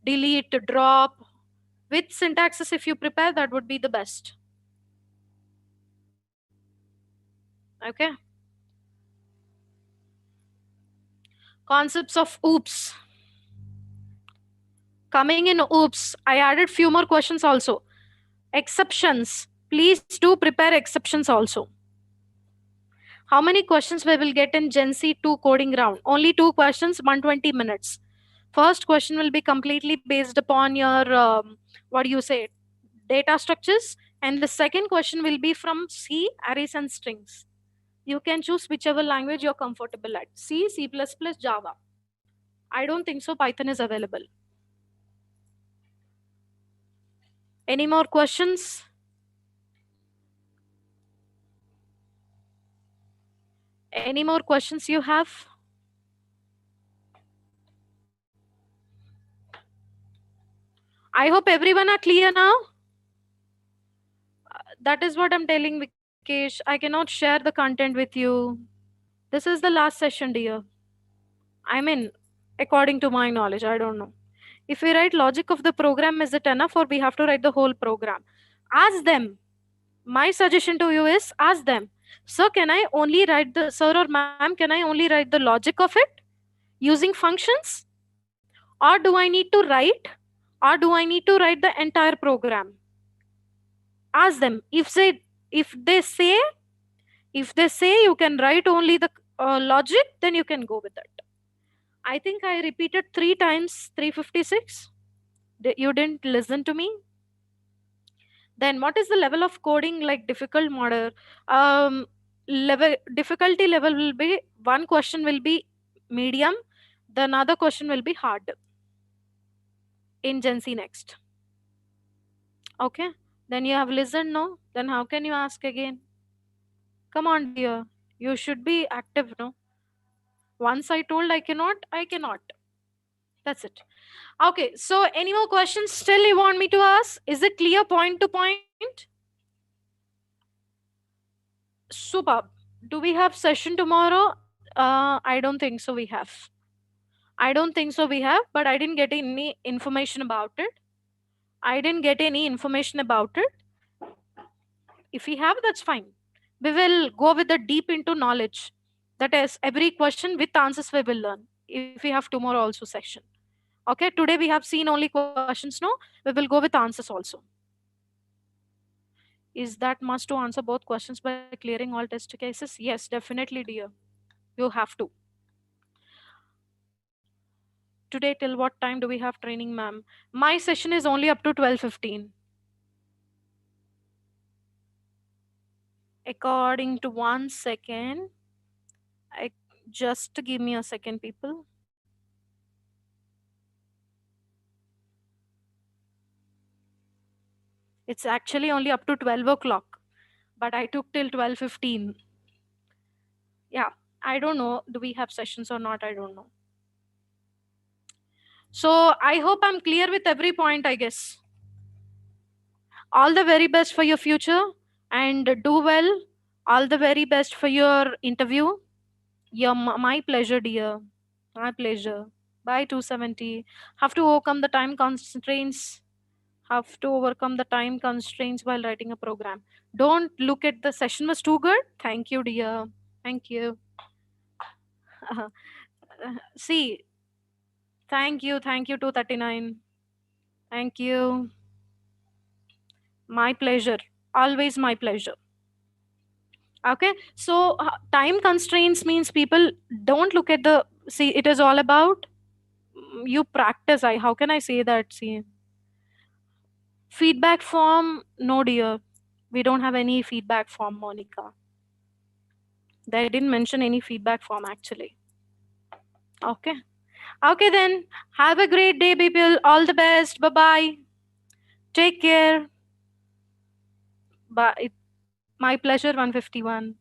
Delete, drop. With syntaxes, if you prepare, that would be the best. Okay. Concepts of oops. Coming in oops, I added few more questions also. Exceptions. Please do prepare exceptions also. How many questions we will get in Gen Z 2 coding round? Only two questions, 120 minutes. First question will be completely based upon your, what do you say, data structures. And the second question will be from C, arrays and strings. You can choose whichever language you're comfortable at. C, C++, Java. I don't think so Python is available. Any more questions? Any more questions you have? I hope everyone are clear now. That is what I'm telling Vikesh. I cannot share the content with you. This is the last session, dear. I mean, according to my knowledge, I don't know. If we write logic of the program, is it enough or we have to write the whole program? Ask them. My suggestion to you is ask them. Sir, can I only write the, sir or ma'am, can I only write the logic of it using functions? Or do I need to write? Or do I need to write the entire program? Ask them. If they say you can write only the logic, then you can go with it. I think I repeated 3 times 356. You didn't listen to me. Then what is the level of coding like difficult model? Level difficulty level will be, one question will be medium, the another question will be hard in Gen Z next. Okay. Then you have listened, no? Then how can you ask again? Come on, dear. You should be active, no? Once I told I cannot, I cannot. That's it. Okay, so any more questions still you want me to ask? Is it clear point to point? Superb. Do we have session tomorrow? I don't think so. We have. I don't think so. We have, but I didn't get any information about it. I didn't get any information about it. If we have, that's fine. We will go with the deep into knowledge. That is, every question with answers we will learn. If we have tomorrow also session. Okay, today we have seen only questions. No, we will go with answers also. Is that must to answer both questions by clearing all test cases? Yes, definitely, dear. You have to. Today till what time do we have training, ma'am? My session is only up to 12:15. According to 1 second, I just give me a second, people. It's actually only up to 12 o'clock, but I took till 12:15. Yeah, I don't know. Do we have sessions or not? I don't know. So I hope I'm clear with every point, I guess. All the very best for your future and do well. All the very best for your interview. Yeah, my pleasure, dear. My pleasure. Bye, 270. Have to overcome the time constraints. Have to overcome the time constraints while writing a program. Don't look at the session was too good. Thank you, dear. Thank you. See, thank you, 239. Thank you. My pleasure. Always my pleasure. Okay, so time constraints means people don't look at the, see, it is all about you practice. I How can I say that? See, feedback form, no dear, we don't have any feedback form, Monica. They didn't mention any feedback form actually. Okay. Okay, then have a great day, people. All the best. Bye bye. Take care. Bye. My pleasure. 151.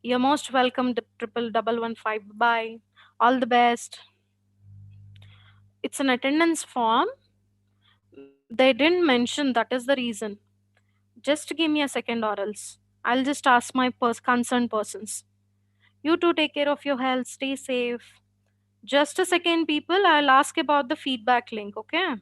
You're most welcome. Triple double 15. Bye. All the best. It's an attendance form. They didn't mention, that is the reason. Just give me a second or else. I'll just ask my concerned persons. You too take care of your health. Stay safe. Just a second, people. I'll ask about the feedback link, okay?